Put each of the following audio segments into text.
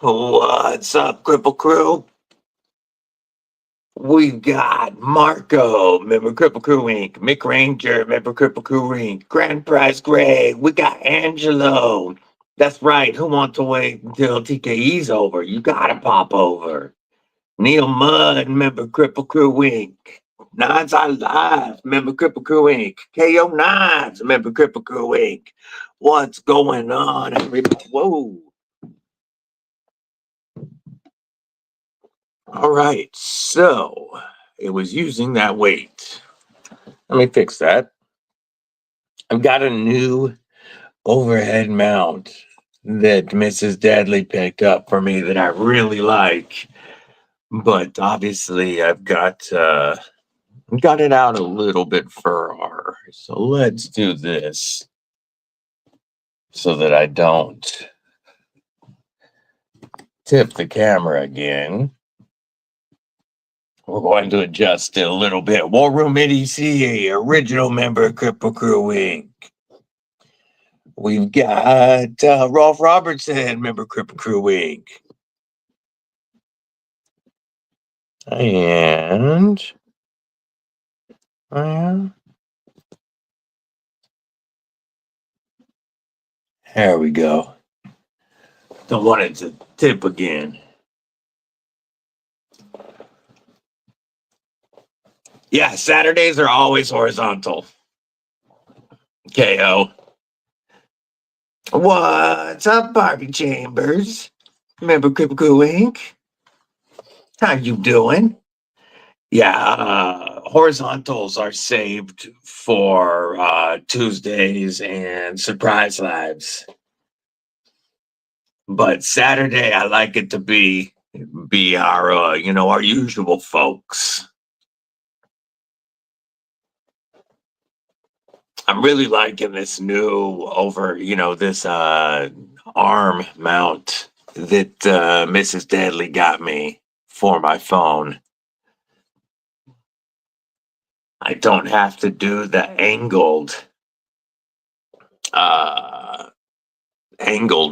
What's up, Kripple Krew? We've got Marco, member Kripple Krew Inc., Mick Ranger, member Kripple Krew Inc., Grand Prize Greg. We got Angelo. That's right. Who wants to wait until TKE's over? You gotta pop over. Neil Mudd, member Kripple Krew Inc. Nods I Live, member Kripple Krew Inc. KO Nods, member Kripple Krew Inc. What's going on, everybody? Whoa. All right, so it was using that weight. Let me fix that. I've got a new overhead mount that Mrs. Dadley picked up for me that I really like, but obviously I've got it out a little bit far. So let's do this so that I don't tip the camera again. We're going to adjust it a little bit. War Room EDC, original member, Kripple Krew Inc. We've got Rolf Robertson, member, Kripple Krew Inc. And there we go. Don't want it to tip again. Yeah, Saturdays are always horizontal. KO. What's up, Barbie Chambers? Member Kripple Krew Inc. How you doing? Yeah, horizontals are saved for Tuesdays and surprise lives. But Saturday, I like it to be our our usual folks. I'm really liking this new this arm mount that Mrs. Deadly got me for my phone. I don't have to do the angled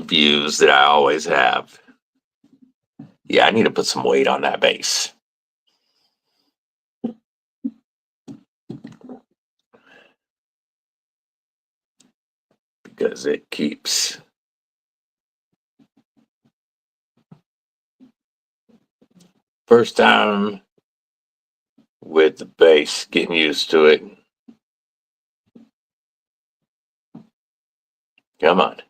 views that I always have. Yeah, I need to put some weight on that base. Because it keeps first time with the bass, getting used to it. Come on.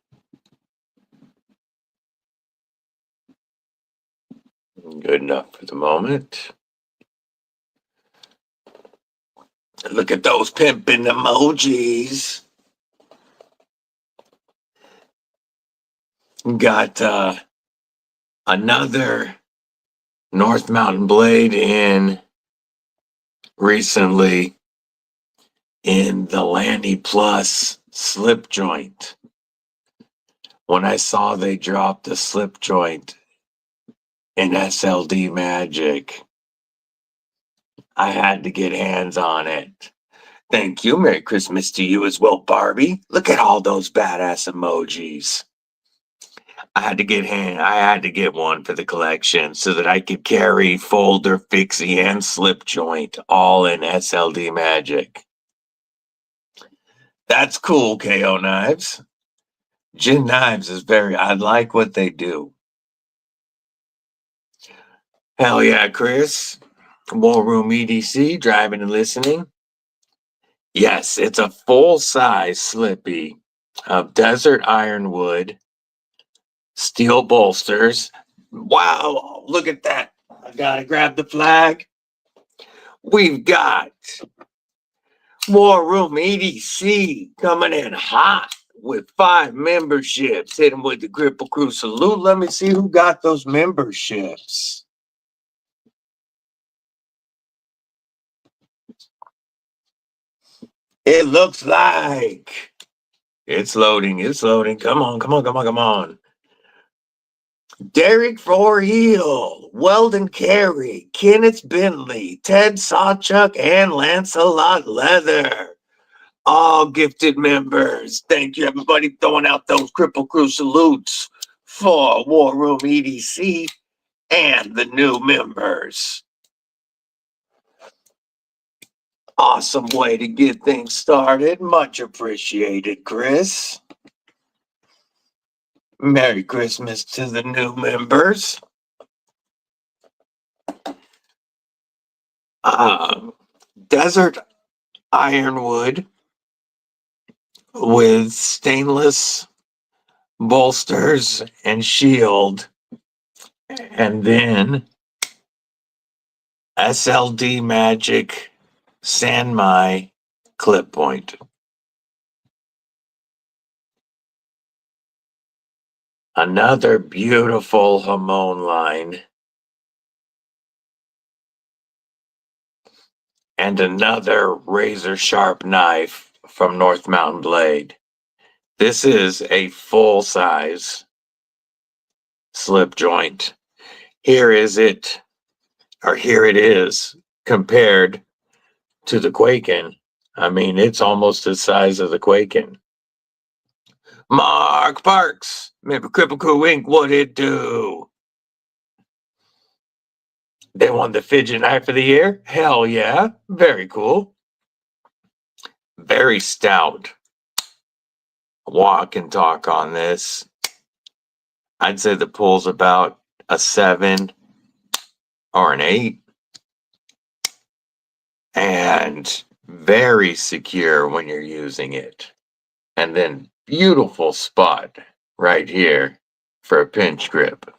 Good enough for the moment. Look at those pimping emojis. Got another North Mountain blade in recently in the Lanny Plus slip joint. When I saw they dropped the slip joint in SLD Magic, I had to get hands on it. Thank you. Merry Christmas to you as well, Barbie. Look at all those badass emojis. I had to get one for the collection so that I could carry folder, fixie, and slip joint all in SLD Magic. That's cool, KO Knives. Gin Knives is I like what they do. Hell yeah, Chris. War Room EDC, driving and listening. Yes, it's a full-size slippy of desert ironwood, steel bolsters. Wow, look at that. I gotta grab the flag. We've got War Room EDC coming in hot with 5 memberships. Hit them with the Kripple Krew salute. Let me see who got those memberships. It looks like it's loading. It's loading. Come on. Derek Voorheel, Weldon Carey, Kenneth Bentley, Ted Sawchuk, and Lancelot Leather. All gifted members. Thank you, everybody, throwing out those Kripple Krew salutes for War Room EDC and the new members. Awesome way to get things started. Much appreciated, Chris. Merry Christmas to the new members. Desert ironwood with stainless bolsters and shield, and then SLD Magic Sanmai clip point. Another beautiful Hamon line. And another razor sharp knife from North Mountain Blade. This is a full size slip joint. Here it is compared to the Quaken. I mean, it's almost the size of the Quaken. Mark Parks, remember Kripple Krew Inc., what it do? They won the Fidget Knife of the Year? Hell yeah, very cool. Very stout. Walk and talk on this. I'd say the pull's about a 7 or an 8. And very secure when you're using it. And then beautiful spot right here for a pinch grip.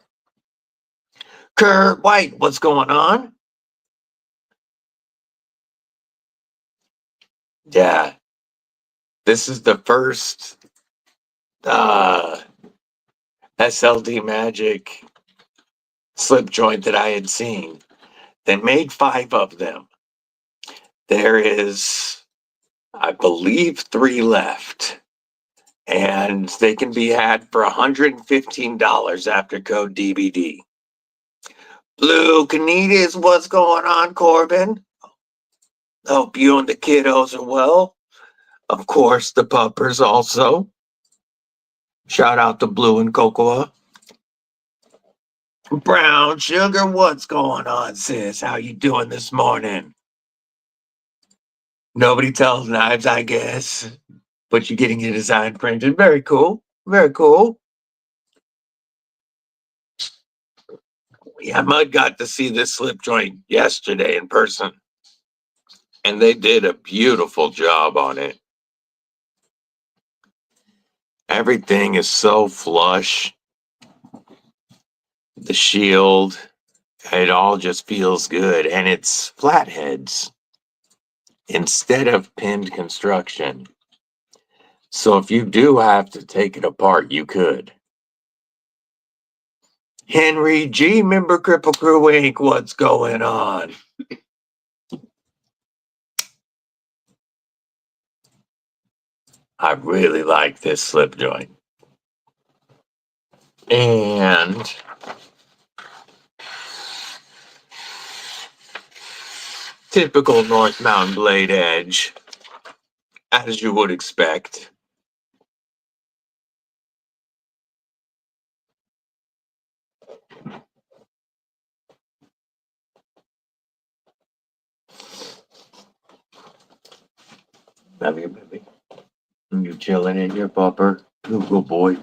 Kurt White, what's going on? Yeah. This is the first SLD Magic slip joint that I had seen. They made 5 of them. There is, I believe, 3 left. And they can be had for $115 after code DBD. Blue Canitas, what's going on, Corbin? Hope you and the kiddos are well. Of course, the puppers also. Shout out to Blue and Cocoa. Brown Sugar, what's going on, sis? How you doing this morning? Nobody tells knives, I guess. But you're getting your design printed. Very cool. Very cool. Yeah, Mud got to see this slip joint yesterday in person. And they did a beautiful job on it. Everything is so flush. The shield, it all just feels good. And it's flatheads instead of pinned construction. So if you do have to take it apart, you could. Henry G, member Kripple Krew Inc., what's going on? I really like this slip joint. And typical North Mountain Blade edge, as you would expect. Love you, baby. You chilling in your pupper? Good boy.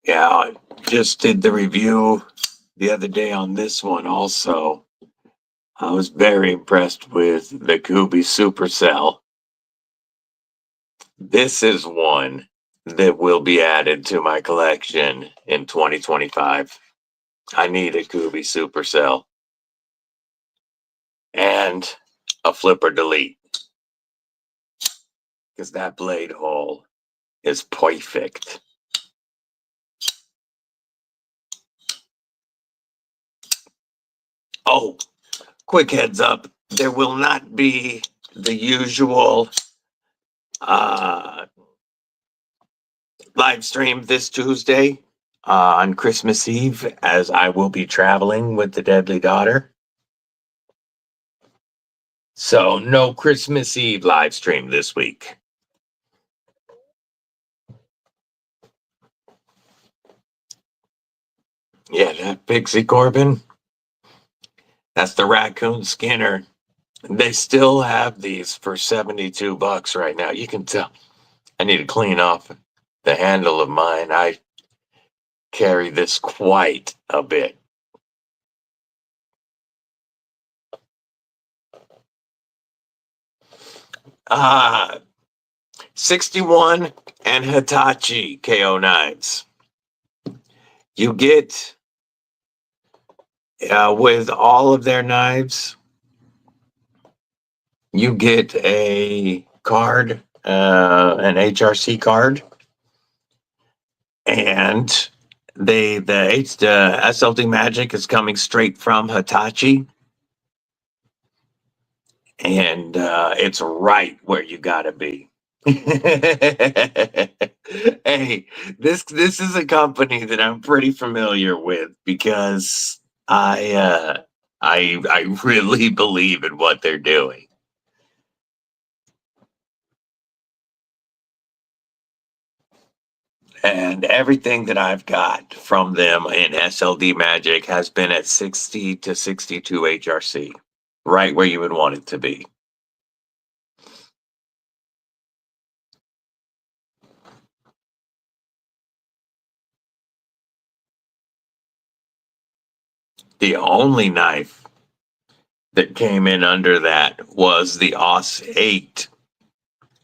Yeah, I just did the review the other day on this one also. I was very impressed with the Kubi Supercell. This is one that will be added to my collection in 2025. I need a Kubi Supercell and a flipper delete because that blade hole is perfect. Oh, quick heads up, there will not be the usual live stream this Tuesday on Christmas Eve, as I will be traveling with the Deadly Daughter. So no Christmas Eve live stream this week. Yeah, that Pixie Corbin. That's the raccoon Skinner. They still have these for $72 right now. You can tell. I need to clean off the handle of mine. I carry this quite a bit. Ah, 61 and Hitachi KO9s. You get, with all of their knives, you get a card, an HRC card, and the SLD Magic is coming straight from Hitachi, and it's right where you gotta be. Hey, this is a company that I'm pretty familiar with because I really believe in what they're doing. And everything that I've got from them in SLD Magic has been at 60 to 62 HRC, right where you would want it to be. The only knife that came in under that was the OS 8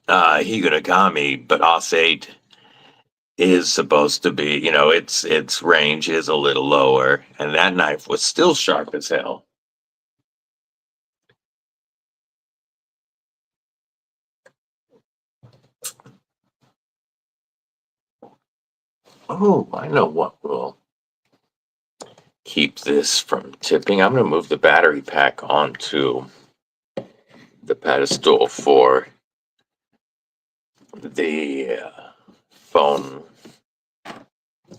Higunagami, but OS 8 is supposed to be, its range is a little lower, and that knife was still sharp as hell. Oh, I know what will keep this from tipping. I'm going to move the battery pack onto the pedestal for the phone.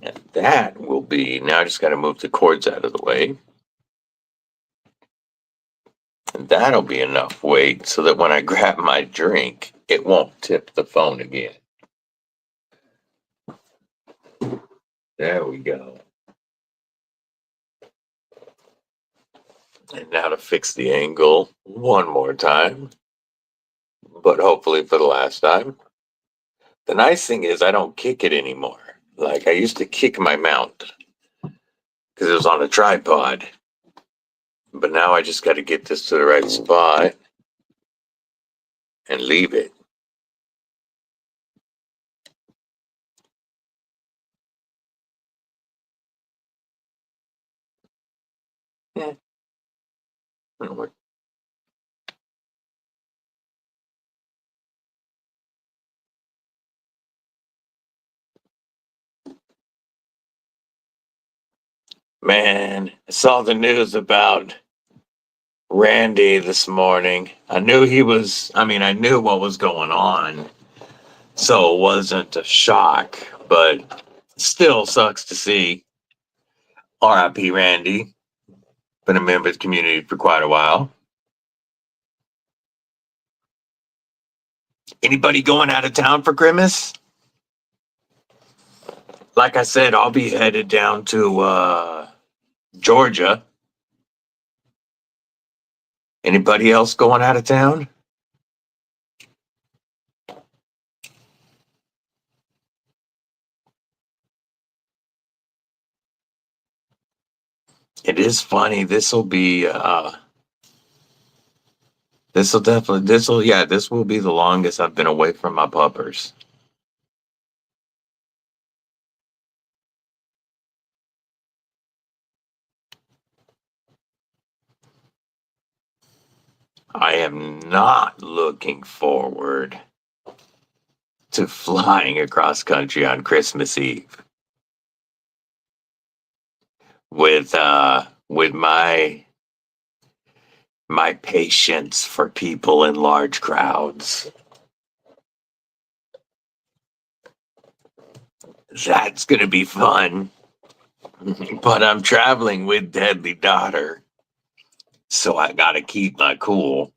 And that will be, now I just got to move the cords out of the way. And that'll be enough weight so that when I grab my drink, it won't tip the phone again. There we go. And now to fix the angle one more time, but hopefully for the last time. The nice thing is I don't kick it anymore. Like I used to kick my mount because it was on a tripod. But now I just got to get this to the right spot and leave it. Yeah. Man, I saw the news about Randy this morning. I knew I knew what was going on. So it wasn't a shock, but still sucks to see. RIP Randy. Been a member of the community for quite a while. Anybody going out of town for Christmas? Like I said, I'll be headed down to Georgia. Anybody else going out of town? It is funny. This will be this will be the longest I've been away from my puppers. I am not looking forward to flying across country on Christmas Eve with my patience for people in large crowds. That's gonna be fun. But I'm traveling with Deadly Daughter, so I gotta keep my cool.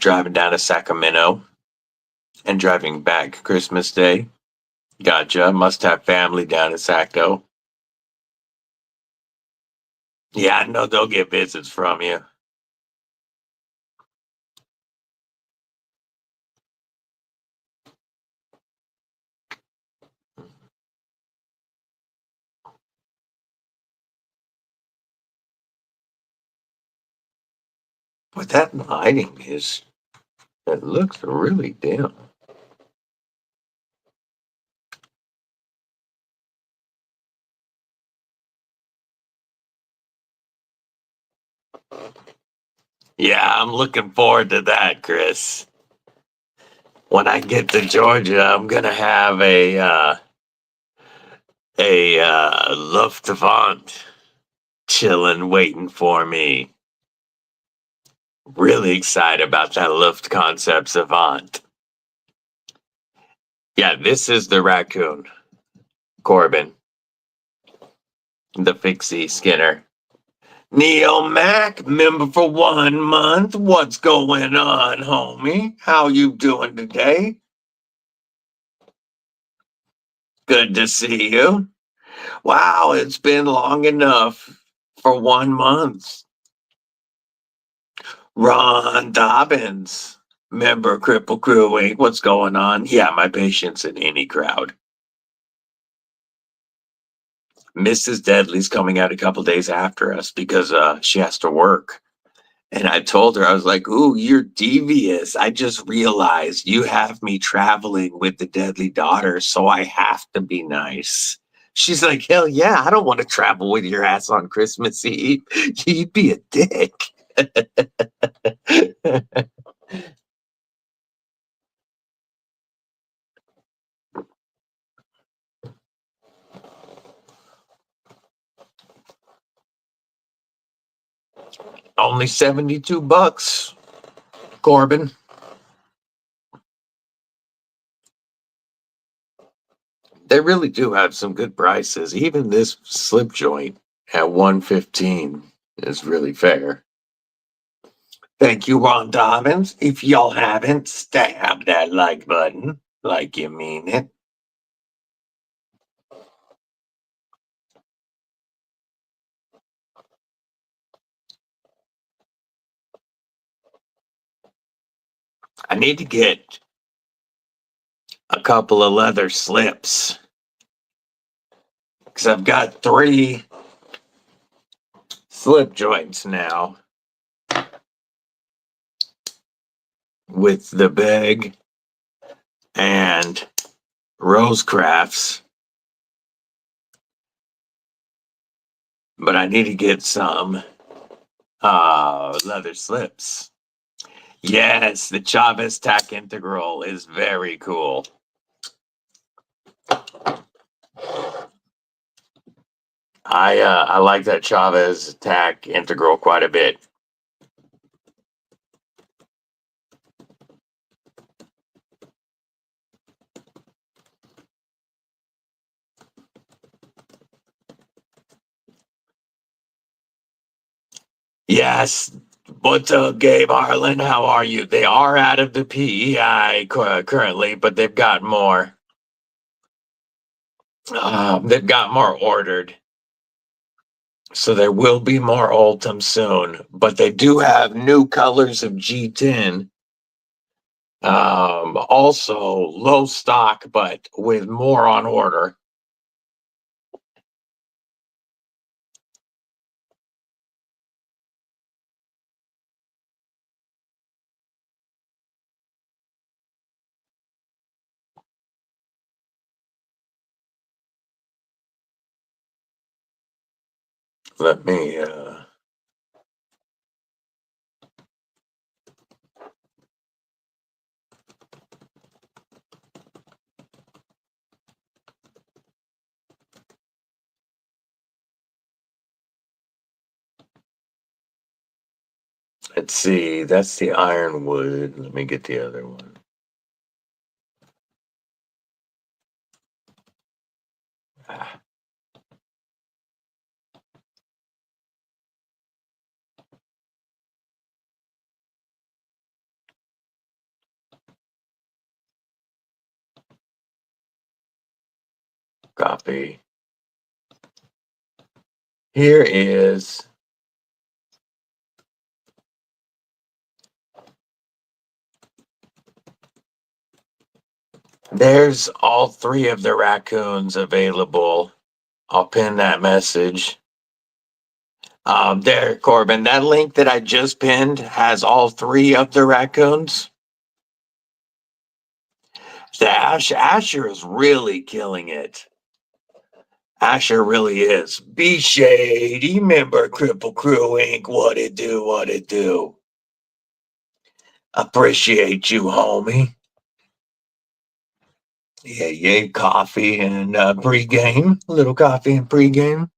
driving down to Sacramento and driving back Christmas Day. Gotcha. Must have family down in Sacto. Yeah, I know they'll get visits from you. But that lighting it looks really dim. Yeah, I'm looking forward to that, Chris. When I get to Georgia, I'm gonna have a Luftwaffe chilling, waiting for me. Really excited about that Luft Concept Savant. Yeah, this is the raccoon, Corbin, the Fixie Skinner. Neil Mac, member for 1 month. What's going on, homie? How you doing today? Good to see you. Wow, it's been long enough for 1 month. Ron Dobbins, member Kripple Krew Inc. What's going on? Yeah, my patience in any crowd. Mrs. Deadly's coming out a couple days after us because she has to work. And I told her, I was like, ooh, you're devious. I just realized you have me traveling with the Deadly Daughter, so I have to be nice. She's like, hell yeah, I don't want to travel with your ass on Christmas Eve. You'd be a dick. Only $72, Corbin. They really do have some good prices. Even this slip joint at 115 is really fair. Thank you, Ron Dobbins. If y'all haven't, stab that like button like you mean it. I need to get a couple of leather slips because I've got 3 slip joints now with the bag and Rose Crafts. But I need to get some leather slips. Yes, the Chavez Tac Integral is very cool. I like that Chavez Tac Integral quite a bit. Yes. What's up, Gabe Harlan? How are you? They are out of the PEI currently, but they've got more. They've got more ordered. So there will be more Ultim soon, but they do have new colors of G10. Also low stock, but with more on order. Let me let's see. That's the ironwood. Let me get the other one. Ah. Copy. Here is there's all three of the raccoons available. I'll pin that message. There, Corbin, that link that I just pinned has all three of the raccoons. The Asher is really killing it. Asher really is. B-Shade, you remember Kripple Krew Inc. What it do, what it do. Appreciate you, homie. Yeah, coffee and pregame. A little coffee and pregame.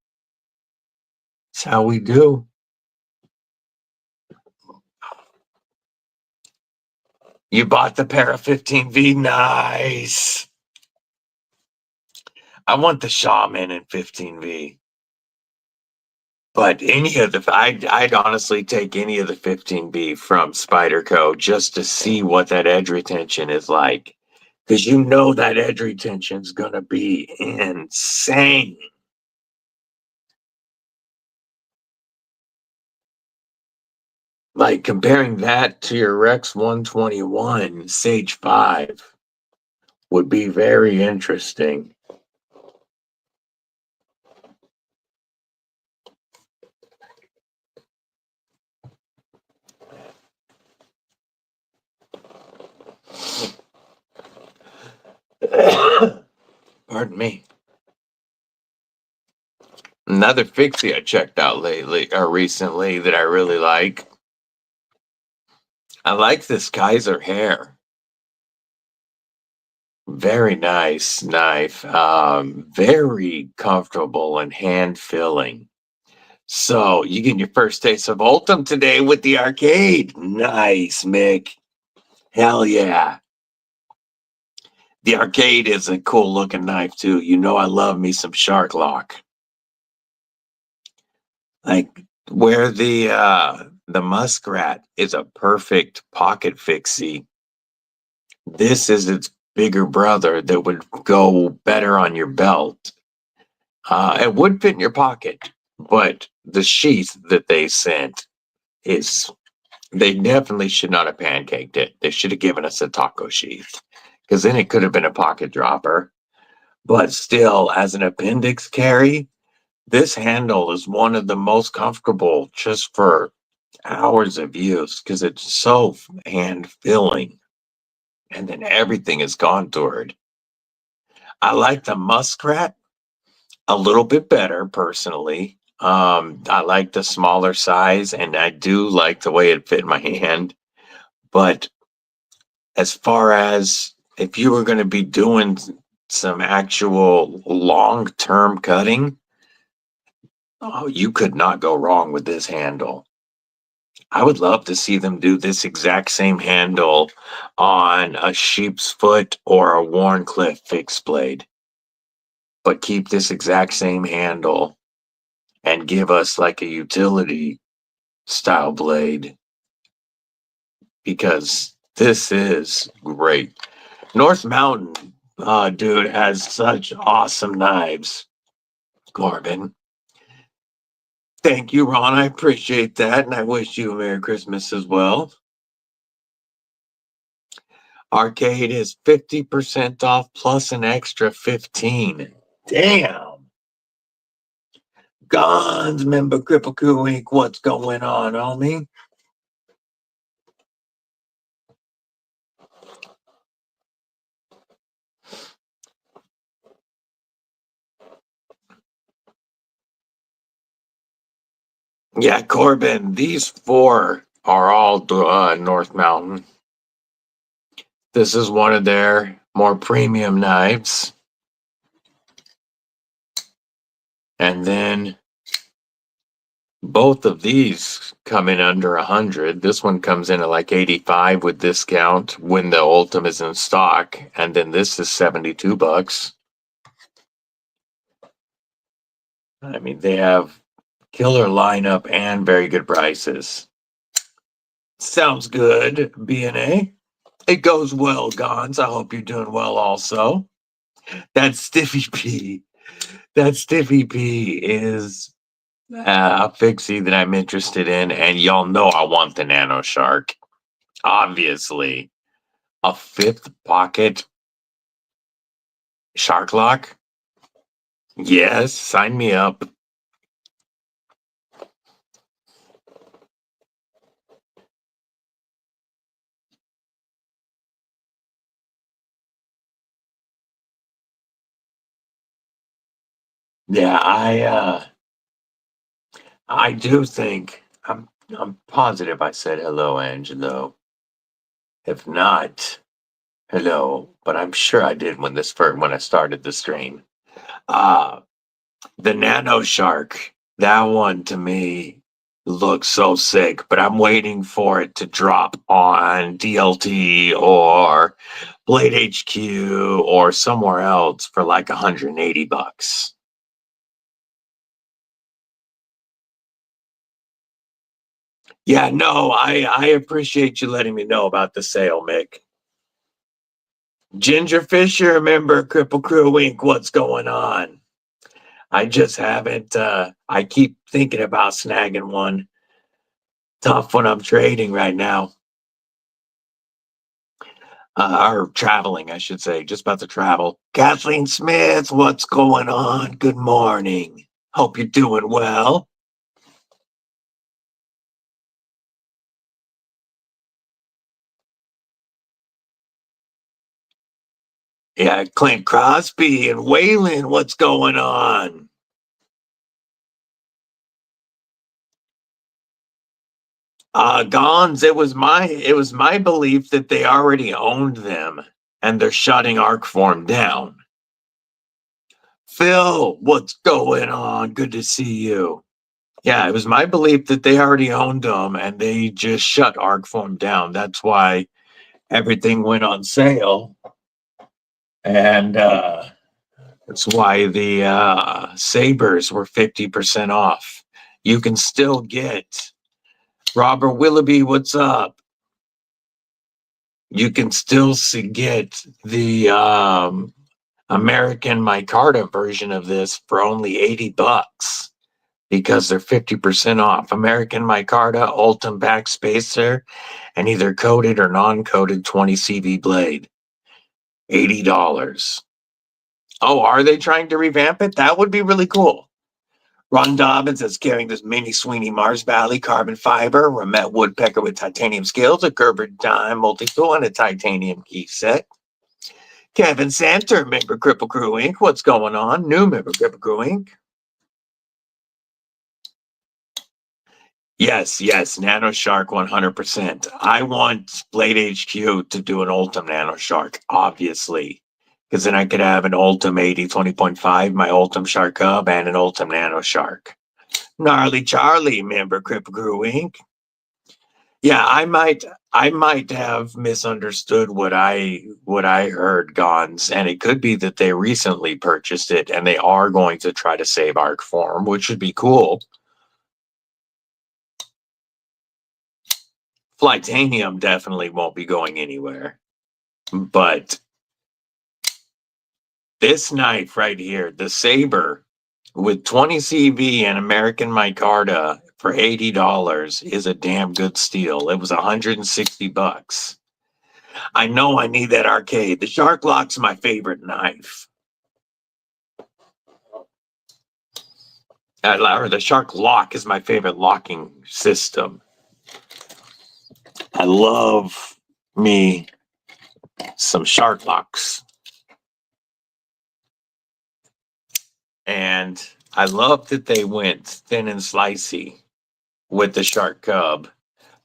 That's how we do. You bought the Para 15V? Nice. I want the Shaman in 15V. But any of the, I'd honestly take any of the 15B from Spyderco just to see what that edge retention is like. Because you know that edge retention is going to be insane. Like comparing that to your Rex 121 Sage 5 would be very interesting. Pardon me. Another fixie I checked out lately or recently that I really like. I like this Kaiser hair. Very nice knife. Very comfortable and hand filling. So you get your first taste of Ultim today with the arcade. Nice, Mick. Hell yeah. The arcade is a cool looking knife too. You know I love me some Shark Lock. Like where the Muskrat is a perfect pocket fixie. This is its bigger brother that would go better on your belt. It would fit in your pocket, but the sheath that they sent is, they definitely should not have pancaked it. They should have given us a taco sheath because then it could have been a pocket dropper. But still, as an appendix carry, this handle is one of the most comfortable just for hours of use because it's so hand filling and then everything is contoured. I like the Muskrat a little bit better personally. I like the smaller size and I do like the way it fit my hand. But as far as if you were going to be doing some actual long-term cutting, oh, you could not go wrong with this handle. I would love to see them do this exact same handle on a sheep's foot or a Warncliffe fixed blade, but keep this exact same handle and give us like a utility style blade because this is great. North Mountain, dude, has such awesome knives. Corbin. Thank you, Ron. I appreciate that. And I wish you a Merry Christmas as well. Arcade is 50% off plus an extra 15. Damn. Guns, member Kripple Krew Inc. What's going on, homie? Yeah, Corbin, these four are all North Mountain. This is one of their more premium knives. And then both of these come in under 100. This one comes in at like 85 with discount when the Ultim is in stock. And then this is 72 bucks. I mean, they have killer lineup and very good prices. Sounds good, B&A. It goes well, Gons. I hope you're doing well also. That's Stiffy P. That Stiffy P is a fixie that I'm interested in, and y'all know I want the Nano Shark. Obviously, a fifth pocket shark lock. Yes, sign me up. Yeah, I do think I'm positive I said hello, Angelo. If not, hello, but I'm sure I did when I started the stream. Uh the Nano Shark, that one to me looks so sick, but I'm waiting for it to drop on DLT or Blade HQ or somewhere else for like $180. Yeah, no, I appreciate you letting me know about the sale, Mick. Ginger Fisher, member Kripple Krew Inc. What's going on? I just haven't. I keep thinking about snagging one. Tough when I'm trading right now. Or traveling, I should say. Just about to travel. Kathleen Smith, what's going on? Good morning. Hope you're doing well. Yeah, Clint Crosby and Waylon, what's going on? Gons, it was my belief that they already owned them and they're shutting Arcform down. Phil, what's going on? Good to see you. Yeah, it was my belief that they already owned them and they just shut Arcform down. That's why everything went on sale. And that's why the Sabres were 50% off. You can still get Robert Willoughby, what's up? You can still get the American micarta version of this for only $80 because they're 50% off. American micarta, Ultim backspacer, and either coated or non-coated 20 CV blade. $80. Oh, are they trying to revamp it? That would be really cool. Ron Dobbins is carrying this mini Sweeney Mars Valley carbon fiber, Ramet woodpecker with titanium scales, a Gerber dime multi-tool, and a titanium key set. Kevin Santer, member Kripple Krew Inc. What's going on? New member Kripple Krew Inc. Yes, Nano Shark 100%. I want Blade HQ to do an Ultim Nano Shark, obviously. Because then I could have an Ultim 80 20.5, my Ultim Shark Cub, and an Ultim Nano Shark. Gnarly Charlie, member Kripple Krew Inc. Yeah, I might have misunderstood what I heard, Gons, and it could be that they recently purchased it and they are going to try to save Arcform, which would be cool. Flightanium definitely won't be going anywhere. But this knife right here, the Saber with 20 CV and American micarta for $80 is a damn good steal. It was $160. I know I need that arcade. The Shark Lock's my favorite knife. Or the Shark Lock is my favorite locking system. I love me some Shark Locks. And I love that they went thin and slicey with the Shark Cub.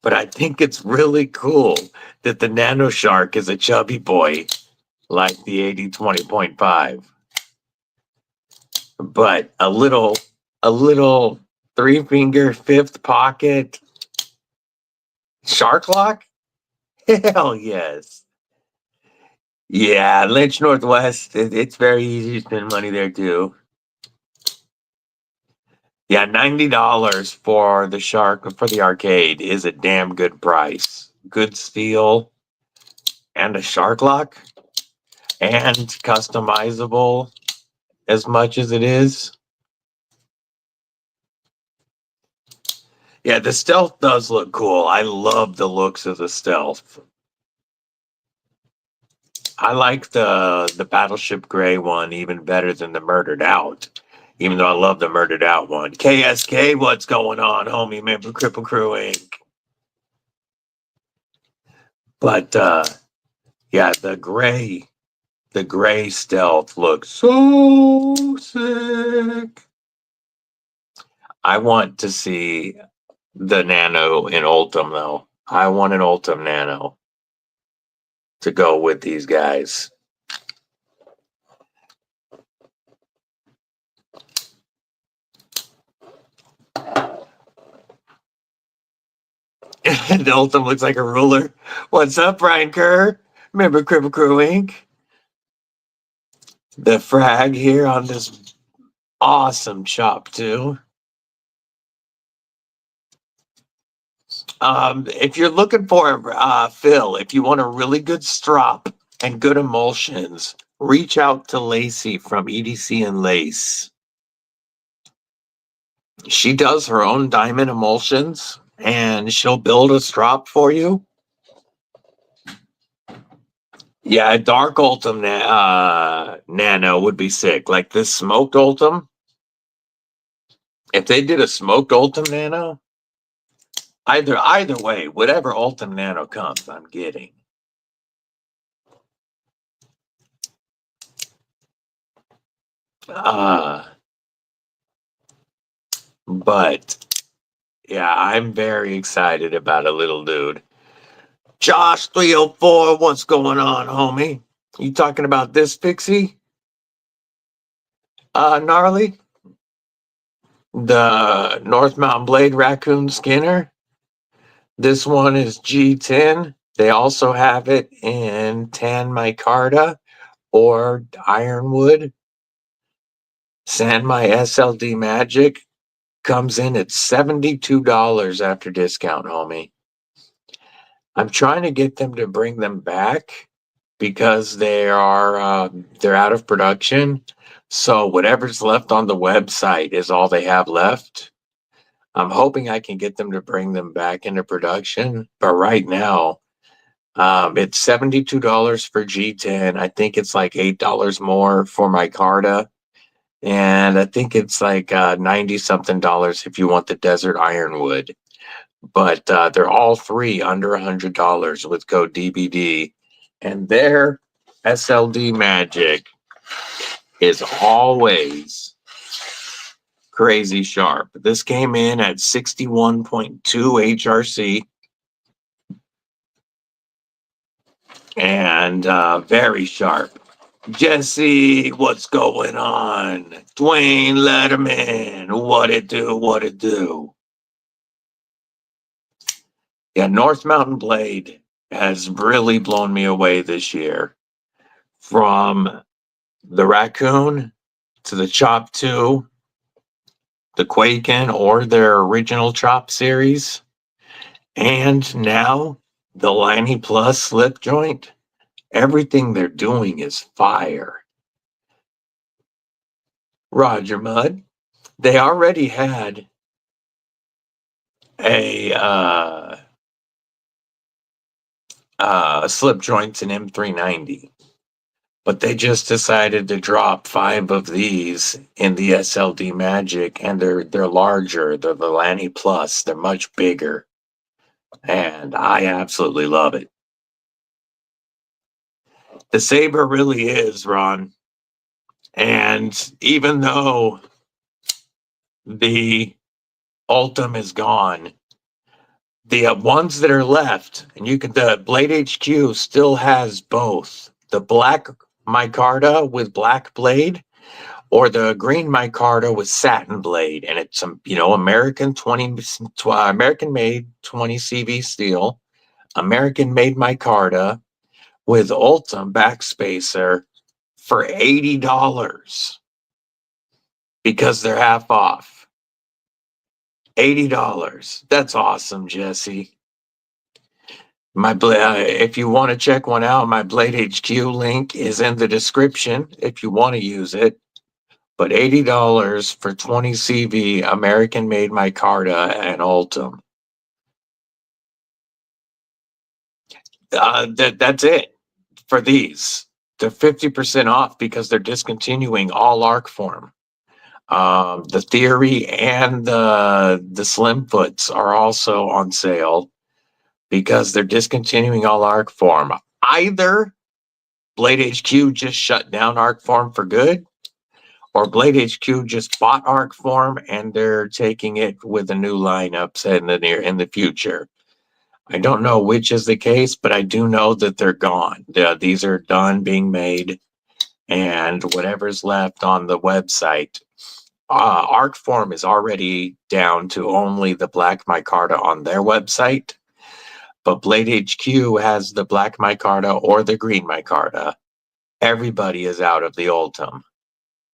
But I think it's really cool that the Nano Shark is a chubby boy like the 80 20.5. But a little three finger fifth pocket Shark Lock? Hell yes. Yeah, Lynch Northwest, it's very easy to spend money there too. Yeah, $90 for the Shark for the arcade is a damn good price. Good steel and a Shark Lock and customizable as much as it is. Yeah, the stealth does look cool. I love the looks of the stealth. I like the Battleship Gray one even better than the Murdered Out. Even though I love the Murdered Out one. KSK, what's going on, homie? Member Kripple Krew Inc. But yeah, the gray stealth looks so sick. I want to see the Nano in Ultim though. I want an Ultim Nano to go with these guys. The Ultim looks like a ruler. What's up, Brian Kerr? Remember Kripple Krew Inc? The frag here on this awesome chop too. If you're looking for Phil, if you want a really good strop and good emulsions, reach out to Lacey from EDC and Lace. She does her own diamond emulsions and she'll build a strop for you. Yeah, a dark Ultim Nano would be sick. Like this smoked Ultim. If they did a smoked Ultim Nano, either way, whatever Ultim Nano comes, I'm getting. But yeah, I'm very excited about a little dude. Josh 304, what's going on, homie? You talking about this pixie? Gnarly? The North Mountain Blade Raccoon Skinner. This one is G10. They also have it in tan micarta or ironwood. Sanmai SLD Magic comes in at $72 after discount, homie. I'm trying to get them to bring them back because they're out of production. So whatever's left on the website is all they have left. I'm hoping I can get them to bring them back into production. But right now, it's $72 for G10. I think it's like $8 more for micarta. And I think it's like 90 something dollars if you want the desert ironwood. But they're all three under $100 with code DBD. And their SLD magic is always crazy sharp. This came in at 61.2 HRC. And very sharp. Jesse, what's going on? Dwayne Letterman, what it do? Yeah, North Mountain Blade has really blown me away this year. From the Raccoon to the Chop 2, the Quaken, or their original Chop series, and now the Lanny Plus slip joint. Everything they're doing is fire. Roger Mudd, they already had a slip joints in M390, but they just decided to drop 5 of these in the SLD Magic, and they're larger. They're the Lanny Plus. They're much bigger, and I absolutely love it. The Saber really is, Ron. And even though the Ultim is gone, the ones that are left, and the Blade HQ still has both the black micarta with black blade or the green micarta with satin blade. And it's some, American made 20 CV steel, American made micarta with Ultim backspacer for $80 because they're half off. $80. That's awesome, Jesse. If you want to check one out, my Blade HQ link is in the description if you want to use it. But $80 for 20 CV American made micarta and Ultim. That's it for these. They're 50% off because they're discontinuing all arc form. The Theory and the Slim Foots are also on sale because they're discontinuing all arc form. Either Blade HQ just shut down arc form for good, or Blade HQ just bought arc form and they're taking it with the new lineups in the future. I don't know which is the case, but I do know that they're gone. These are done being made, and whatever's left on the website, Arcform is already down to only the black micarta on their website, but Blade HQ has the black micarta or the green micarta. Everybody is out of the Ultim.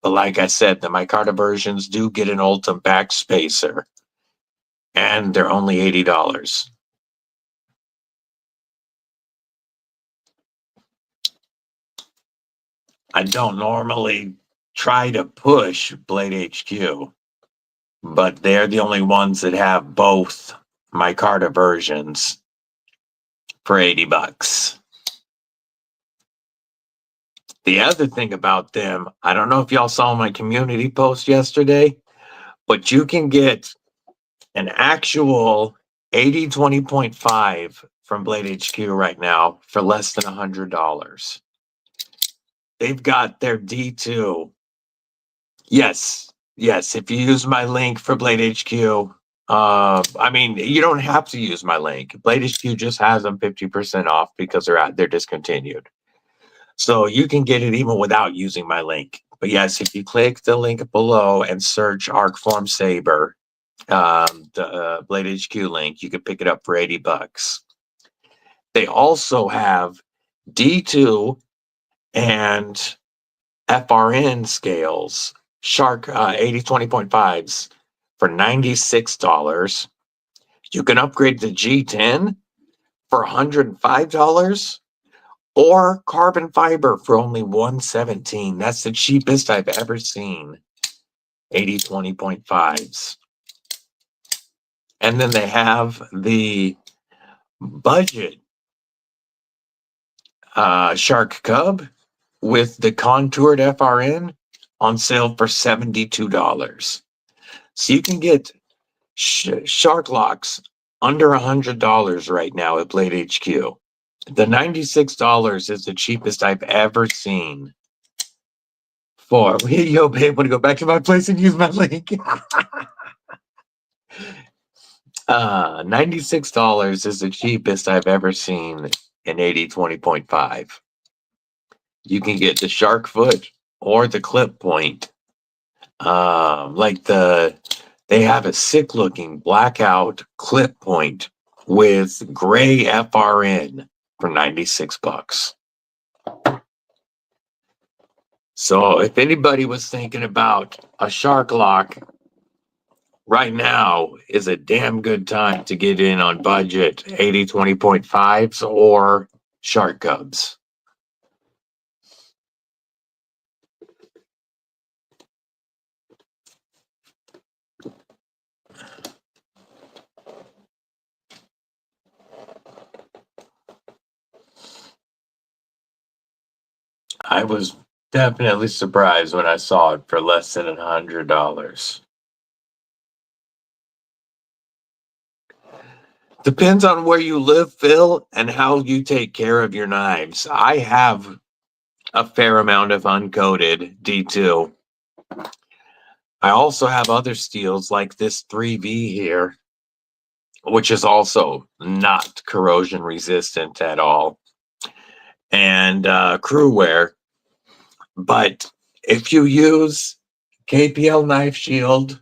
But like I said, the micarta versions do get an Ultim backspacer, and they're only $80. I don't normally try to push Blade HQ, but they're the only ones that have both micarta versions for $80. The other thing about them, I don't know if y'all saw my community post yesterday, but you can get an actual 80-20.5 from Blade HQ right now for less than $100. They've got their D2. Yes, if you use my link for Blade HQ, I mean, you don't have to use my link. Blade HQ just has them 50% off because they're discontinued. So you can get it even without using my link. But yes, if you click the link below and search Arcform Saber, the Blade HQ link, you can pick it up for $80. They also have D2 and FRN scales, Shark 80-20.5s for $96. You can upgrade to G10 for $105, or carbon fiber for only $117. That's the cheapest I've ever seen. 80-20.5s. And then they have the budget Shark Cub with the contoured FRN on sale for $72. So you can get Shark Locks under $100 right now at Blade HQ. The $96 is the cheapest I've ever seen. For yo, babe, want to go back to my place and use my link? $96 is the cheapest I've ever seen in 80-20.5. You can get the shark foot or the clip point. They have a sick looking blackout clip point with gray FRN for $96. So if anybody was thinking about a shark lock, right now is a damn good time to get in on budget 80-20.5s or shark cubs. I was definitely surprised when I saw it for less than $100. Depends on where you live, Phil, and how you take care of your knives. I have a fair amount of uncoated D2. I also have other steels like this 3V here, which is also not corrosion resistant at all, and Crewware. But if you use KPL Knife Shield,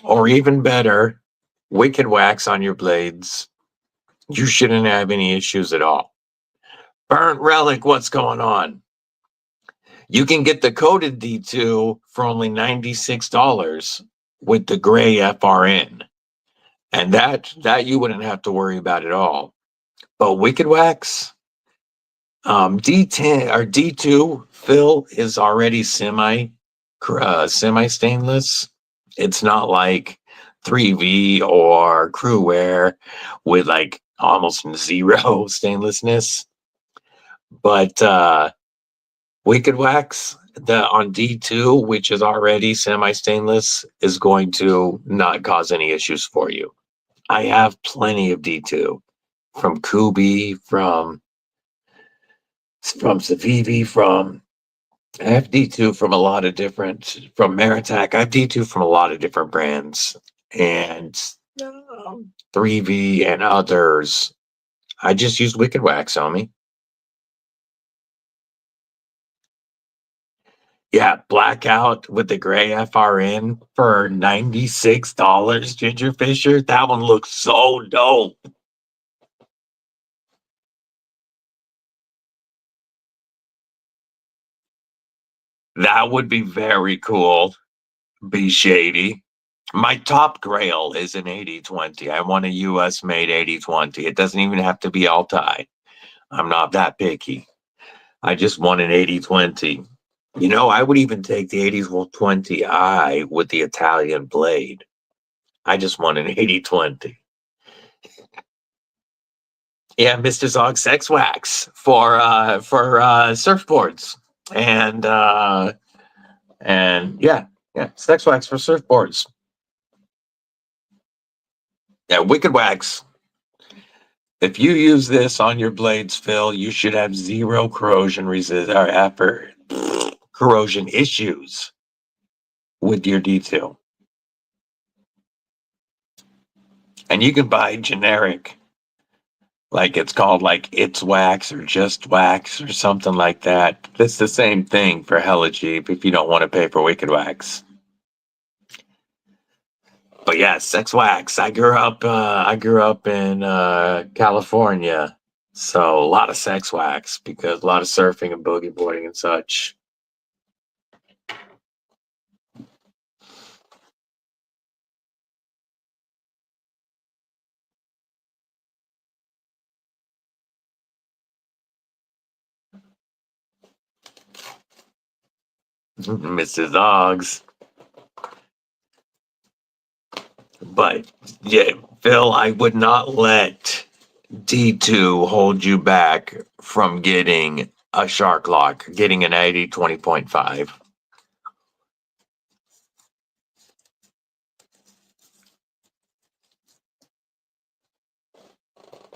or even better, Wicked Wax on your blades, you shouldn't have any issues at all. Burnt Relic, what's going on? You can get the coated D2 for only $96 with the gray FRN. And that you wouldn't have to worry about at all. But Wicked Wax, D10 or D2 fill is already semi semi-stainless. It's not like 3V or Crewware with like almost zero stainlessness. But Wicked Wax on D2, which is already semi-stainless, is going to not cause any issues for you. I have plenty of D2 from Kubi, from Savivi, I have D2 from a lot of different, from Maritac. I have D2 from a lot of different brands and 3V and others. I just use Wicked Wax on me. Yeah, blackout with the gray FRN for $96, Ginger Fisher. That one looks so dope. That would be very cool. Be shady. My top grail is an 80/20. I want a US made 80/20. It doesn't even have to be Altai. I'm not that picky. I just want an 80/20. You know, I would even take the 80/20i with the Italian blade. I just want an 80/20. Yeah, Mr. Zog Sex Wax for surfboards. And yeah, Sex Wax for surfboards. Yeah, Wicked Wax. If you use this on your blades, Phil, you should have zero corrosion corrosion issues with your D2. And you can buy generic, like it's called like It's Wax or Just Wax or something like that. It's the same thing for hella cheap if you don't want to pay for Wicked Wax. But yeah, Sex Wax. I grew up in California, so a lot of sex wax because a lot of surfing and boogie boarding and such. Mrs. Oggs. But yeah, Phil, I would not let D2 hold you back from getting a shark lock, getting an 80/20.5.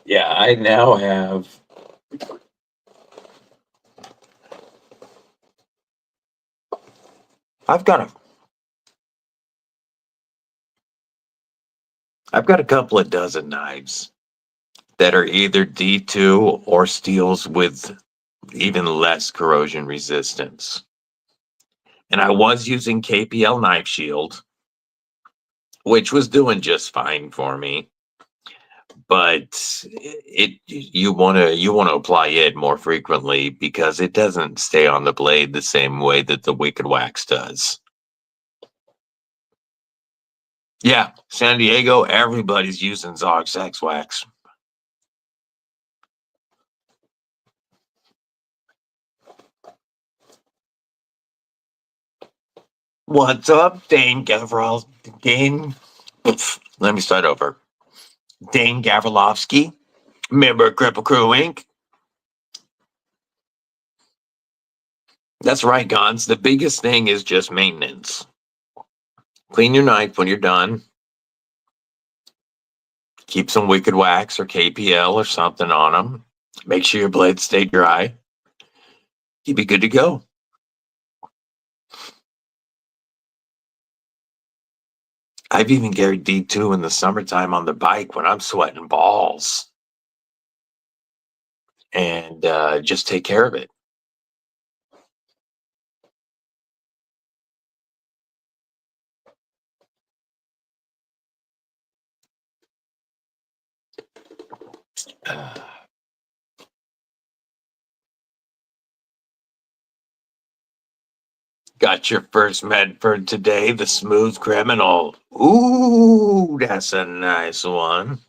Yeah, I now have. I've got a. I've got a couple of dozen knives that are either D2 or steels with even less corrosion resistance. And I was using KPL Knife Shield, which was doing just fine for me. But you want to apply it more frequently because it doesn't stay on the blade the same way that the Wicked Wax does. Yeah, San Diego, everybody's using Zog Sex Wax. What's up, Dane Gavrilovsky? Let me start over. Dane Gavrilovsky, member of Kripple Krew Inc. That's right, Gons. The biggest thing is just maintenance. Clean your knife when you're done. Keep some Wicked Wax or KPL or something on them. Make sure your blades stay dry. You'd be good to go. I've even carried D2 in the summertime on the bike when I'm sweating balls. And just take care of it. Got your first Medford today, the Smooth Criminal. Ooh, that's a nice one.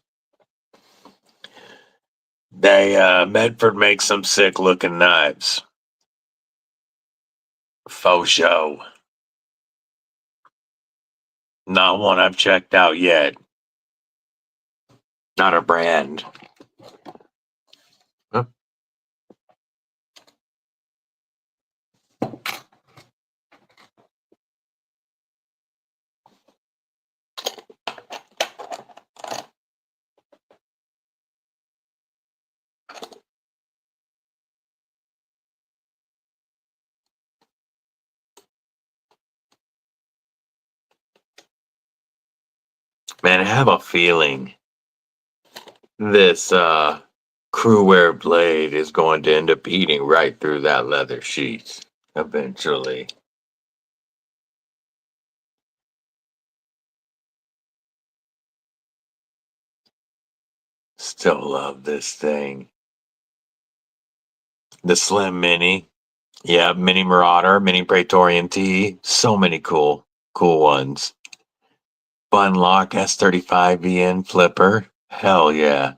Medford makes some sick looking knives. Faux show. Not one I've checked out yet. Not a brand. Huh. Man, I have a feeling this Crewwear blade is going to end up eating right through that leather sheath eventually. Still love this thing. The Slim Mini. Yeah, Mini Marauder, Mini Praetorian T. So many cool ones. Bun Lock S35 VN Flipper. Hell yeah.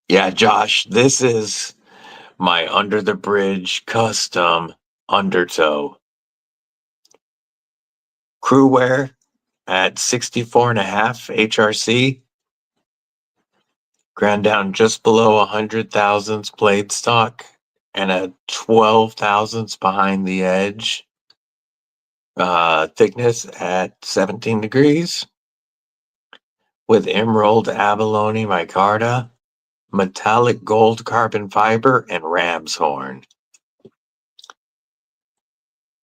Yeah, Josh, this is my under the bridge custom undertow. Crewwear at 64.5 HRC. Ground down just below 100 thousandths blade stock and a 12 thousandths behind the edge. Thickness at 17 degrees. With emerald abalone micarta, metallic gold carbon fiber, and ram's horn.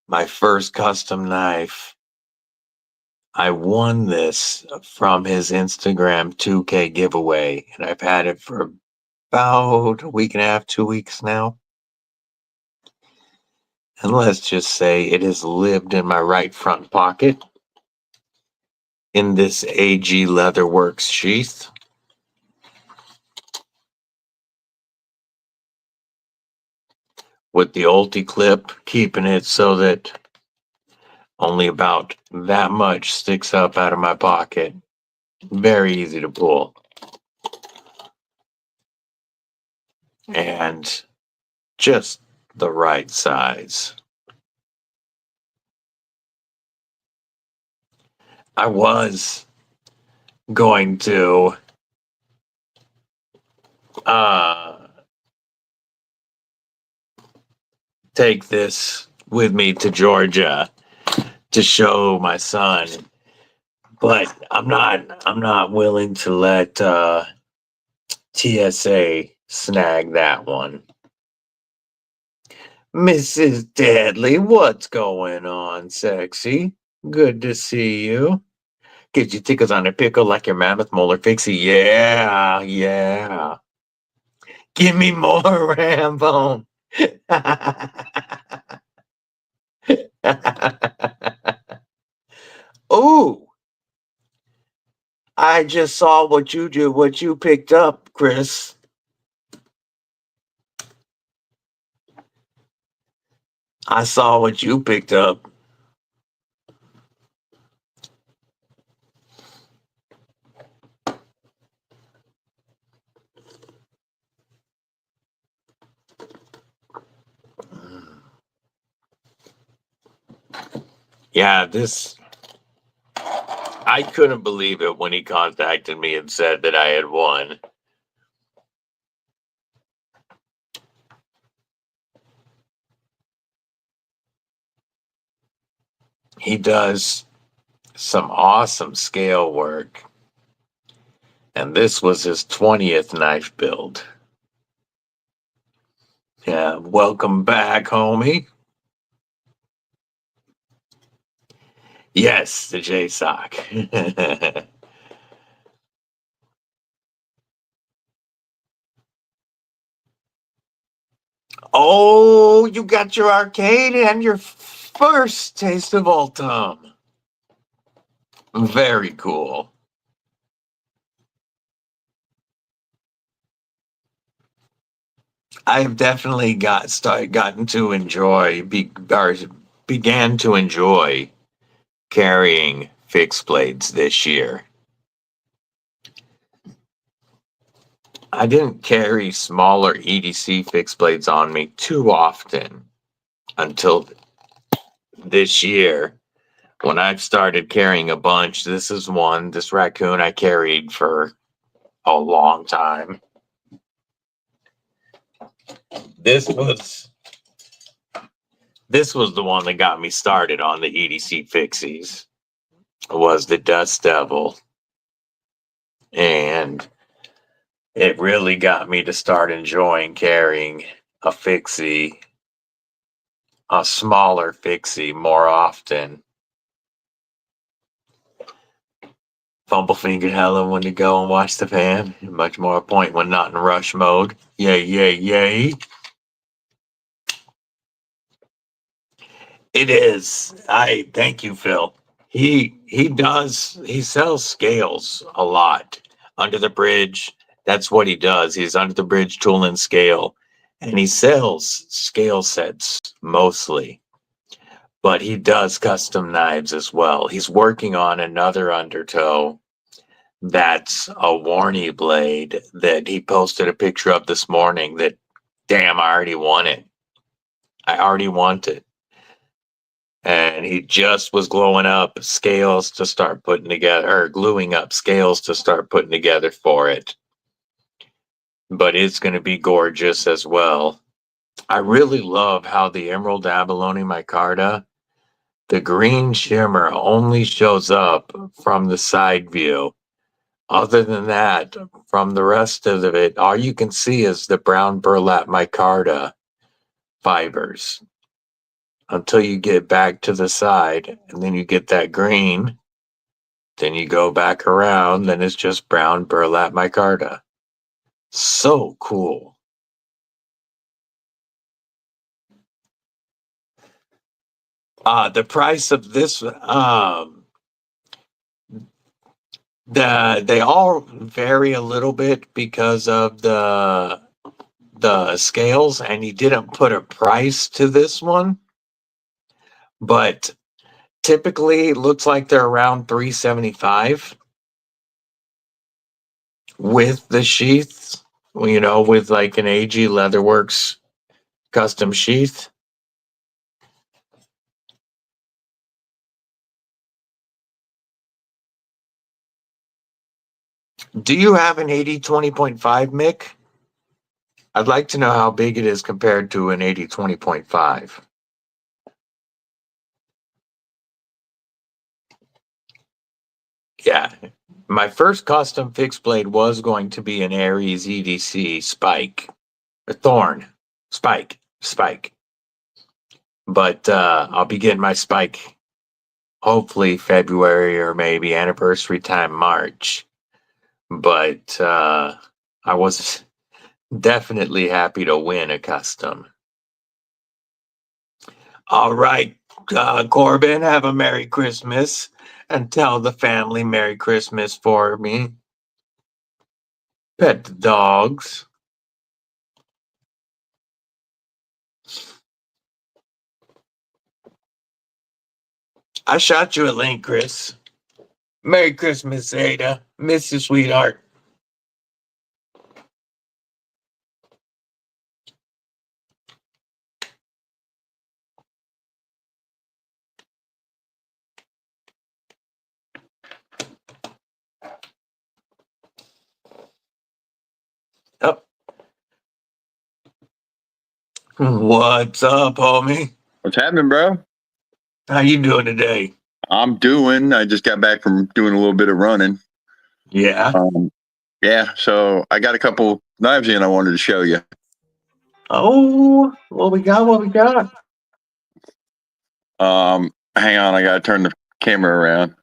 My first custom knife. I won this from his Instagram 2K giveaway, and I've had it for about a week and a half, 2 weeks now. And let's just say it has lived in my right front pocket in this AG Leatherworks sheath. With the ulti clip, keeping it so that only about that much sticks up out of my pocket. Very easy to pull. And just the right size. I was going to take this with me to Georgia to show my son, but I'm not willing to let TSA snag that one. Mrs. Deadly, what's going on, sexy? Good to see you. Get your tickles on a pickle like your mammoth molar fixie. Yeah, yeah. Give me more Rambo. Ooh, I just saw what you picked up, Chris. I saw what you picked up. Yeah, I couldn't believe it when he contacted me and said that I had won. He does some awesome scale work. And this was his 20th knife build. Yeah, welcome back, homie. Yes, the JSOC. Oh, you got your arcade and your first taste of Ultim. Very cool. I have definitely gotten to enjoy, began to enjoy carrying fixed blades this year. I didn't carry smaller EDC fixed blades on me too often until this year. when I've started carrying a bunch, this is one, this raccoon I carried for a long time. This was the one that got me started on the EDC fixies. Was the Dust Devil. And it really got me to start enjoying carrying a fixie, a smaller fixie, more often. Fumblefinger Helen when to go and watch the fan. Much more a point when not in rush mode. Yay, yay, yay. It is. I thank you, Phil. He sells scales a lot. Under the bridge. That's what he does. He's under the bridge tool and scale. And he sells scale sets mostly. But he does custom knives as well. He's working on another undertow that's a Warney blade that he posted a picture of this morning that, damn, I already want it. I already want it. And he just was gluing up scales to start putting together, or gluing up scales to start putting together for it. But it's going to be gorgeous as well. I really love how the Emerald Abalone micarta, the green shimmer only shows up from the side view. Other than that, from the rest of it, all you can see is the brown burlap micarta fibers until you get back to the side, and then you get that green. Then you go back around, then it's just brown burlap micarta. So cool. The price of this, they all vary a little bit because of the scales, and he didn't put a price to this one, but typically it looks like they're around $375 with the sheaths, you know, with like an AG Leatherworks custom sheath. Do you have an 80-20.5, Mick? I'd like to know how big it is compared to an 80-20.5. Yeah, my first custom fixed blade was going to be an Aries EDC Spike, a Thorn, Spike. But I'll be getting my Spike hopefully February or maybe anniversary time March. But I was definitely happy to win a custom. All right, Corbin, have a Merry Christmas and tell the family Merry Christmas for me. Pet the dogs. I shot you a link, Chris. Merry Christmas, Ada. Miss you, sweetheart. Up. What's up, homie? What's happening, bro? How you doing today? I just got back from doing a little bit of running. Yeah. Yeah, so I got a couple knives in I wanted to show you. Oh, what we got? Hang on, I gotta turn the camera around.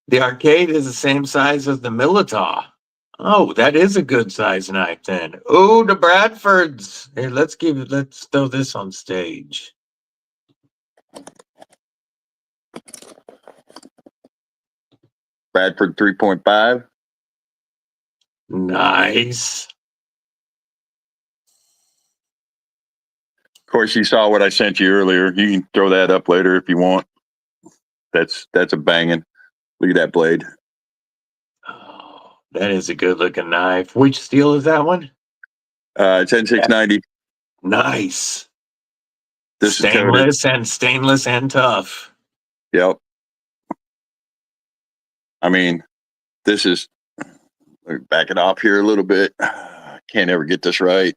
The arcade is the same size as the Militaw. Oh, that is a good size knife then. Oh, the Bradfords. Here, let's throw this on stage. Bradford 3.5. Nice. Of course, you saw what I sent you earlier. You can throw that up later if you want. That's a banging. Look at that blade. Oh, that is a good looking knife. Which steel is that one? It's N690. Nice. This is coated. Stainless and tough. Yep. I mean, this is, let me back it off here a little bit. Can't ever get this right.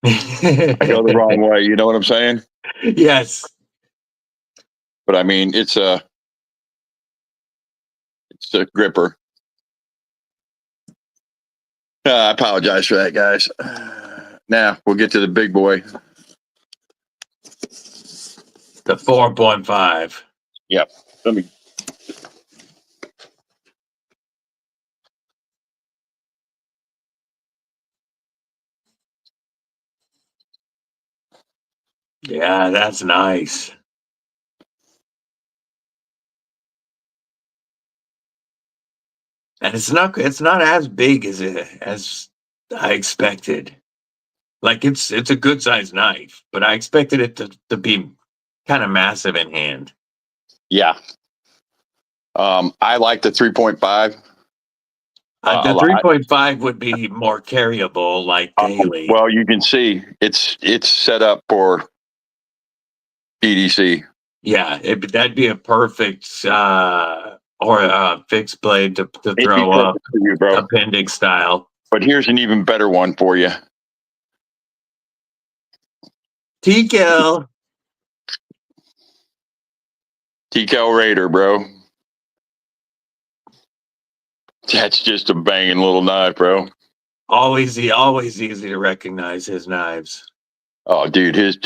I go the wrong way. You know what I'm saying? Yes. But I mean, it's a gripper. I apologize for that, guys. Now we'll get to the big boy. The 4.5. Yep. Let me. Yeah, that's nice. And it's not as big as I expected. Like it's a good sized knife, but I expected it to be kind of massive in hand. Yeah. I like the 3.5 a The lot. 3.5 would be more carryable, like daily. Well, you can see it's set up for EDC. Yeah, that'd be a perfect or a fixed blade to It'd be throw up perfect for you, bro. appendix style. But here's an even better one for you. TKL. TKL Raider, bro. That's just a banging little knife, bro. Always easy to recognize his knives. Oh, dude, this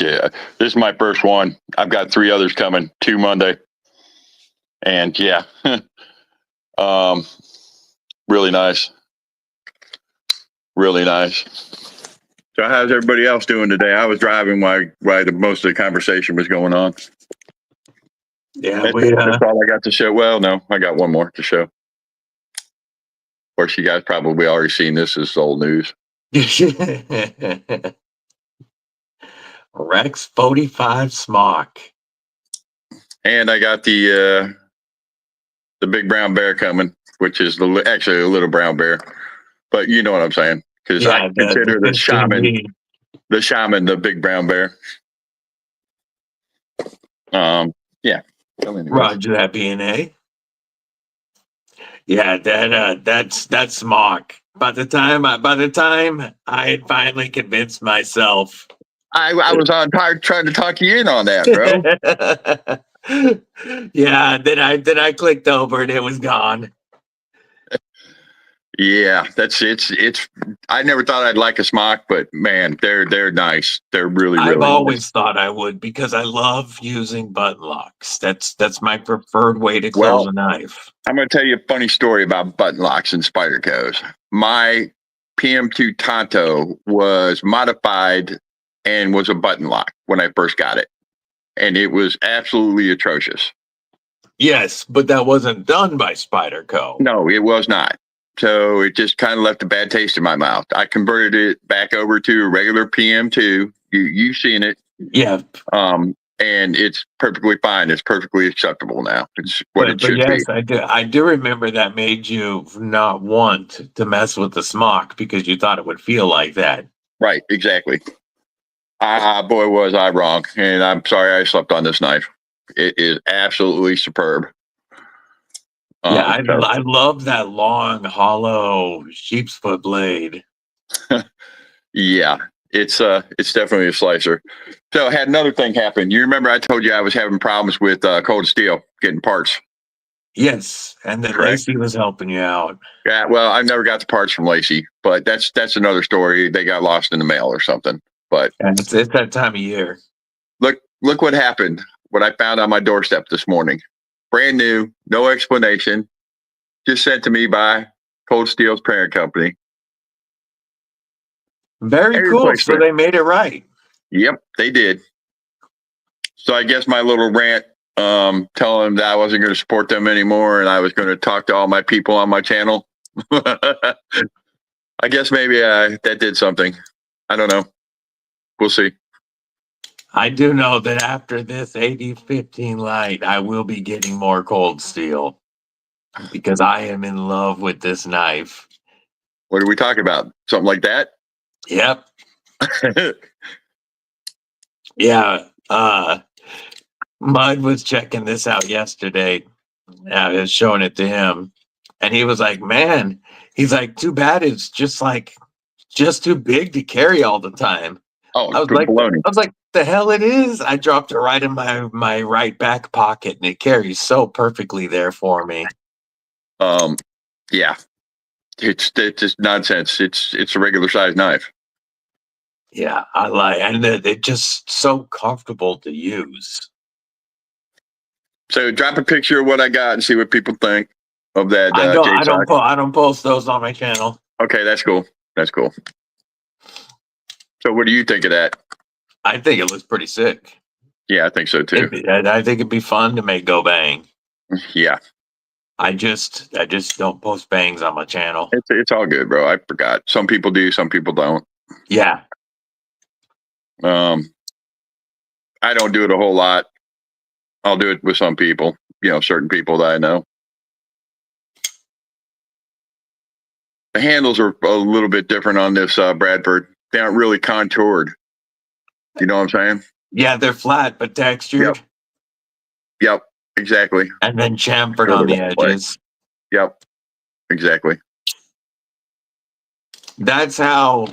is my first one. I've got 3 others coming, 2 Monday, and yeah, really nice, really nice. So, how's everybody else doing today? I was driving while most of the conversation was going on. Yeah, That's all I got to show. Well, no, I got one more to show. Of course, you guys probably already seen this. This is old news. Rex 45 smock. And I got the big brown bear coming, which is actually a little brown bear, but you know what I'm saying, because Yeah, I consider the shaman, 15. the big brown bear. Yeah. Roger that, B&A. Yeah, that's smock. By the time I had finally convinced myself. I was on trying to talk you in on that, bro. Yeah, then I clicked over and it was gone. Yeah, it's I never thought I'd like a smock, but man, they're nice. They're really I've nice. always thought I would because I love using button locks. That's my preferred way to close a knife. I'm going to tell you a funny story about button locks and Spydercos. My PM2 Tonto was modified and was a button lock when I first got it, and it was absolutely atrocious. Yes, but that wasn't done by Spyderco. No, it was not. So it just kind of left a bad taste in my mouth. I converted it back over to a regular PM2. You've seen it. Yeah. And it's perfectly fine. It's perfectly acceptable now. It's what it should be. I do remember that made you not want to mess with the smock because you thought it would feel like that. Right, exactly. Boy, was I wrong. And I'm sorry I slept on this knife. It is absolutely superb. Yeah, I love that long, hollow sheep's foot blade. Yeah, it's definitely a slicer. So I had another thing happen. You remember I told you I was having problems with cold steel getting parts. Yes, and then Lacey was helping you out. Yeah, well, I never got the parts from Lacey, but that's another story. They got lost in the mail or something. But it's that time of year. Look what happened. What I found on my doorstep this morning. Brand new, no explanation. Just sent to me by Cold Steel's parent company. Very cool. So they made it right. Yep, they did. So I guess my little rant, telling them that I wasn't going to support them anymore and I was going to talk to all my people on my channel. I guess maybe that did something. I don't know. We'll see. I do know that after this AD15 light, I will be getting more cold steel because I am in love with this knife. What are we talking about? Something like that? Yep. Yeah. Mud was checking this out yesterday. I was showing it to him. And he was like, man, he's like, too bad it's just too big to carry all the time. Oh, I was good like, baloney. the hell it is. I dropped it right in my right back pocket, and it carries so perfectly there for me. Yeah, it's just nonsense. It's a regular size knife. Yeah, I like, and it's just so comfortable to use. So drop a picture of what I got and see what people think of that JSOC. I don't post those on my channel. Okay, that's cool. That's cool. So what do you think of that? I think it looks pretty sick. Yeah, I think so too. I think it'd be fun to make go bang. Yeah, I just don't post bangs on my channel. it's all good, bro. I forgot. Some people do, some people don't. Yeah. I don't do it a whole lot. I'll do it with some people, certain people that I know. The handles are a little bit different on this Bradford. They aren't really contoured. You know what I'm saying? Yeah, they're flat but textured. Yep, exactly. And then chamfered on the edges. Yep, exactly. That's how,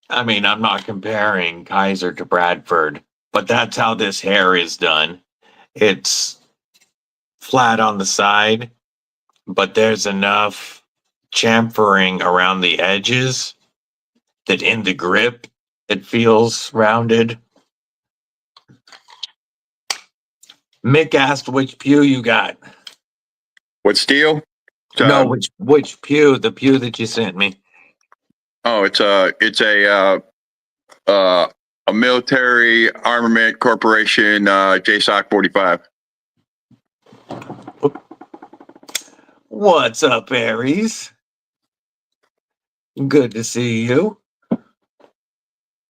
I mean, I'm not comparing Kaiser to Bradford, but that's how this hair is done. It's flat on the side, but there's enough chamfering around the edges that in the grip, it feels rounded. Mick asked which pew you got. What steel? No, which pew? The pew that you sent me. Oh, it's a military armament corporation, JSOC 45. What's up, Aries? Good to see you.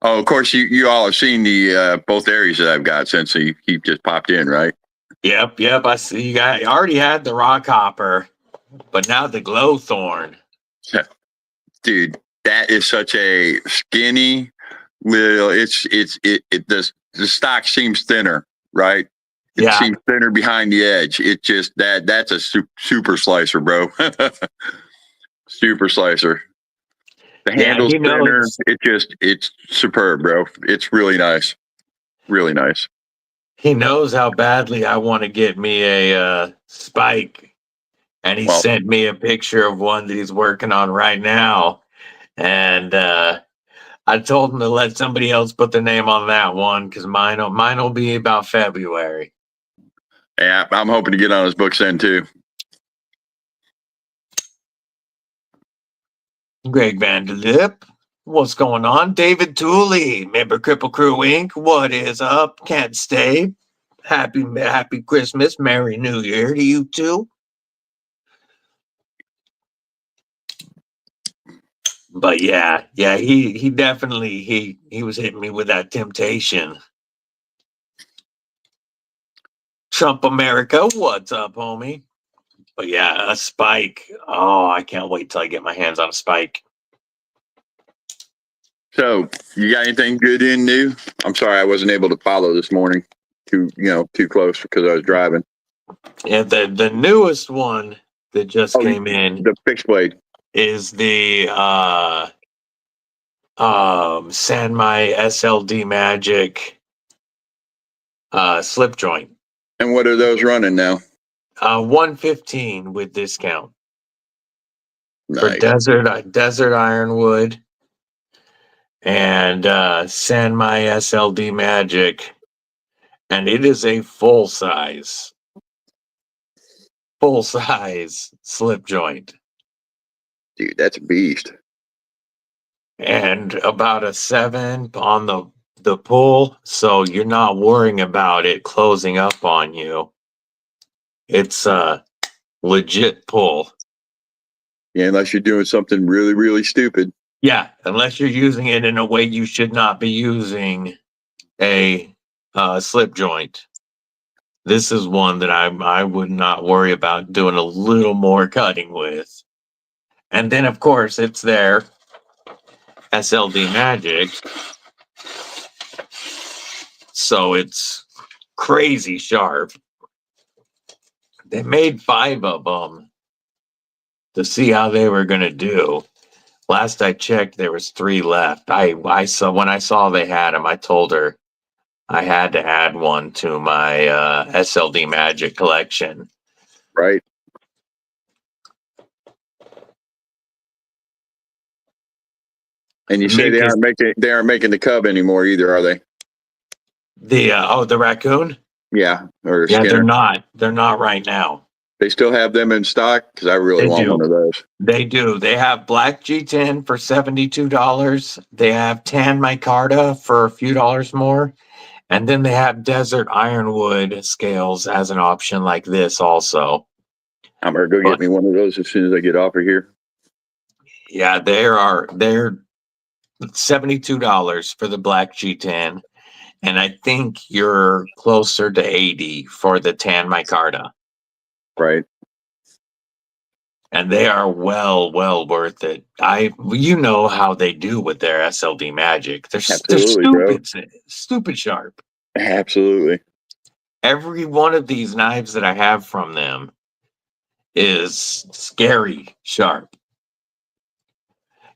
Oh, of course, you all have seen the both areas that I've got since he just popped in, right? Yep. I see you got. You already had the rock hopper, but now the glow thorn. Dude, that is such a skinny little. The stock seems thinner, right? It seems thinner behind the edge. It just that's a super slicer, bro. Super slicer. The handle's thinner. It's superb, bro. It's really nice. Really nice. He knows how badly I want to get me a spike, and he sent me a picture of one that he's working on right now. And I told him to let somebody else put the name on that one because mine will be about February. Yeah, I'm hoping to get on his books then too. Greg Vanderlip, what's going on? David Tooley, member Kripple Krew Inc. What is up? Can't stay. Happy Christmas, Merry New Year to you too. But yeah, he definitely he was hitting me with that temptation. Trump America, what's up, homie? But yeah, a spike. Oh, I can't wait till I get my hands on a spike. So, you got anything good in new? I'm sorry I wasn't able to follow this morning. Too close because I was driving. Yeah, the newest one that just came in, the fixed blade, is the San Mai SLD Magic slip joint. And what are those running now? 115 with discount. Nice. For desert ironwood and San Mai SLD Magic, and it is a full size slip joint. Dude, that's a beast. And about a 7 on the pull, so you're not worrying about it closing up on you. It's a legit pull. Yeah, unless you're doing something really, really stupid. Yeah, unless you're using it in a way you should not be using a slip joint. This is one that I would not worry about doing a little more cutting with. And then, of course, it's their SLD Magic. So it's crazy sharp. They made 5 of them. to see how they were going to do. Last I checked, there was 3 left. I saw when I saw they had them, I told her I had to add one to my SLD Magic collection. Right. And you say Mick they aren't making the cub anymore either, are they? The raccoon? Yeah, or Yeah, Skinner. they're not right now. They still have them in stock because I really They want one do. of those. They do. They have black G10 for $72. They have tan micarta for a few dollars more. And then they have desert ironwood scales as an option like this also. I'm gonna go But get me one of those as soon as I get off of here. yeah, they're $72 for the black G10. And I think you're closer to 80 for the tan micarta. Right. And they are well worth it. You know how they do with their SLD Magic. They're Absolutely, bro. stupid sharp. Absolutely. Every one of these knives that I have from them is scary sharp.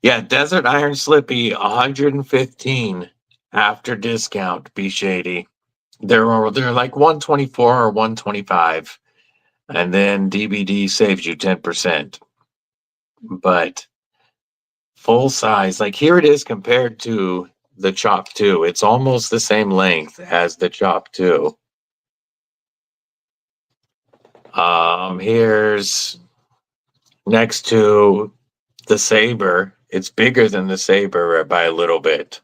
Yeah, Desert Iron Slippy, 115 after discount. Be shady. They're like 124 or 125, and then DBD saves you 10%. But full size, like here it is compared to the Chop 2. It's almost the same length as the Chop 2. Here's next to the Saber. It's bigger than the Saber by a little bit.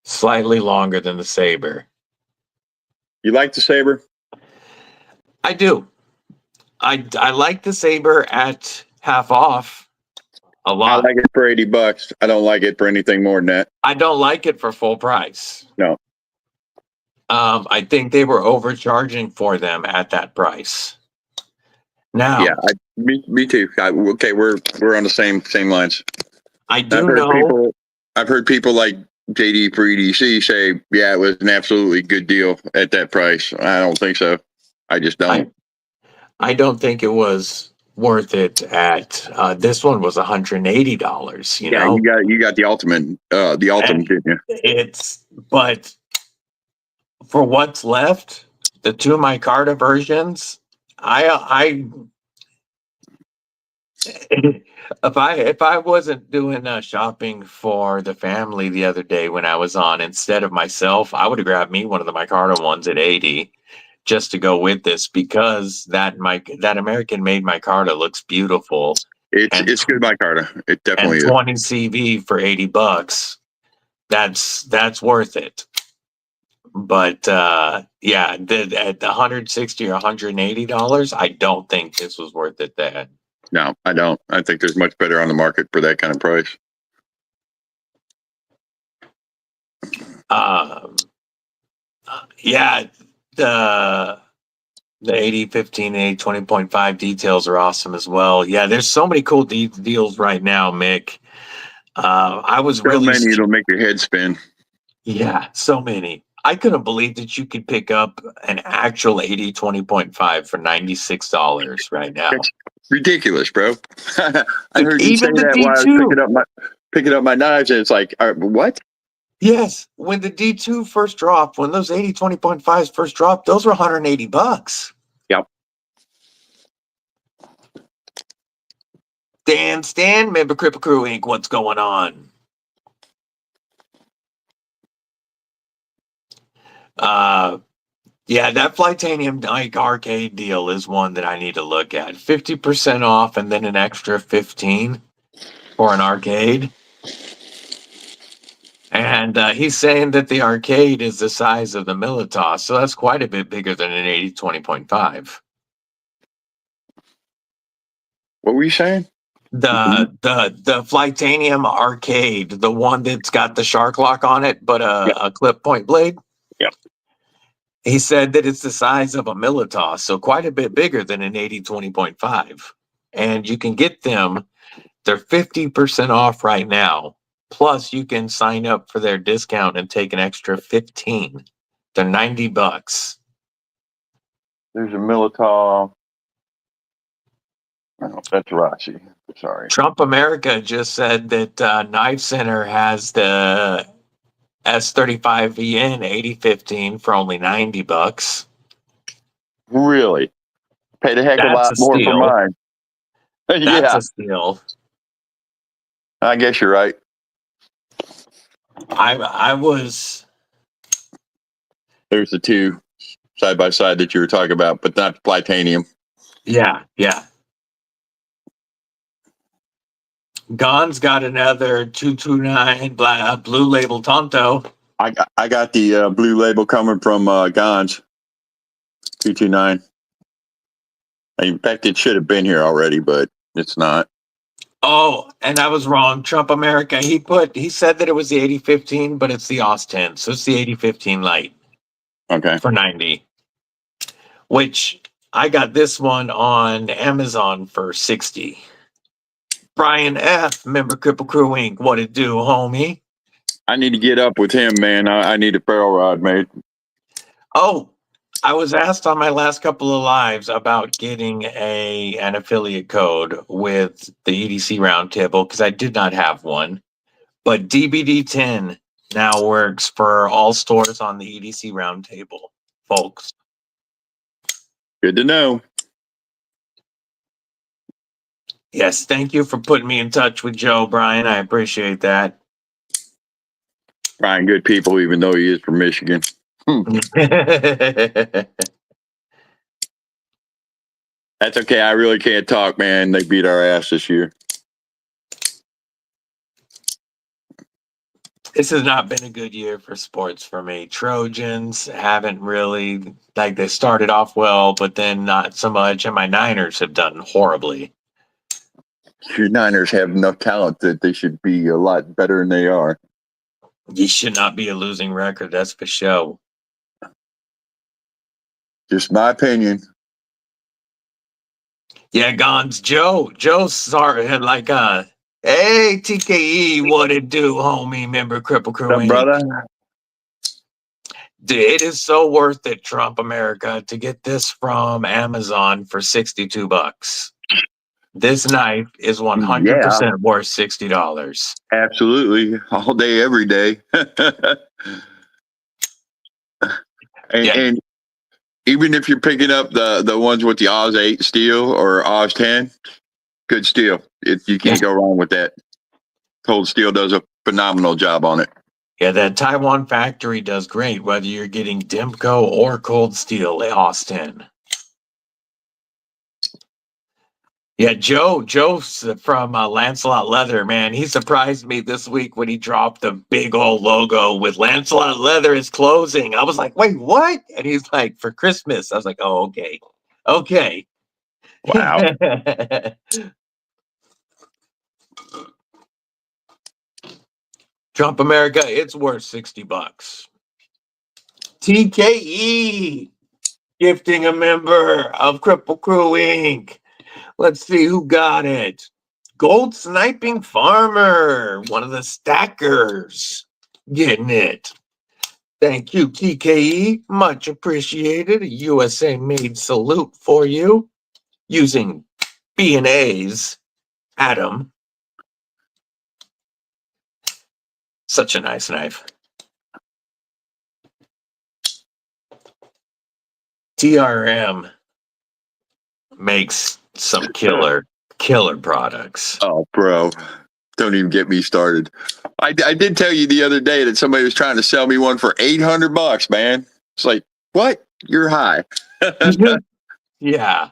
Slightly longer than the Saber. You like the Saber? I do. I like the Saber at half off a I lot. like it for $80. I don't like it for anything more than that. I don't like it for full price. No. I think they were overcharging for them at that price. Now, Yeah, me too. Okay, we're on the same lines. I do know. I've heard people like JD for EDC say, yeah, it was an absolutely good deal at that price. I don't think so. I just don't. I don't think it was worth it at this one was $180, you know. You got the ultimate didn't you? But for what's left, the 2 micarta versions, if I wasn't doing shopping for the family the other day when I was on, instead of myself, I would have grabbed me one of the micarta ones at 80 just to go with this, because that American made micarta looks beautiful. It's good micarta. It definitely and is. 20 CV for $80. That's worth it. But yeah, at $160 or $180, I don't think this was worth it then. No, I don't. I think there's much better on the market for that kind of price. Yeah, the 8015 and 20.5 details are awesome as well. Yeah, there's so many cool deals right now, Mick. I was So many it'll make your head spin. Yeah, so many. I couldn't believe that you could pick up an actual 80 20.5 for $96 right now. It's ridiculous, bro. I heard you say Even the that while I D2. was picking up my knives, and it's like, what? Yes, when the D2 first dropped, when those 80 20.5s first dropped, those were $180. Yep. Stan, member Kripple Krew Inc., what's going on? Yeah, that Flightanium Nike arcade deal is one that I need to look at. 50% off and then an extra 15 for an arcade. And he's saying that the arcade is the size of the Militas, so that's quite a bit bigger than an 80 20.5. What were you saying? The Flightanium arcade, the one that's got the shark lock on it, but a clip point blade. Yep. He said that it's the size of a Militas, so quite a bit bigger than an 80 20.5. And you can get them, they're 50% off right now. Plus, you can sign up for their discount and take an extra 15. They're $90. There's a Militar. Oh, that's Rashi. Sorry. Trump America just said that Knife Center has the S35VN 8015 for only $90. Really? Paid a heck of a That's lot a more for steal. mine. That's Yeah, a steal. I guess you're right. I was There's the two side by side that you were talking about, but not titanium. yeah. Gon's got another 229 blue label Tonto. I got the blue label coming from Gons 229. In fact, it should have been here already, but it's not. Oh, and I was wrong. Trump America. He said that it was the 8015, but it's the OS 10, so it's the 8015 Lite Okay. for 90. Which I got this one on Amazon for 60. Brian F., member Kripple Krew Inc. What it do, homie? I need to get up with him, man. I need a ferro rod made. Oh, I was asked on my last couple of lives about getting an affiliate code with the EDC Roundtable because I did not have one. But DBD10 now works for all stores on the EDC Roundtable, folks. Good to know. Yes, thank you for putting me in touch with Joe, Brian. I appreciate that. Brian, good people, even though he is from Michigan. That's okay. I really can't talk, man. They beat our ass this year. This has not been a good year for sports for me. Trojans haven't really, like, they started off well, but then not so much. And my Niners have done horribly. Your Niners have enough talent that they should be a lot better than they are. You should not be a losing record, that's for sure. Just my opinion. Yeah, Gons, Joe's sorry, like, hey, TKE, what it do, homie, member Kripple Krew What's up, Inc. brother? Dude, it is so worth it, Trump America, to get this from Amazon for $62. This knife is 100% worth $60. Absolutely. All day, every day. Yeah. And even if you're picking up the ones with the Oz 8 steel or Oz 10, good steel. You can't go wrong with that. Cold Steel does a phenomenal job on it. Yeah, that Taiwan factory does great, whether you're getting Dimco or Cold Steel, Austin. Yeah, Joe's from Lancelot Leather, man. He surprised me this week when he dropped the big old logo with Lancelot Leather is closing. I was like, wait, what? And he's like, for Christmas. I was like, oh, okay. Okay. Wow. Trump America, it's worth $60. TKE gifting a member of Kripple Krew Inc. Let's see who got it. Gold Sniping Farmer, one of the stackers, getting it. Thank you, TKE. Much appreciated. A USA made salute for you using B&A's Adam. Such a nice knife. TRM makes some killer products. Oh, bro. Don't even get me started. I did tell you the other day that somebody was trying to sell me one for $800, man. It's like, what? You're high. Yeah.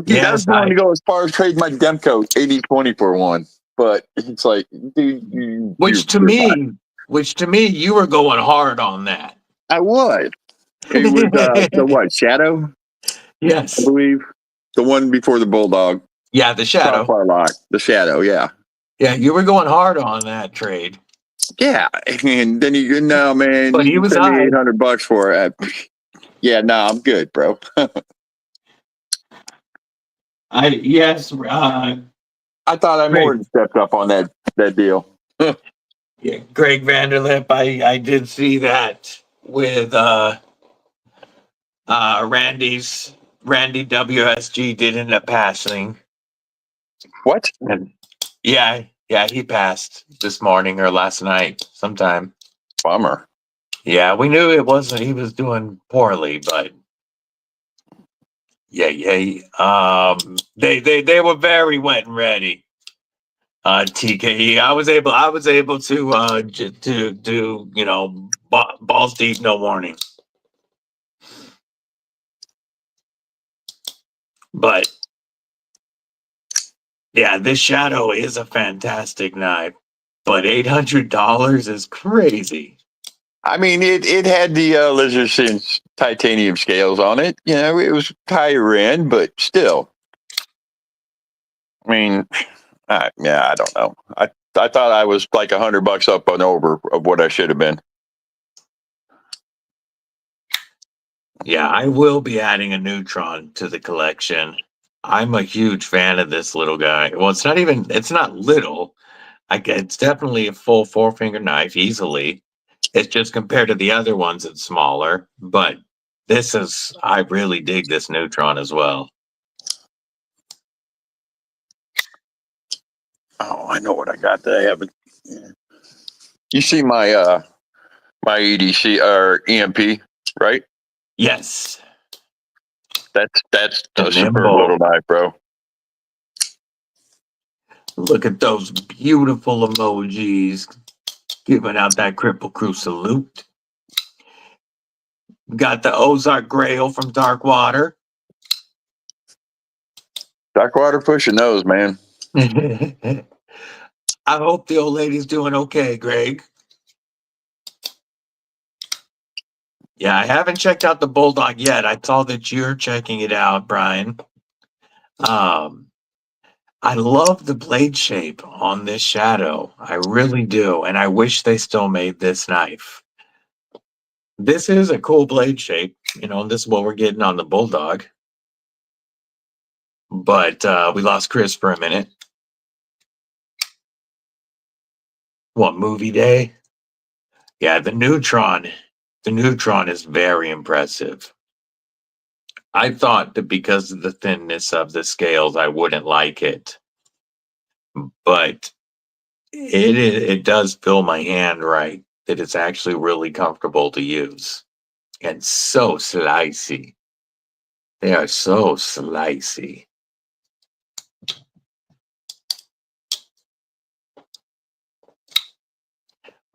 Dude, I was going to go as far as trade my Demco 8020 for one. But it's like, dude, Which to me, you were going hard on that. I was. It was the what? Shadow? Yes. I believe. The one before the Bulldog. Yeah, the Shadow. The Shadow, yeah. Yeah, you were going hard on that trade. Yeah, and then you no man, but he was high. $800 for it. Yeah, no, I'm good, bro. I thought I more than stepped up on that deal. Yeah, Greg Vanderlip, I did see that with Randy's Randy WSG did end up passing. What? And yeah, he passed this morning or last night sometime. Bummer. Yeah, we knew it wasn't. He was doing poorly, but yeah. They were very wet and ready. TKE. I was able to do balls deep, no warning. But yeah, this Shadow is a fantastic knife, but $800 is crazy. I mean, it had the lizard since titanium scales on it. You know, it was higher end, but still. I mean, yeah, I don't know. I thought I was like $100 up and over of what I should have been. Yeah, I will be adding a neutron to the collection. I'm a huge fan of this little guy. Well, it's not little. It's definitely a full four-finger knife easily. It's just compared to the other ones, it's smaller. But I really dig this neutron as well. Oh, I know what I got that I haven't. Yeah. You see my my EDC or EMP, right? Yes, That's the a superb little nimble. knife, bro. Look at those beautiful emojis giving out that Kripple Krew salute. Got the Ozark Grail from Dark Water. Dark water pushing those, man. I hope the old lady's doing okay, Greg. Yeah, I haven't checked out the Bulldog yet. I saw that you're checking it out, Brian. Um, I love the blade shape on this Shadow. I really do. And I wish they still made this knife. This is a cool blade shape, and this is what we're getting on the Bulldog. But we lost Chris for a minute. What, movie day? Yeah, the Neutron. The Neutron is very impressive. I thought that because of the thinness of the scales, I wouldn't like it. But it does fill my hand right, that it's actually really comfortable to use. And so slicey. They are so slicey.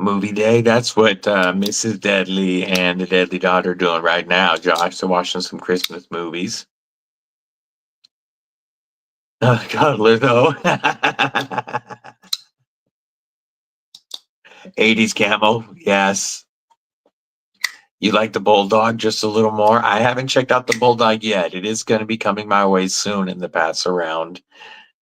Movie day, that's what Mrs. Deadly and the Deadly Daughter are doing right now. Josh, they're watching some Christmas movies. Cuddler, though. 80s camo, yes. You like the Bulldog just a little more? I haven't checked out the Bulldog yet. It is going to be coming my way soon in the pass around.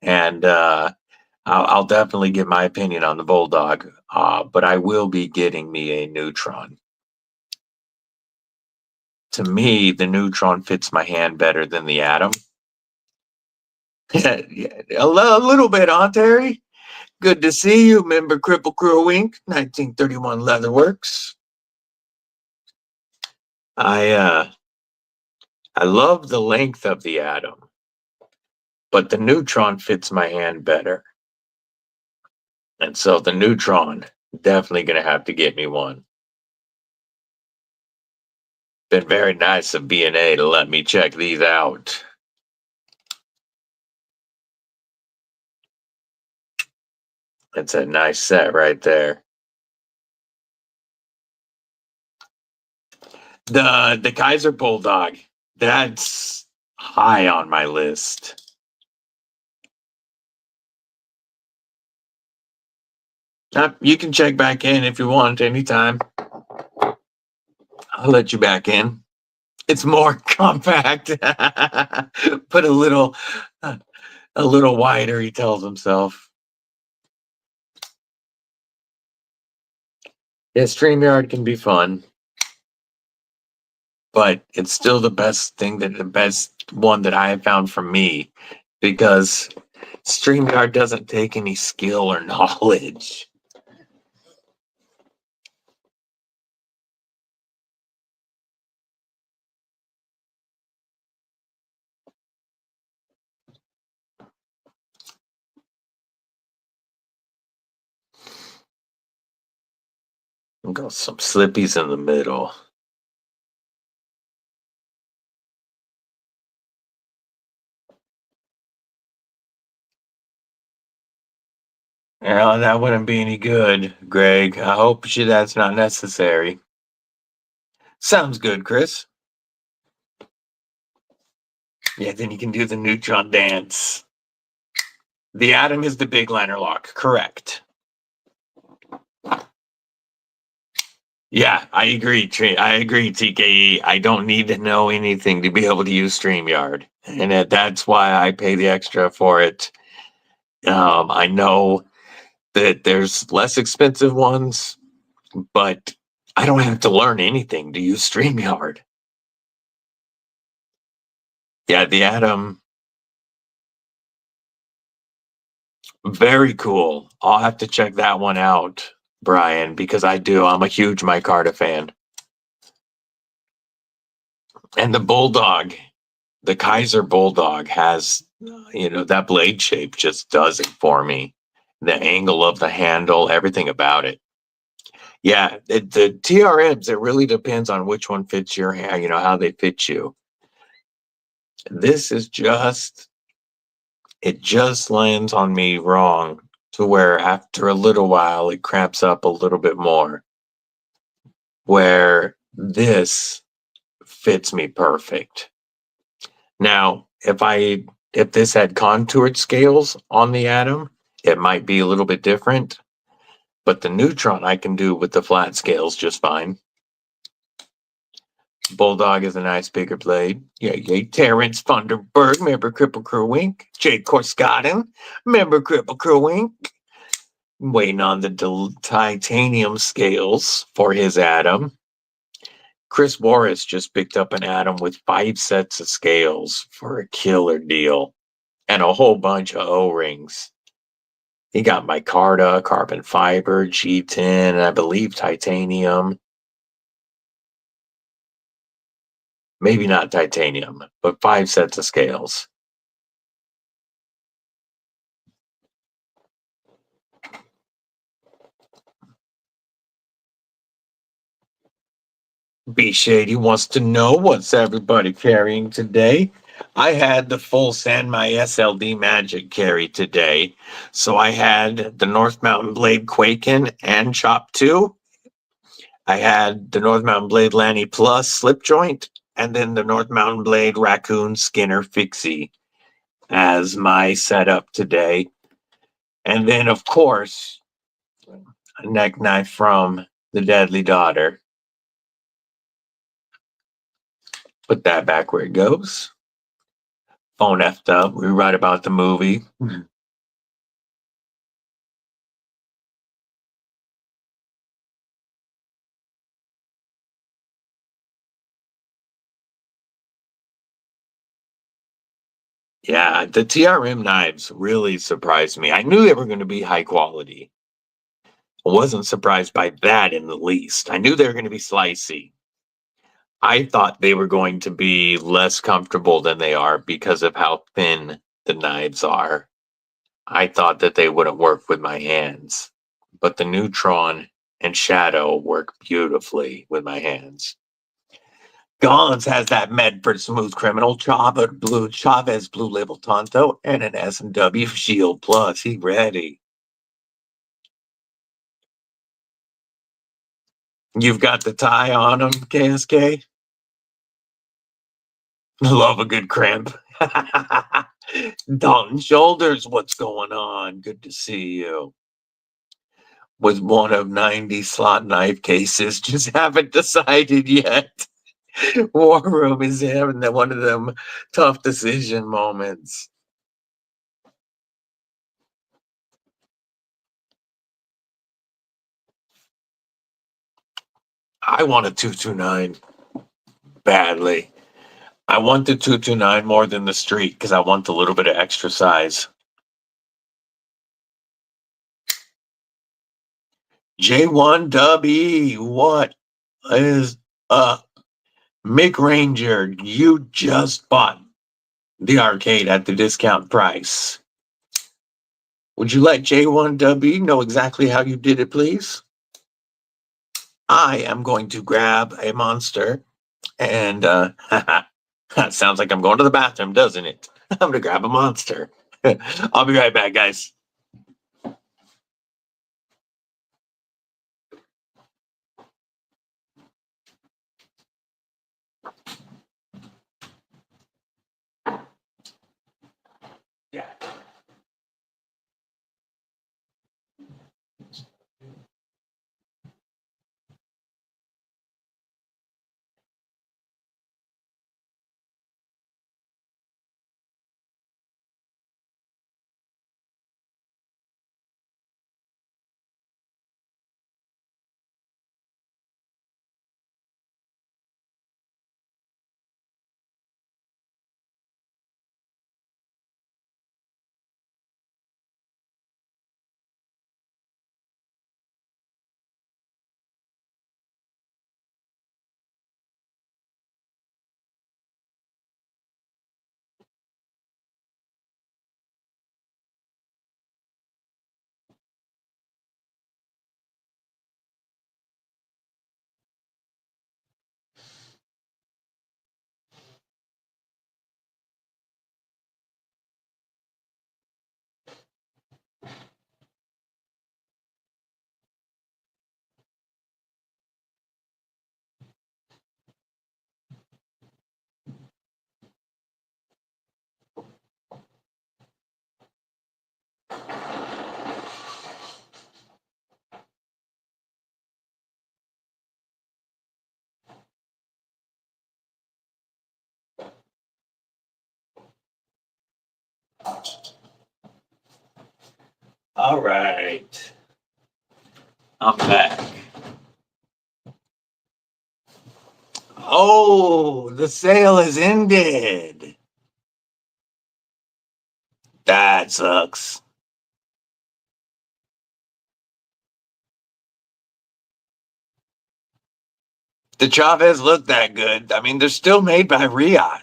And I'll definitely give my opinion on the Bulldog. But I will be getting me a Neutron. To me, the Neutron fits my hand better than the Atom. Yeah, a little bit, huh, Terry? Good to see you, member Kripple Krew Inc., 1931 Leatherworks. I love the length of the Atom, but the Neutron fits my hand better. And so the Neutron, definitely going to have to get me one. Been very nice of B&A to let me check these out. It's a nice set right there. The Kaiser Bulldog, that's high on my list. You can check back in if you want anytime. I'll let you back in. It's more compact. Put a little wider, he tells himself. Yeah, StreamYard can be fun, but it's still the best one that I have found for me, because StreamYard doesn't take any skill or knowledge. Got some slippies in the middle. Well, that wouldn't be any good, Greg. I hope that's not necessary. Sounds good, Chris. Yeah, then you can do the neutron dance. The atom is the big liner lock, correct. Yeah, I agree. I agree, TKE. I don't need to know anything to be able to use StreamYard, and that's why I pay the extra for it. I know that there's less expensive ones, but I don't have to learn anything to use StreamYard. Yeah, the atom. Very cool. I'll have to check that one out, Brian, because I'm a huge Micarta fan. And the Bulldog, the Kaiser Bulldog has, that blade shape just does it for me. The angle of the handle, everything about it. Yeah, the TRMs, it really depends on which one fits your hand, how they fit you. This is it just lands on me wrong to where after a little while it cramps up a little bit more. Where this fits me perfect. Now, if this had contoured scales on the atom, it might be a little bit different, but the neutron I can do with the flat scales just fine. Bulldog is a nice bigger blade. Yay. Terrence Funderburg, member Kripple Krew Inc. Jay Korsgaden, member Kripple Krew Inc. Waiting on the titanium scales for his atom. Chris Morris just picked up an atom with 5 sets of scales for a killer deal and a whole bunch of O-rings. He got micarta, carbon fiber, G10, and I believe titanium. Maybe not titanium, but 5 sets of scales. B Shady wants to know what's everybody carrying today. I had the full San My SLD Magic carry today. So I had the North Mountain Blade Quaken and Chop 2. I had the North Mountain Blade Lanny Plus Slip Joint, and then the North Mountain Blade Raccoon Skinner Fixie as my setup today. And then, of course, a neck knife from the Deadly Daughter. Put that back where it goes. Phone effed up. We write about the movie. Yeah, the TRM knives really surprised me. I knew they were going to be high quality. I wasn't surprised by that in the least. I knew they were going to be slicey. I thought they were going to be less comfortable than they are because of how thin the knives are. I thought that they wouldn't work with my hands, but the Neutron and Shadow work beautifully with my hands. Gons has that Medford Smooth Criminal, Chavez Blue Label Tonto, and an S&W Shield Plus. He ready. You've got the tie on him, KSK? Love a good crimp. Dalton Shoulders, what's going on? Good to see you. Was one of 90 slot knife cases. Just haven't decided yet. War Room is having one of them tough decision moments. I want a 229 badly. I want the 229 more than the Street because I want a little bit of extra size. J1W, what is up? Mick Ranger, you just bought the arcade at the discount price. Would you let J1W know exactly how you did it, please? I am going to grab a monster and that sounds like I'm going to the bathroom, doesn't it? I'm going to grab a monster. I'll be right back, guys. Yeah. All right. I'm back. Oh, the sale has ended. That sucks. The Chavez look that good. I mean, they're still made by Riot.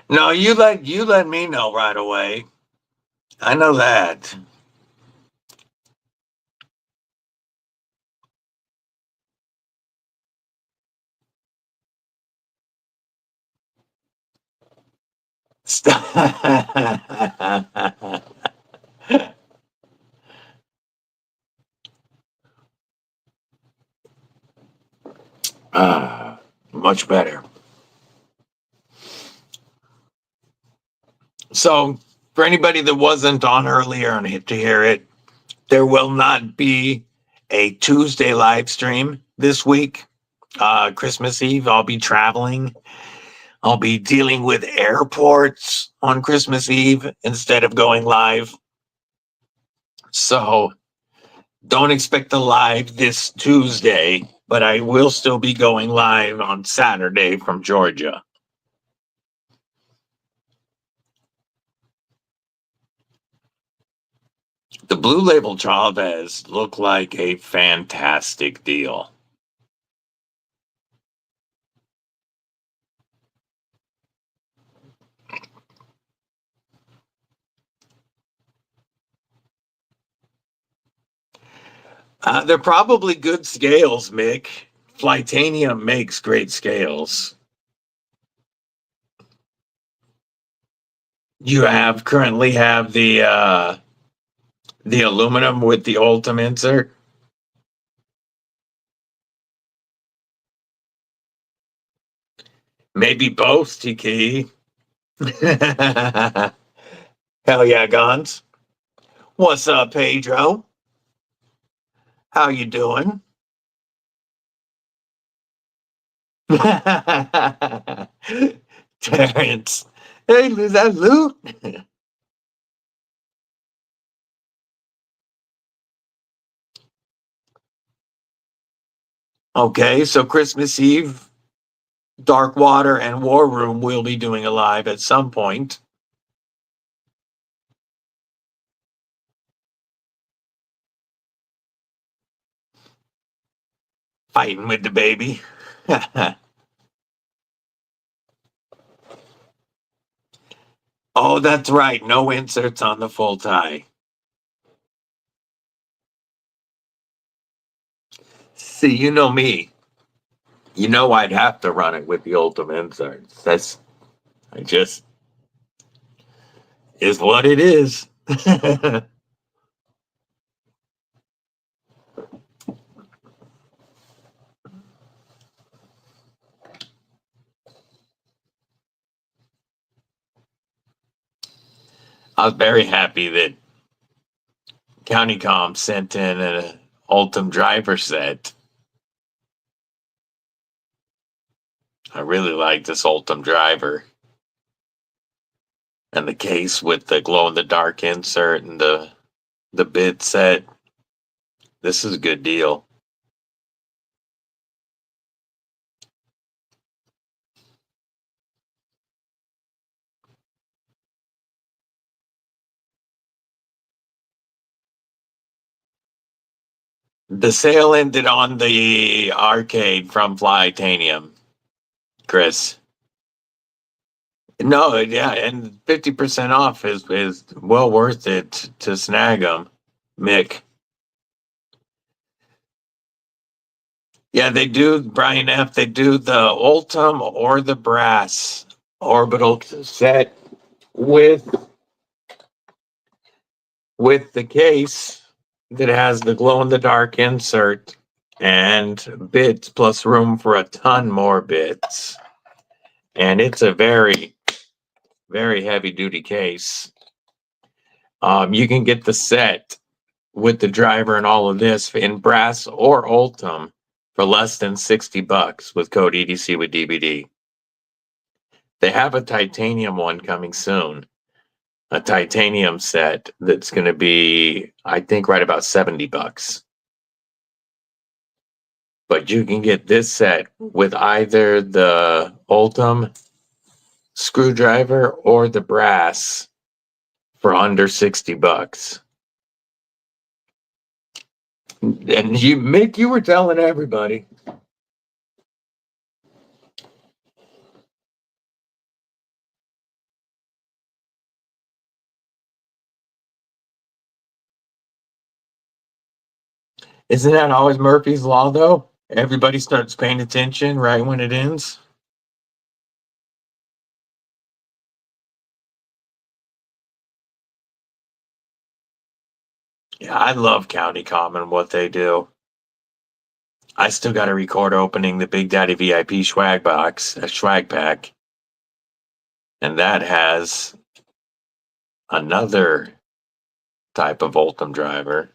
No, you let me know right away. I know that. Much better. So, for anybody that wasn't on earlier and hit to hear it, there will not be a Tuesday live stream this week. Christmas Eve, I'll be traveling. I'll be dealing with airports on Christmas Eve instead of going live. So, don't expect the live this Tuesday, but I will still be going live on Saturday from Georgia. The Blue Label Chavez look like a fantastic deal. They're probably good scales, Mick. Flytanium makes great scales. You have currently have the aluminum with the Ultim insert. Maybe both, TK. Hell yeah, Gons. What's up, Pedro? How you doing? Terrence. Hey, is that Luke? Okay, so Christmas Eve, Dark Water and War Room will be doing a live at some point. Fighting with the baby. Oh, that's right. No inserts on the full tie. See, you know me. You know I'd have to run it with the Ultimate inserts. That's I just is what it is. I was very happy that CountyCom sent in an Ultim driver set. I really like this Ultim driver. And the case with the glow in the dark insert and the bit set. This is a good deal. The sale ended on the arcade from Flytanium, Chris. No, yeah, and 50% off is well worth it to snag them, Mick. Yeah, they do, Brian F. They do the Ultim or the brass orbital set with the case that has the glow in the dark insert and bits plus room for a ton more bits. And it's a very, very heavy duty case. You can get the set with the driver and all of this in brass or Ultim for less than $60 with code EDC with DBD. They have a titanium one coming soon, a titanium set that's going to be, I think, right about $70. But you can get this set with either the Ultim screwdriver or the brass for under $60. And you, Mick, you were telling everybody. Isn't that always Murphy's Law, though? Everybody starts paying attention right when it ends. Yeah, I love CountyCom and what they do. I still got to record opening the Big Daddy VIP swag box, a swag pack. And that has another type of Ultim driver.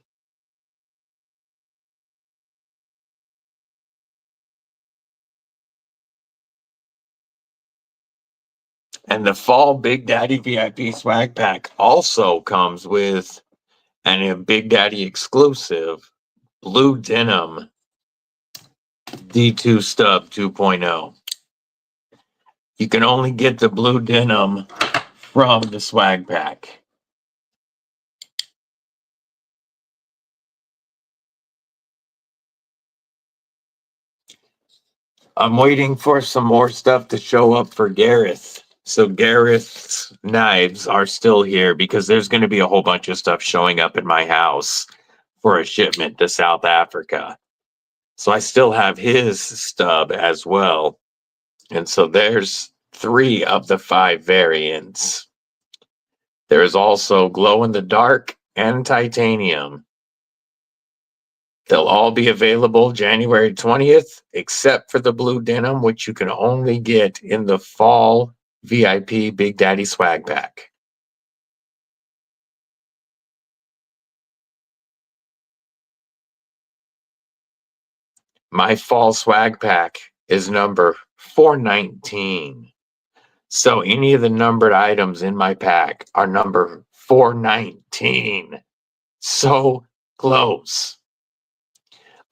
And the fall Big Daddy VIP swag pack also comes with a Big Daddy exclusive blue denim D2 stub 2.0. You can only get the blue denim from the swag pack. I'm waiting for some more stuff to show up for Gareth. So Gareth's knives are still here because there's going to be a whole bunch of stuff showing up in my house for a shipment to South Africa. So I still have his stub as well. And so there's 3 of the 5 variants. There's also glow in the dark and titanium. They'll all be available January 20th, except for the blue denim, which you can only get in the fall VIP Big Daddy swag pack. My fall swag pack is number 419. So any of the numbered items in my pack are number 419. So close.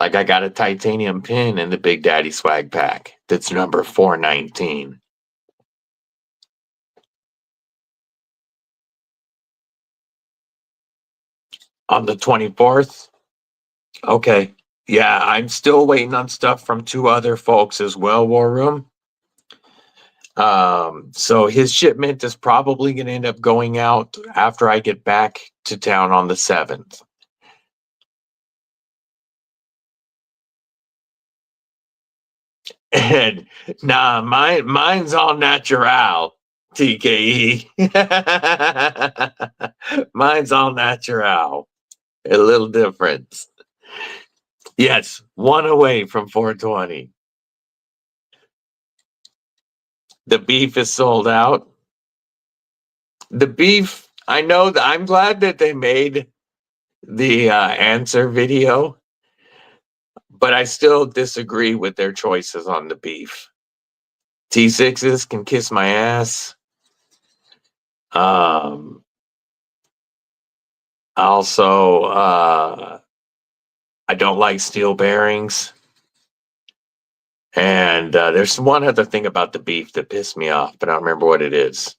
Like I got a titanium pin in the Big Daddy swag pack that's number 419. On the 24th? Okay. Yeah, I'm still waiting on stuff from 2 other folks as well, War Room. So his shipment is probably going to end up going out after I get back to town on the 7th. And nah, mine's all natural. TKE. Mine's all natural. A little difference. Yes, one away from 420. The beef is sold out. The beef, I know that I'm glad that they made the answer video, but I still disagree with their choices on the beef. T6s can kiss my ass. Also, I don't like steel bearings. And there's one other thing about the beef that pissed me off, but I don't remember what it is.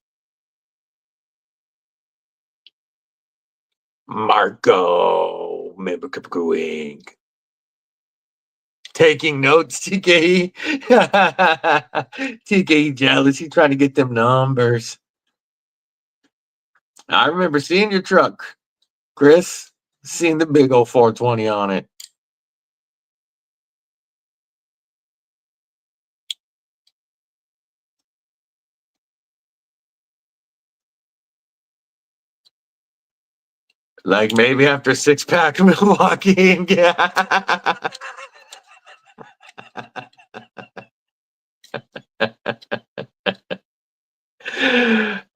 Marco, member Kripple Krew Inc. Taking notes, TKE. TKE jealous. He's trying to get them numbers. I remember seeing your truck, Chris. Seeing the big old 420 on it. Like maybe after 6-pack Milwaukee and yeah.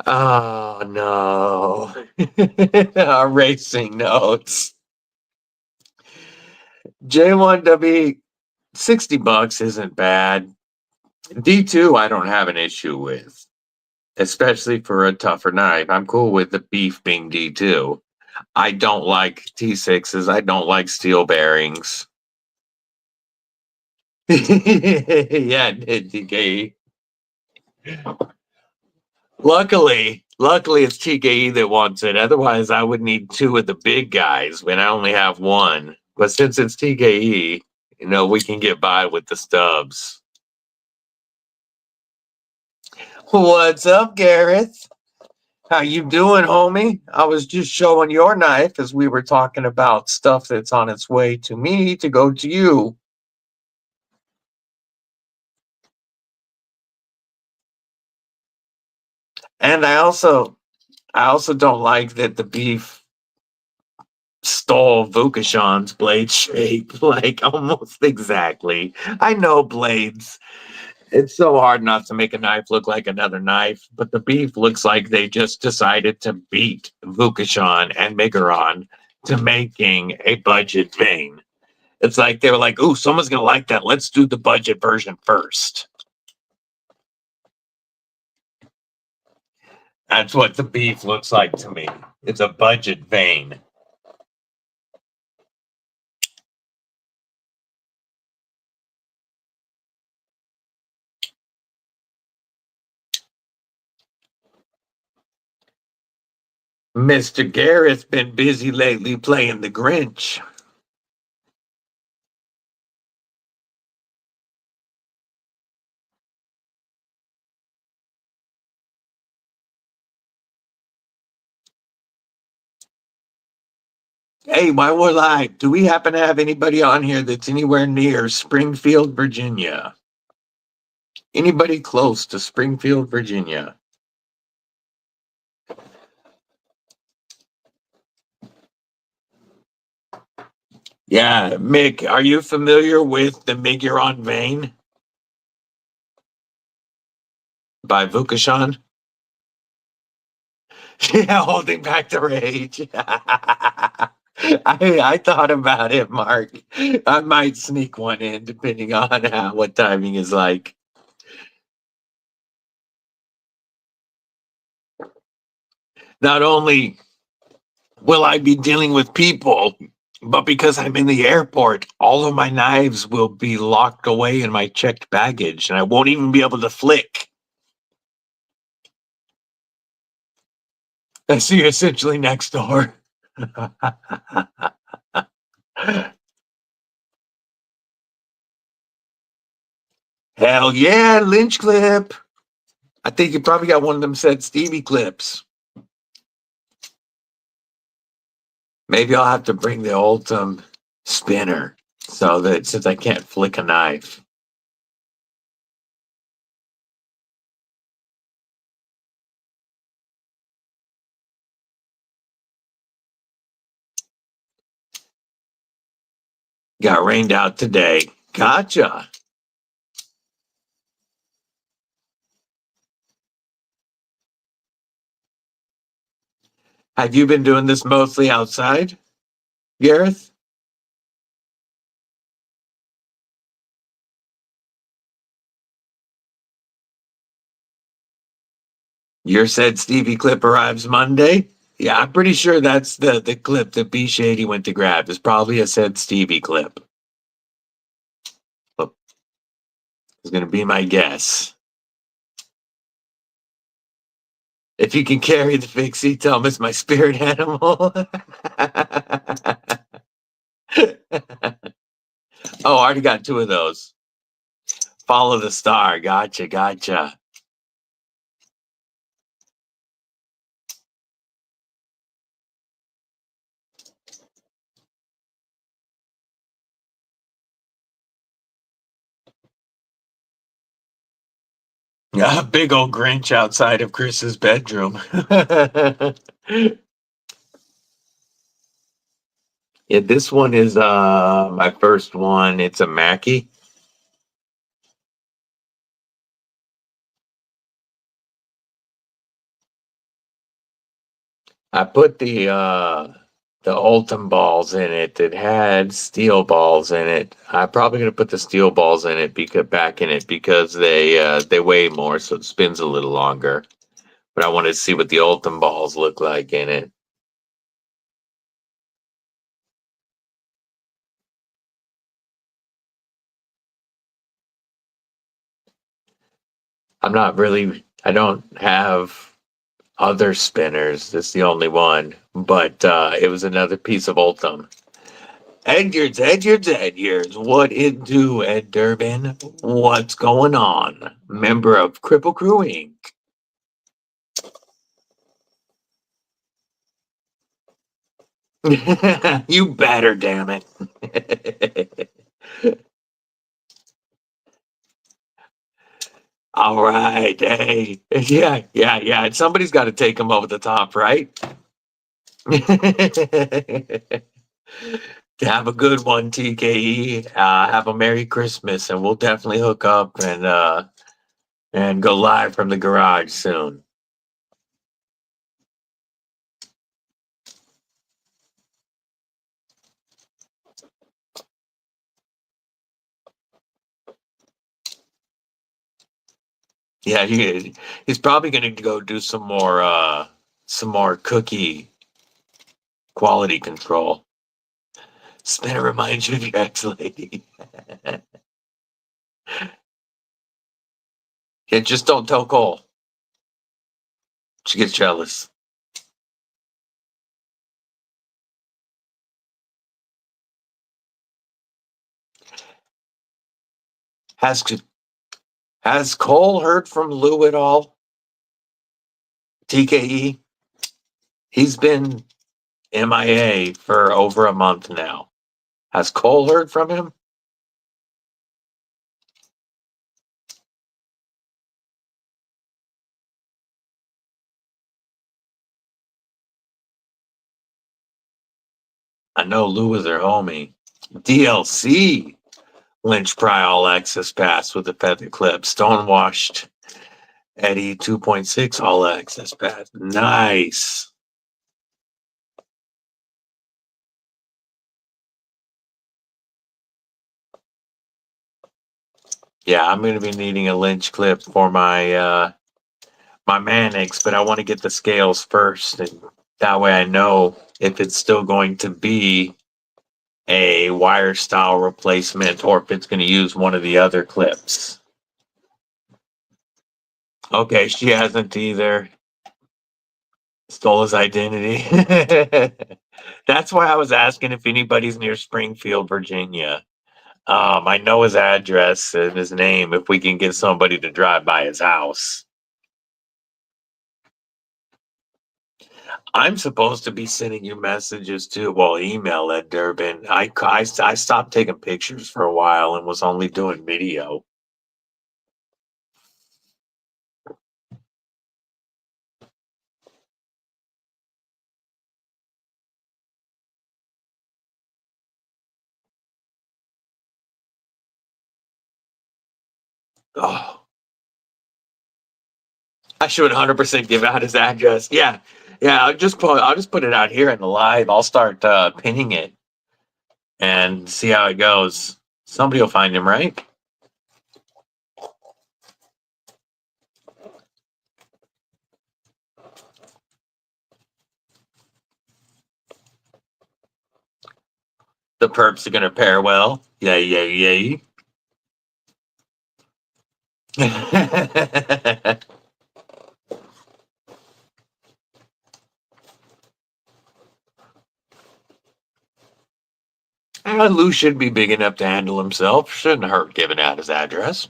Oh no. Our racing notes. J1W $60 isn't bad. D2 I don't have an issue with, especially for a tougher knife. I'm cool with the beef being D2. I don't like T6s. I don't like steel bearings. Yeah, TKE. Luckily it's TKE that wants it. Otherwise, I would need two of the big guys when I only have one. But since it's TKE, we can get by with the stubs. What's up, Gareth? How you doing, homie? I was just showing your knife as we were talking about stuff that's on its way to me to go to you. And I also don't like that the beef stole Vukashan's blade shape, like almost exactly. I know blades. It's so hard not to make a knife look like another knife, but the beef looks like they just decided to beat Vukashan and Megaron to making a budget vein. It's like they were like, "Ooh, someone's gonna like that. Let's do the budget version first." That's what the beef looks like to me. It's a budget vein. Mr. Garrett's been busy lately playing the Grinch. Hey, while we're live, do we happen to have anybody on here that's anywhere near Springfield, Virginia? Anybody close to Springfield, Virginia? Yeah, Mick, are you familiar with the Miguron vein by Vukashan? Yeah, holding back the rage. I thought about it, Mark. I might sneak one in depending on what timing is like. Not only will I be dealing with people, but because I'm in the airport, all of my knives will be locked away in my checked baggage and I won't even be able to flick. I see you essentially next door. Hell yeah, Lynch clip. I think you probably got one of them said Stevie clips. Maybe I'll have to bring the Ultim spinner so that since I can't flick a knife. Got rained out today. Gotcha. Have you been doing this mostly outside, Gareth? Your said Stevie clip arrives Monday? Yeah, I'm pretty sure that's the clip that B Shady went to grab. Is probably a said Stevie clip. Is going to be my guess. If you can carry the fixie, tell him it's my spirit animal. Oh, I already got two of those. Follow the star. Gotcha, gotcha. Yeah, big old Grinch outside of Chris's bedroom. Yeah, this one is my first one. It's a Mackie. I put the Ultim balls in it that had steel balls in it. I'm probably gonna put the steel balls in it because they weigh more, so it spins a little longer. But I wanted to see what the Ultim balls look like in it. I don't have other spinners. This is the only one. But it was another piece of Ultim. Edgards. What it do, Ed Durbin? What's going on? Member of Kripple Krew Inc. You better, damn it. All right. Hey. Yeah. Somebody's got to take him over the top, right? Have a good one, TKE. Have a Merry Christmas, and we'll definitely hook up and go live from the garage soon. Yeah, he's probably going to go do some more cookie quality control. Spinner reminds you of your ex lady. Yeah, just don't tell Cole. She gets jealous. Has has Cole heard from Lou at all? TKE. He's been MIA for over a month now. Has Cole heard from him? I know Lou was their homie. DLC. Lynch Pry All Access Pass with the feather clip. Stonewashed Eddie 2.6 All Access Pass. Nice. Yeah, I'm going to be needing a Lynch clip for my Mannix, but I want to get the scales first, and that way I know if it's still going to be a wire style replacement or if it's going to use one of the other clips. Okay, she hasn't either. Stole his identity. That's why I was asking if anybody's near Springfield, Virginia. I know his address and his name if we can get somebody to drive by his house. I'm supposed to be sending you messages too. Well, email at Durbin. I stopped taking pictures for a while and was only doing video. Oh, I should 100% give out his address. Yeah, yeah. I'll just put it out here in the live. I'll start pinning it and see how it goes. Somebody will find him, right? The perps are gonna pair well. Yay, yay, yay. Lou should be big enough to handle himself. Shouldn't hurt giving out his address.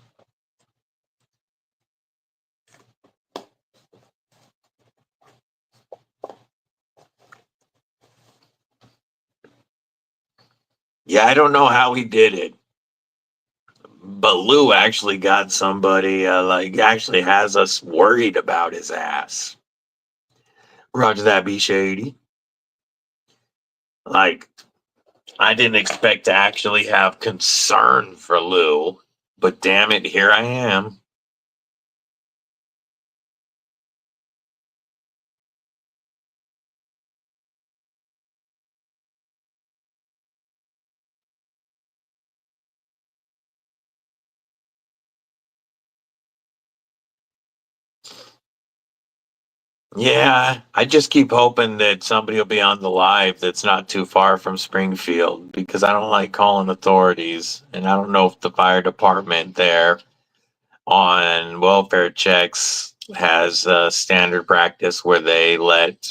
Yeah, I don't know how he did it, but Lou actually got somebody like actually has us worried about his ass. Roger that, be shady. Like I didn't expect to actually have concern for Lou, but damn it, here I am. Yeah, I just keep hoping that somebody will be on the live that's not too far from Springfield because I don't like calling authorities. And I don't know if the fire department there on welfare checks has a standard practice where they let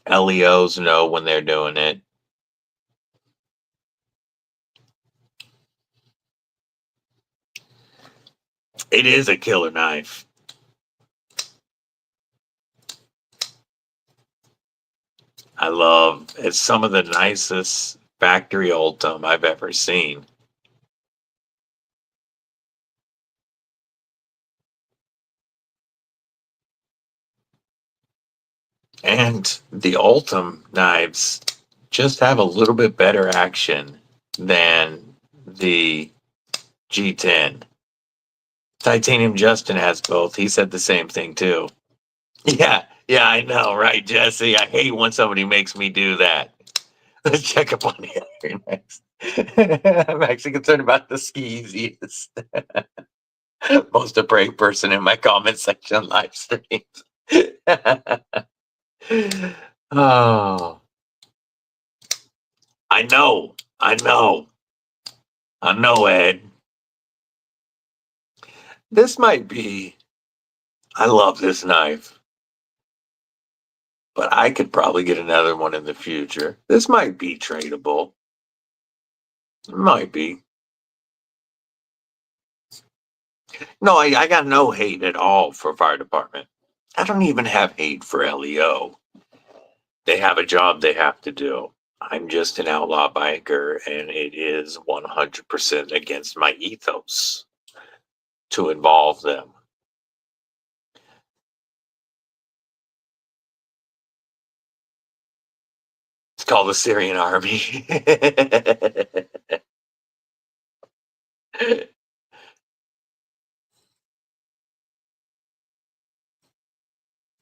LEOs know when they're doing it. It is a killer knife. I love it's some of the nicest factory Ultim I've ever seen. And the Ultim knives just have a little bit better action than the G10. Titanium Justin has both. He said the same thing too. Yeah, yeah, I know, right, Jesse? I hate when somebody makes me do that. Let's check up on the other next. I'm actually concerned about the skis. Yes. Most afraid person in my comment section live streams. Oh, I know, I know, I know, Ed. This might be. I love this knife, but I could probably get another one in the future. This might be tradable. It might be. No, I got no hate at all for fire department. I don't even have hate for LEO. They have a job they have to do. I'm just an outlaw biker, and it is 100% against my ethos to involve them. It's called the Syrian Army.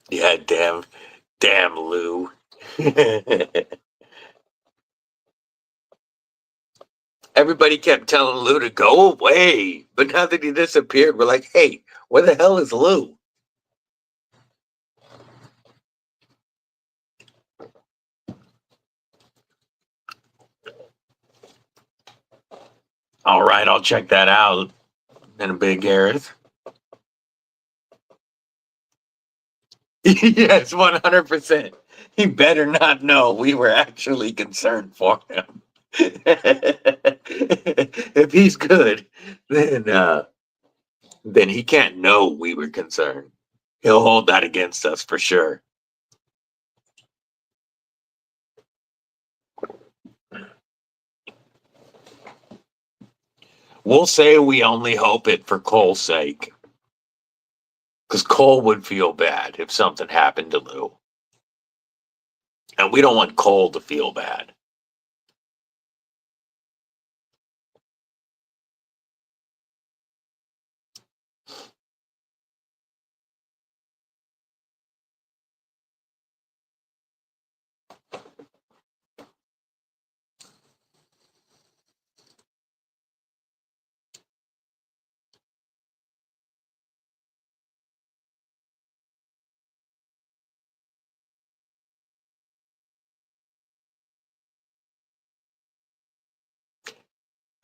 Yeah, damn, Lou. Everybody kept telling Lou to go away, but now that he disappeared, we're like, hey, where the hell is Lou? All right, I'll check that out in a big Gareth. Yes, 100%. He better not know we were actually concerned for him. If he's good, then he can't know we were concerned. He'll hold that against us for sure. We'll say we only hope it for Cole's sake. Because Cole would feel bad if something happened to Lou. And we don't want Cole to feel bad.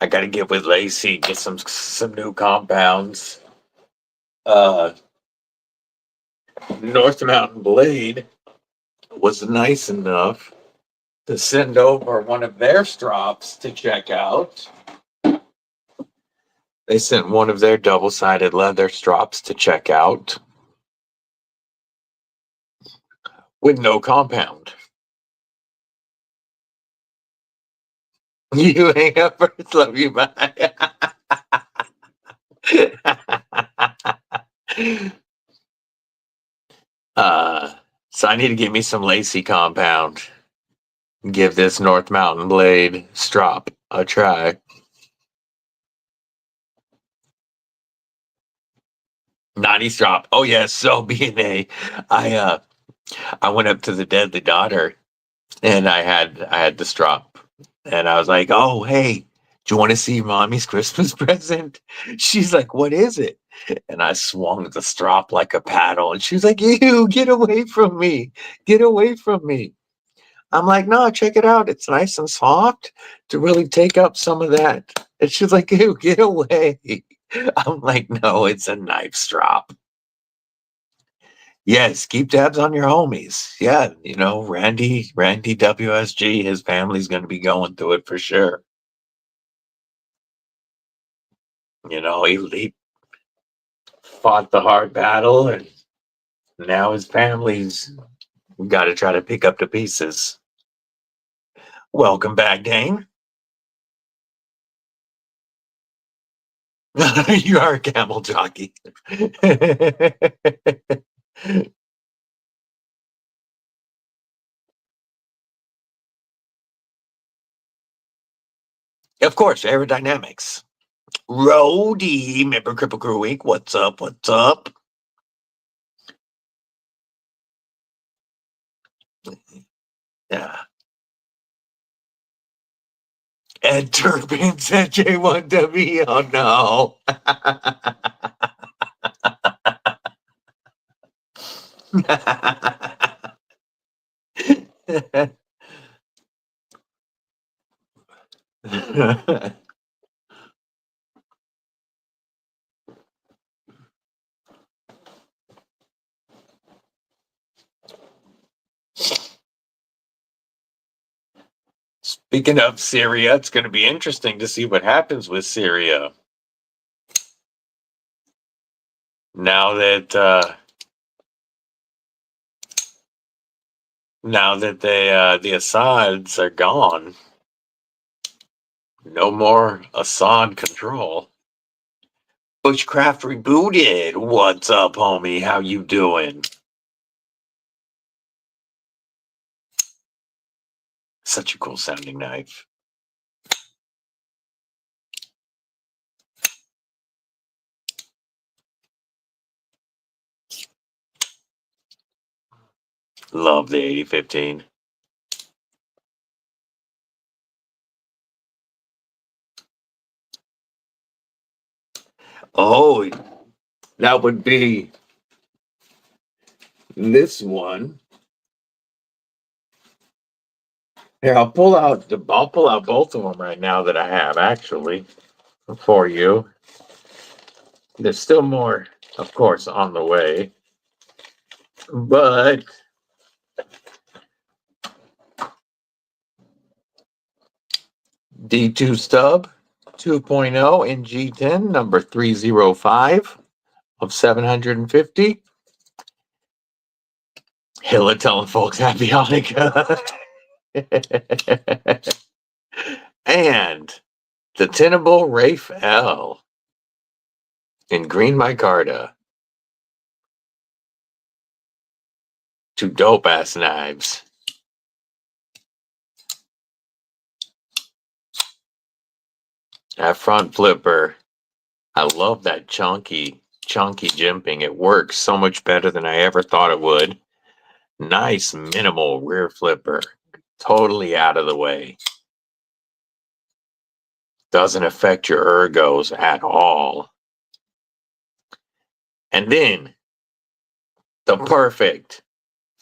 I gotta get with Lacey, get some new compounds. North Mountain Blade was nice enough to send over one of their strops to check out. They sent one of their double-sided leather strops to check out with no compound. You hang up first, love you, bye. So I need to get me some Lacey compound. Give this North Mountain Blade strop a try. Naughty strop. Oh yes, so B&A. I went up to the Deadly Daughter and I had the strop. And I was like, oh hey, do you want to see mommy's Christmas present? She's like, what is it? And I swung the strop like a paddle. And she was like, ew, get away from me. Get away from me. I'm like, no, check it out. It's nice and soft to really take up some of that. And she's like, ew, get away. I'm like, no, it's a knife strop. Yes, keep tabs on your homies. Yeah, you know, Randy WSG, his family's going to be going through it for sure. You know, he fought the hard battle, and now his family's got to try to pick up the pieces. Welcome back, Dane. You are a camel jockey. Of course, aerodynamics. Rody, member Kripple Krew Week. What's up? What's up? Yeah. Ed Turpin said J1W. Oh no. Speaking of Syria, it's going to be interesting to see what happens with Syria now that the Assads are gone. No more Assad control. Bushcraft rebooted. What's up, homie? How you doing? Such a cool sounding knife. Love the 8015. Oh, that would be this one. Here, I'll pull out both of them right now that I have actually for you. There's still more, of course, on the way, but D2 stub 2.0 in G10 number 305 of 750. Hilla telling folks happy Hanukkah. And the Tenable Rafe L in green micarta. Two dope ass knives. That front flipper. I love that chunky jimping. It works so much better than I ever thought it would. Nice minimal rear flipper. Totally out of the way. Doesn't affect your ergos at all. And then the perfect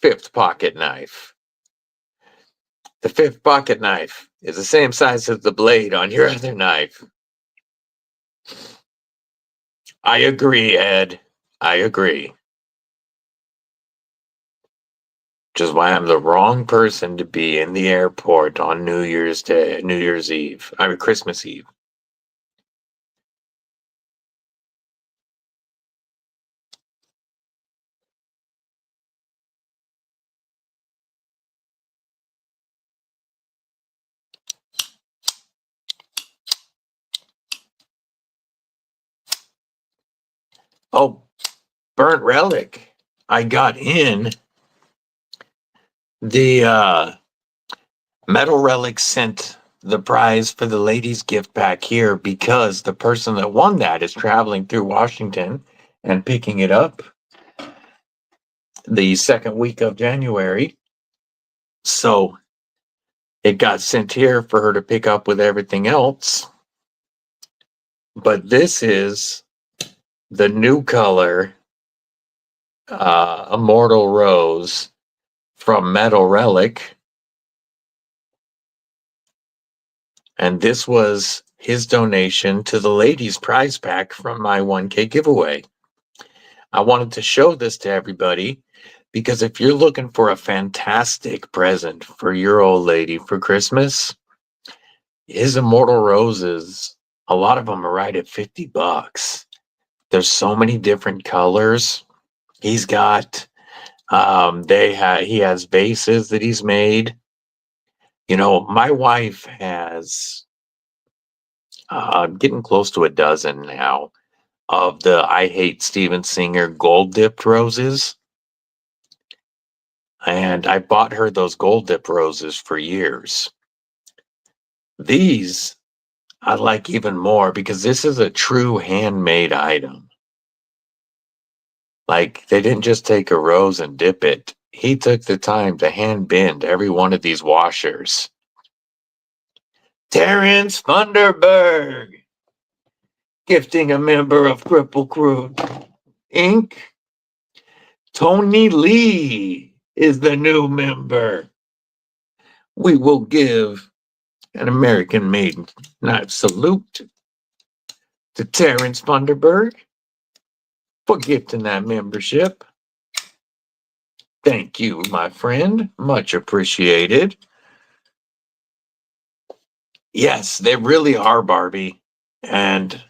fifth pocket knife. The fifth pocket knife is the same size as the blade on your other knife. I agree, Ed. I agree. Which is why I'm the wrong person to be in the airport on New Year's Day, New Year's Eve. I mean, Christmas Eve. Oh, Burnt Relic. I got in the Metal Relic sent the prize for the ladies' gift back here because the person that won that is traveling through Washington and picking it up the second week of January. So it got sent here for her to pick up with everything else. But this is the new color, Immortal Rose from Metal Relic. And this was his donation to the ladies' prize pack from my 1K giveaway. I wanted to show this to everybody because if you're looking for a fantastic present for your old lady for Christmas, his Immortal Roses, a lot of them are right at $50. There's so many different colors. He's got he has vases that he's made. You know, my wife has getting close to a dozen now of the I Hate Steven Singer gold dipped roses. And I bought her those gold dip roses for years. These I like even more because this is a true handmade item. Like, they didn't just take a rose and dip it. He took the time to hand bend every one of these washers. Terrence Funderburg, gifting a member of Kripple Krew Inc. Tony Lee is the new member. We will give an American-made knife salute to Terrence Funderburg for gifting that membership. Thank you, my friend. Much appreciated. Yes, they really are, Barbie. And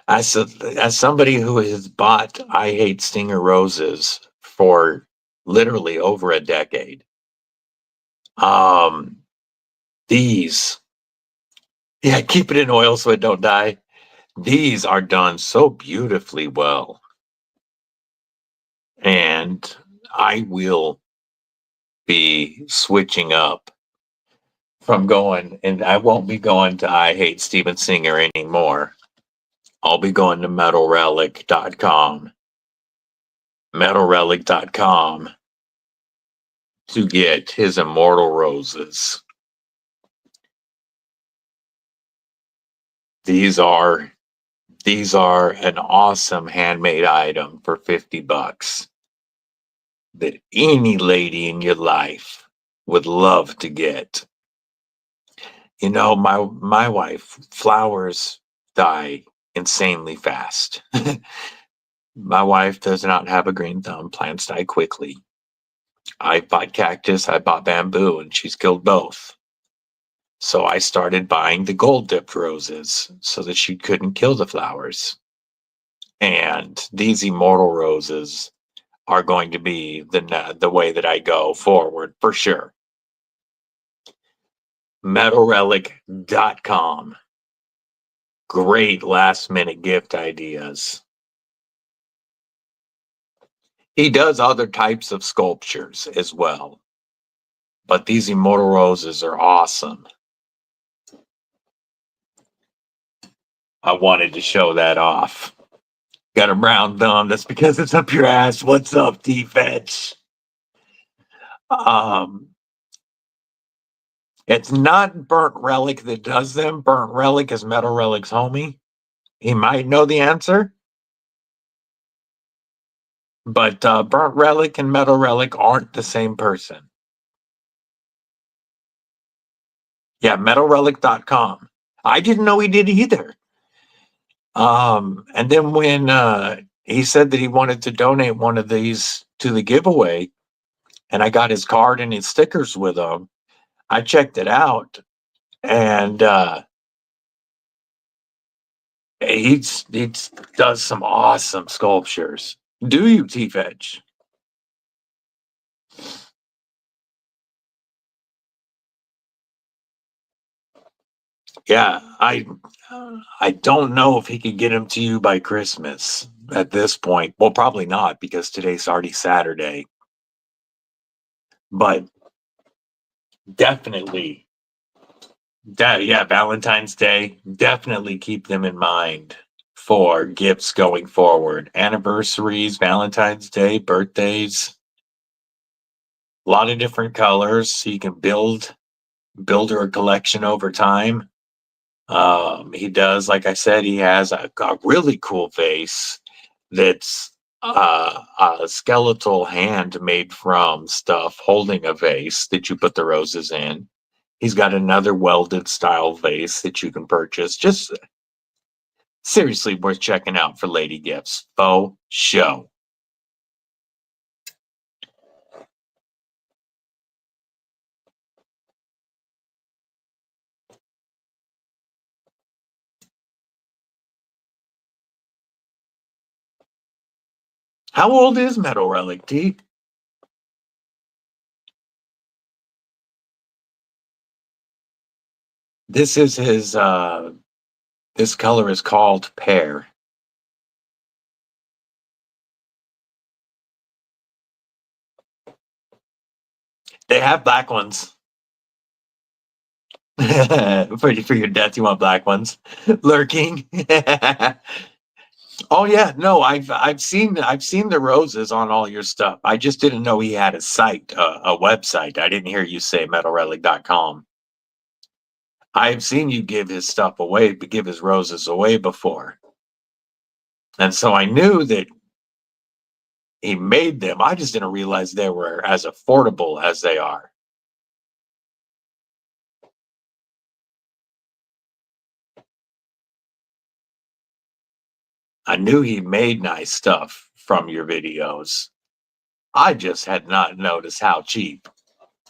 as somebody who has bought I Hate Stinger Roses for literally over a decade, these, yeah, keep it in oil so it don't die. These are done so beautifully well. And I will be switching up from going, and I won't be going to I Hate Steven Singer anymore. I'll be going to metalrelic.com. Metalrelic.com to get his Immortal Roses. These are an awesome handmade item for $50 that any lady in your life would love to get. You know, my wife, flowers die insanely fast. My wife does not have a green thumb. Plants die quickly. I bought cactus, I bought bamboo, and she's killed both. So I started buying the gold dipped roses so that she couldn't kill the flowers. And these Immortal Roses are going to be the way that I go forward for sure. MetalRelic.com. Great last minute gift ideas. He does other types of sculptures as well. But these Immortal Roses are awesome. I wanted to show that off. Got a brown thumb. That's because it's up your ass. What's up, T-Fetch? It's not Burnt Relic that does them. Burnt Relic is Metal Relic's homie. He might know the answer. But Burnt Relic and Metal Relic aren't the same person. Yeah, metalrelic.com. I didn't know he did either. And then when he said that he wanted to donate one of these to the giveaway, and I got his card and his stickers with him, I checked it out, and he does some awesome sculptures. Do you, T-Fetch? Yeah, I don't know if he could get them to you by Christmas at this point. Well, probably not because today's already Saturday. But definitely, yeah, Valentine's Day. Definitely keep them in mind for gifts going forward. Anniversaries, Valentine's Day, birthdays. A lot of different colors, so you can build her a collection over time. He does, like I said, he has a really cool vase that's a skeletal hand made from stuff holding a vase that you put the roses in. He's got another welded style vase that you can purchase. Just seriously worth checking out for lady gifts. Faux show. How old is Metal Relic, T? This is his this color is called pear. They have black ones. For your death, you want black ones lurking. Oh yeah, no, I've seen the roses on all your stuff. I just didn't know he had a site, a website. I didn't hear you say metalrelic.com. I've seen you give his stuff away, give his roses away before, and so I knew that he made them. I just didn't realize they were as affordable as they are. I knew he made nice stuff from your videos. I just had not noticed how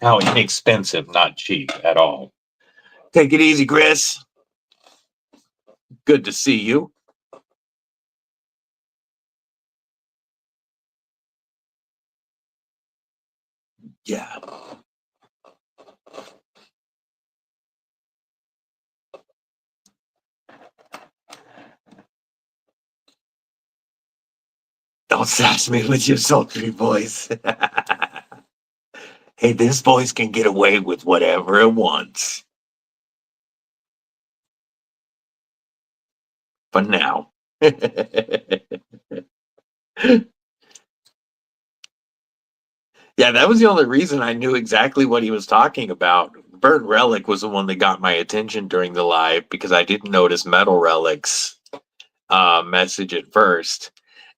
inexpensive, not cheap at all. Take it easy, Chris. Good to see you. Yeah. Don't sass me with your sultry voice. Hey, this voice can get away with whatever it wants. For now. Yeah, that was the only reason I knew exactly what he was talking about. Burnt Relic was the one that got my attention during the live because I didn't notice Metal Relic's message at first.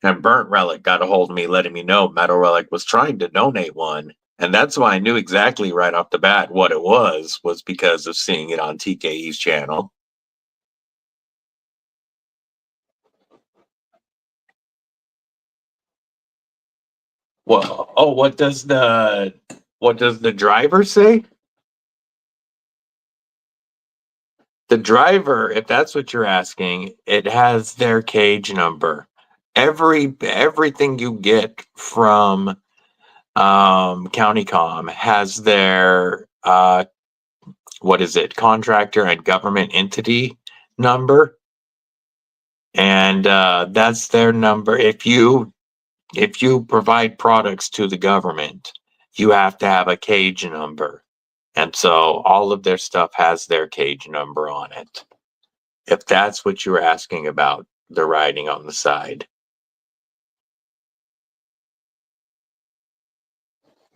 And Burnt Relic got a hold of me, letting me know Metal Relic was trying to donate one. And that's why I knew exactly right off the bat what it was because of seeing it on TKE's channel. Well, oh, what does the driver say? The driver, if that's what you're asking, it has their cage number. Everything you get from County Com has their what is it, contractor and government entity number, and that's their number. If you provide products to the government, you have to have a cage number, and so all of their stuff has their cage number on it. If that's what you're asking about, the writing on the side,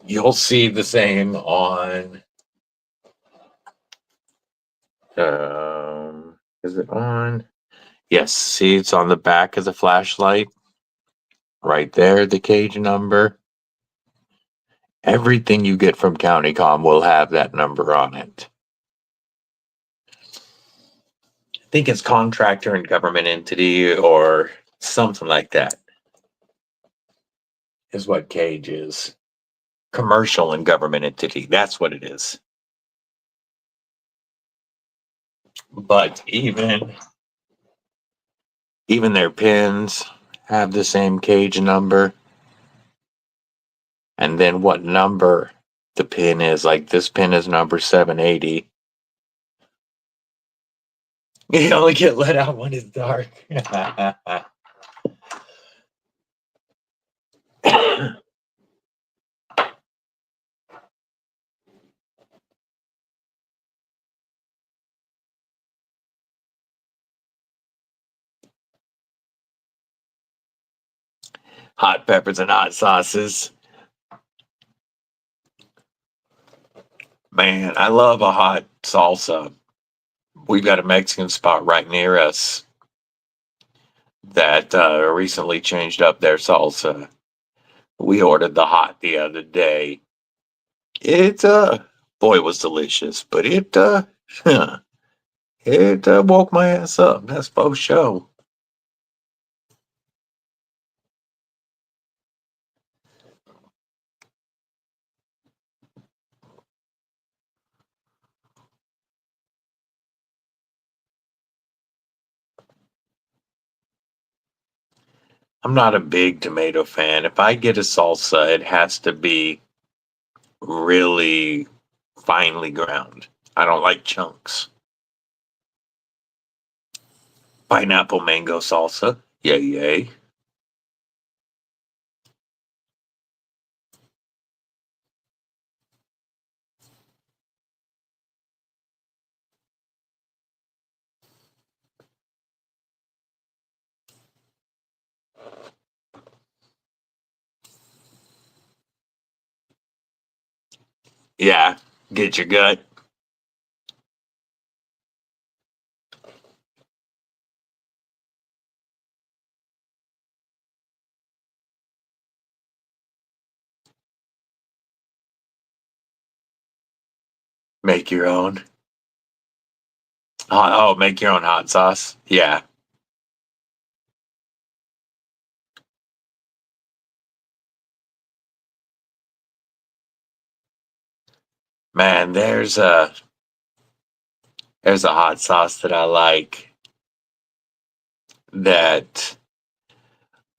you'll see the same on. Is it on? Yes, see, it's on the back of the flashlight. Right there, the cage number. Everything you get from CountyCom will have that number on it. think it's contractor and government entity or something like that is what cage is. Commercial and government entity. That's what it is. But even their pins have the same cage number. And then what number the pin is. Like this pin is number 780. You only get let out when it's dark. Hot peppers and hot sauces. Man, I love a hot salsa. We've got a Mexican spot right near us that recently changed up their salsa. We ordered the hot the other day. It boy, it was delicious, but it woke my ass up. That's faux show. I'm not a big tomato fan. If I get a salsa, it has to be really finely ground. I don't like chunks. Pineapple mango salsa. Yay, yay. Yeah, get your gut. Make your own. Oh, make your own hot sauce. Yeah. Man, there's a hot sauce that I like that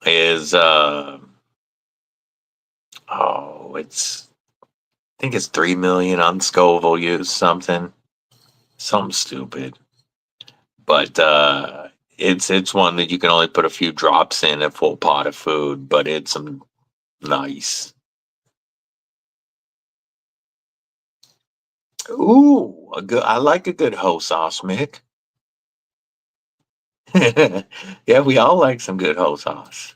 is it's I think it's 3 million on Scoville use something stupid. But it's one that you can only put a few drops in a full pot of food, but it's some nice. Ooh, I like a good hoe sauce, Mick. Yeah, we all like some good hoe sauce.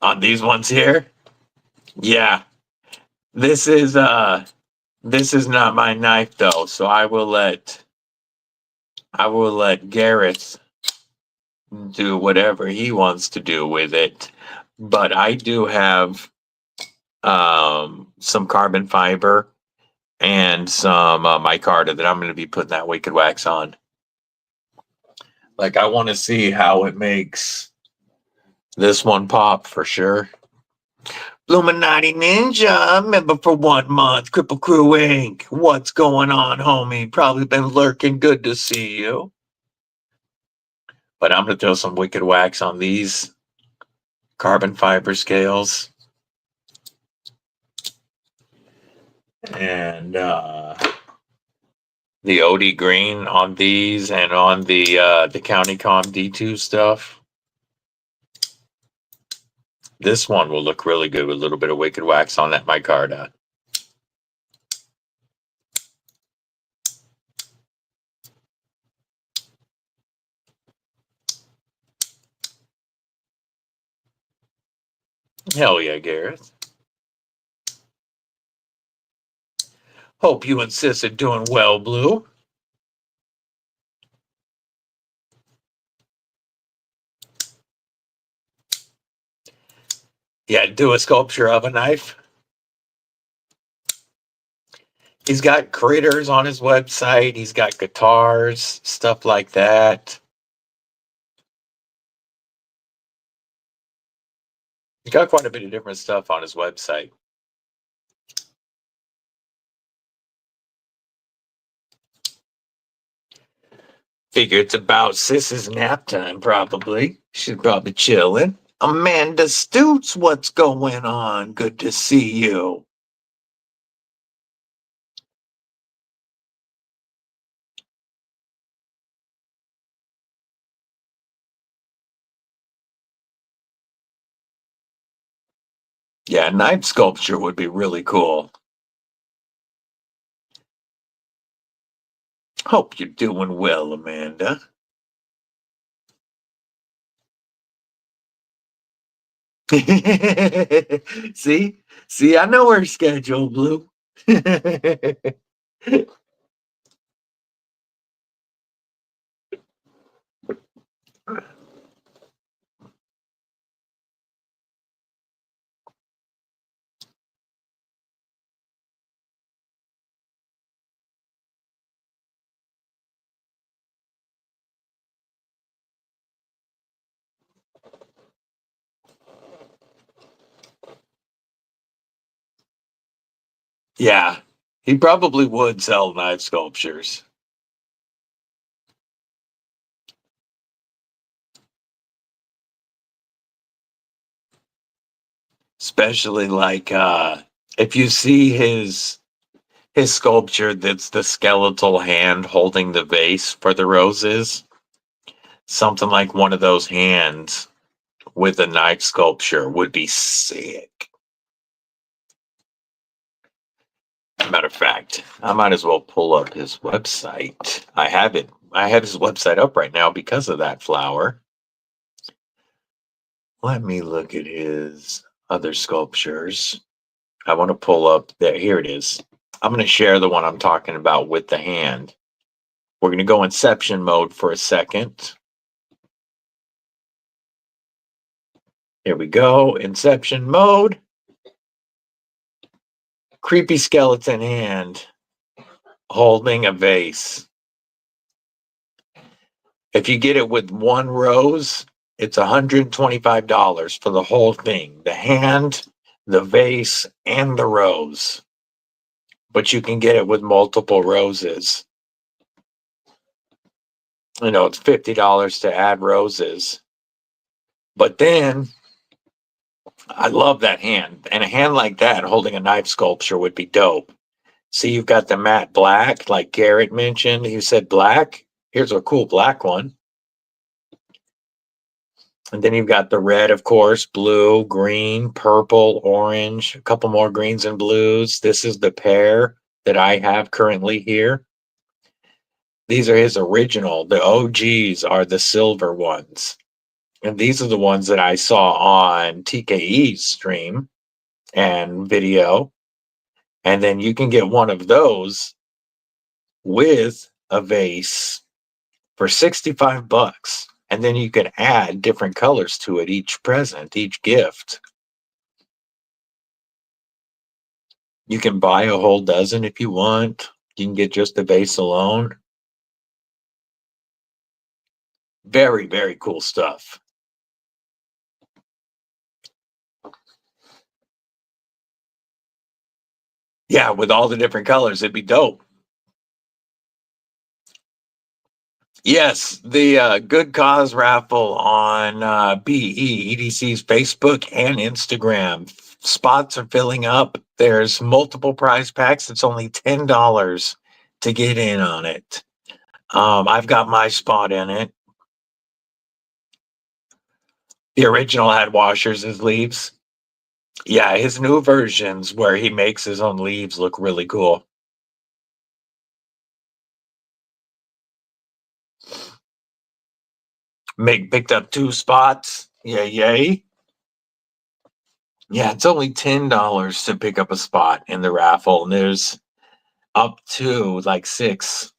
On these ones here, yeah. This is not my knife though, so I will let Gareth do whatever he wants to do with it. But I do have some carbon fiber and some micarta that I'm going to be putting that wicked wax on. Like I want to see how it makes this one pop for sure. Illuminati Ninja, member for 1 month. Kripple Krew Inc. What's going on, homie? Probably been lurking. Good to see you. But I'm going to throw some wicked wax on these carbon fiber scales. And the OD green on these and on the County Com D2 stuff. This one will look really good with a little bit of wicked wax on that micarta. Hell yeah, Gareth. Hope you and Sis are doing well, Blue. Yeah, do a sculpture of a knife. He's got critters on his website. He's got guitars, stuff like that. He's got quite a bit of different stuff on his website. Figure it's about Sis's nap time, probably. She's probably chilling. Amanda Stoots, what's going on? Good to see you. Yeah, knife sculpture would be really cool. Hope you're doing well, Amanda. See? See, I know her schedule, Blue. Yeah, he probably would sell knife sculptures. Especially like if you see his sculpture that's the skeletal hand holding the vase for the roses, something like one of those hands with a knife sculpture would be sick. Matter of fact, I might as well pull up his website. I have his website up right now because of that flower. Let me look at his other sculptures. I want to pull up there. Here it is. I'm going to share the one I'm talking about with the hand. We're going to go inception mode for a second. Here we go. Inception mode. Creepy skeleton hand holding a vase. If you get it with one rose, it's $125 for the whole thing. The hand, the vase, and the rose. But you can get it with multiple roses. You know, it's $50 to add roses. But then, I love that hand. And a hand like that holding a knife sculpture would be dope. See, you've got the matte black, like Garrett mentioned. He said black. Here's a cool black one. And then you've got the red, of course, blue, green, purple, orange, a couple more greens and blues. This is the pair that I have currently here. These are his original. The OGs are the silver ones. And these are the ones that I saw on TKE's stream and video. And then you can get one of those with a vase for $65. And then you can add different colors to it, each present, each gift. You can buy a whole dozen if you want. You can get just the vase alone. Very, very cool stuff. Yeah, with all the different colors, it'd be dope. Yes, the Good Cause raffle on EDC's Facebook and Instagram. Spots are filling up. There's multiple prize packs. It's only $10 to get in on it. I've got my spot in it. The original had washers as leaves. Yeah, his new versions where he makes his own leaves look really cool. Picked up 2 spots. Yay. Yeah, it's only $10 to pick up a spot in the raffle, and there's up to like 6.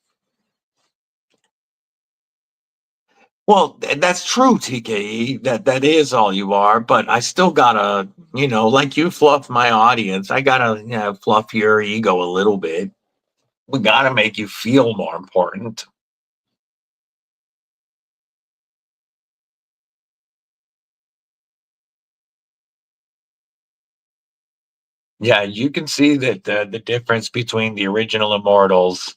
Well, that's true, TKE. That is all you are, but I still gotta, like you fluff my audience. I gotta fluff your ego a little bit. We got to make you feel more important. Yeah, you can see that the difference between the original Immortals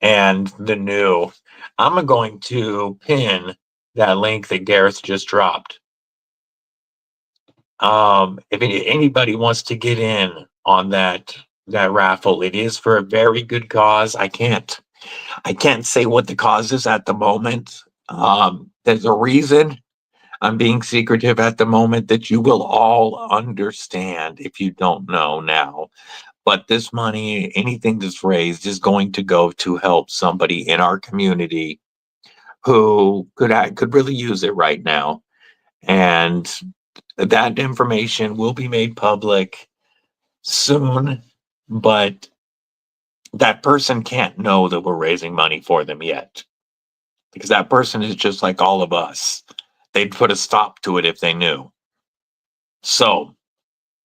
and the new. I'm going to pin that link that Gareth just dropped. If anybody wants to get in on that raffle, it is for a very good cause. I can't say what the cause is at the moment. There's a reason I'm being secretive at the moment that you will all understand if you don't know now. But this money, anything that's raised, is going to go to help somebody in our community who could really use it right now. And that information will be made public soon, but that person can't know that we're raising money for them yet, because that person is just like all of us. They'd put a stop to it if they knew. So,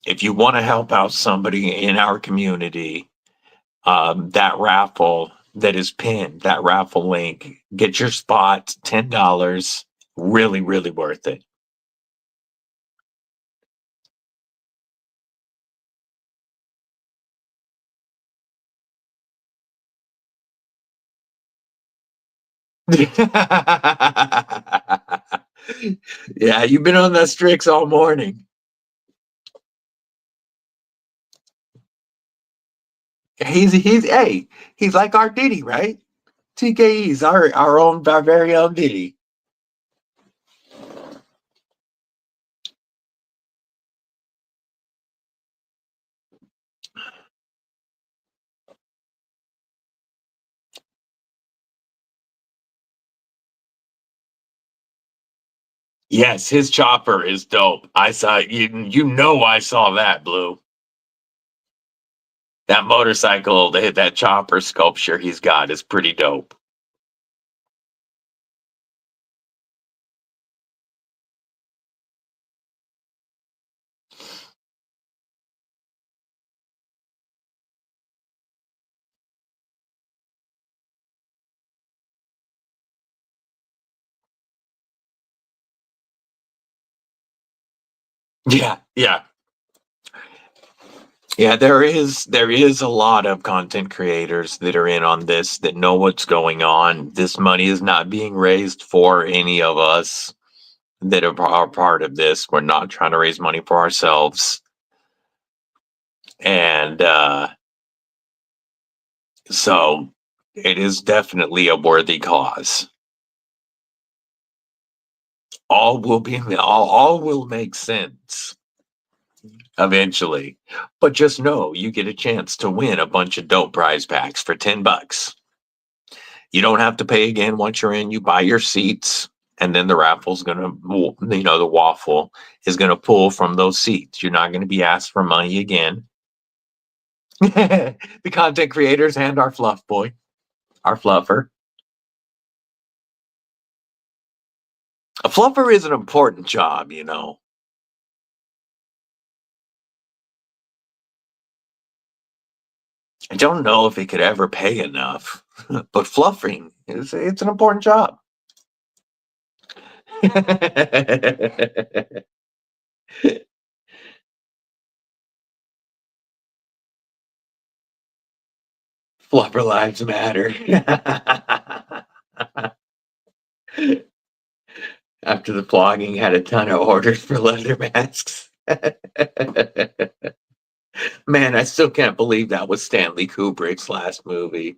if you want to help out somebody in our community, that raffle that is pinned, that raffle link, get your spot, $10. Really, really worth it. Yeah, you've been on that Strix all morning. He's like our Diddy, right? TKE's our very own Diddy. Yes, his chopper is dope. I saw I saw that, Blue. That motorcycle, that chopper sculpture he's got is pretty dope. Yeah, yeah. Yeah, there is a lot of content creators that are in on this that know what's going on. This money is not being raised for any of us that are part of this. We're not trying to raise money for ourselves. And so it is definitely a worthy cause. All will make sense eventually. But just know you get a chance to win a bunch of dope prize packs for $10. You don't have to pay again once you're in. You buy your seats, and then the raffle's gonna, the waffle is gonna pull from those seats. You're not gonna be asked for money again. The content creators and our fluff boy, our fluffer. A fluffer is an important job. I don't know if it could ever pay enough, but fluffing it's an important job. Fluffer lives matter. After the flogging, had a ton of orders for leather masks. Man, I still can't believe that was Stanley Kubrick's last movie.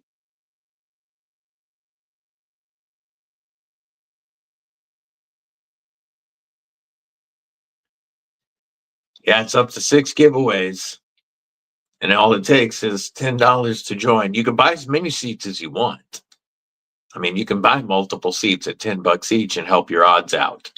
Yeah, it's up to 6 giveaways, and all it takes is $10 to join. You can buy as many seats as you want. I mean, you can buy multiple seats at $10 each and help your odds out.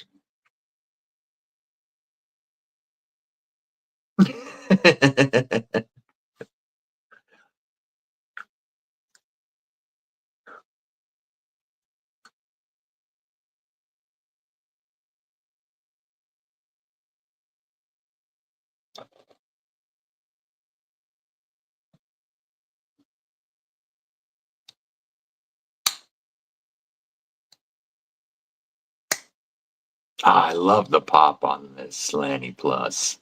I love the pop on this Lanny Plus.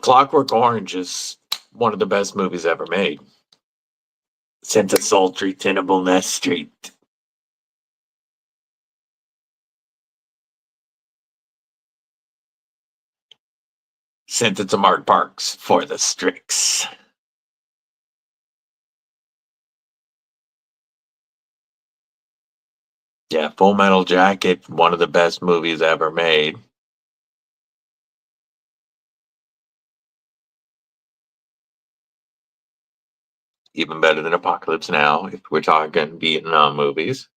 Clockwork Orange is one of the best movies ever made. Since a sultry tenable nest street. Sent it to Mark Parks for the Strix. Yeah, Full Metal Jacket, one of the best movies ever made. Even better than Apocalypse Now, if we're talking Vietnam movies.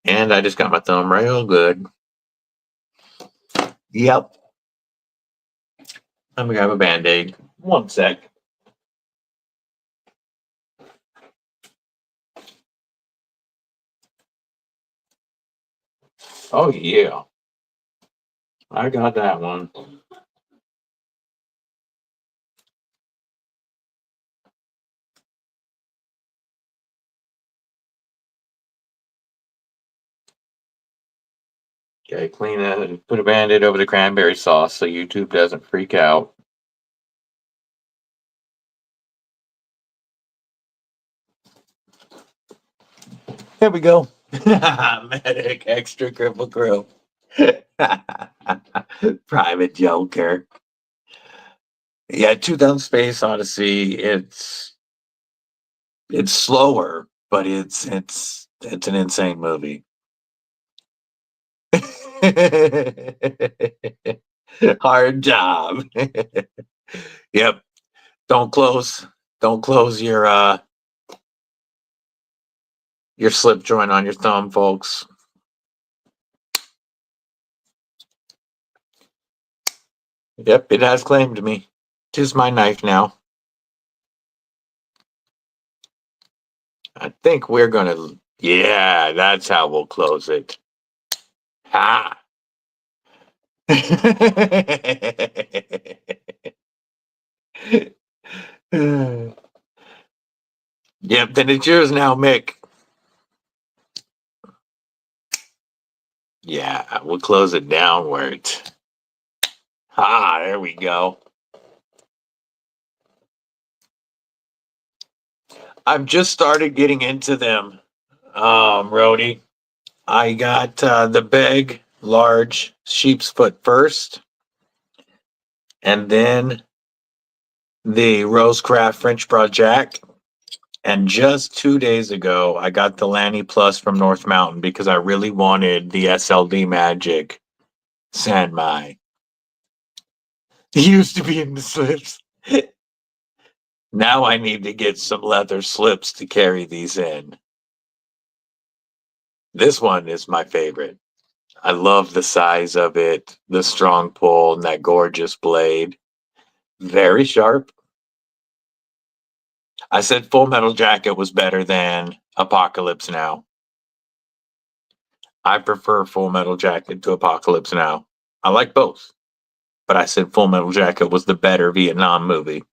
And I just got my thumb real good. Yep. I'm gonna grab a Band-Aid. One sec. Oh yeah. I got that one. Okay, clean that. Put a Band-Aid over the cranberry sauce so YouTube doesn't freak out. Here we go. Medic extra Kripple Krew. Private Joker. Yeah, 2000 Space Odyssey. It's slower, but it's an insane movie. Hard job. Yep. Don't close your slip joint on your thumb, folks. Yep, it has claimed me. 'Tis my knife now. I think we're gonna. Yeah, that's how we'll close it. Ha! Yep, then it's yours now, Mick. Yeah, we'll close it downward. Ah, there we go. I've just started getting into them, Rody. I got the big, large sheep's foot first, and then the Rosecraft French Broad Jack. And just 2 days ago, I got the Lanny Plus from North Mountain because I really wanted the SLD Magic San Mai. He used to be in the slips. Now I need to get some leather slips to carry these in. This one is my favorite. I love the size of it, the strong pull, and that gorgeous blade. Very sharp. I said Full Metal Jacket was better than Apocalypse Now. I prefer Full Metal Jacket to Apocalypse Now. I like both, but I said Full Metal Jacket was the better Vietnam movie.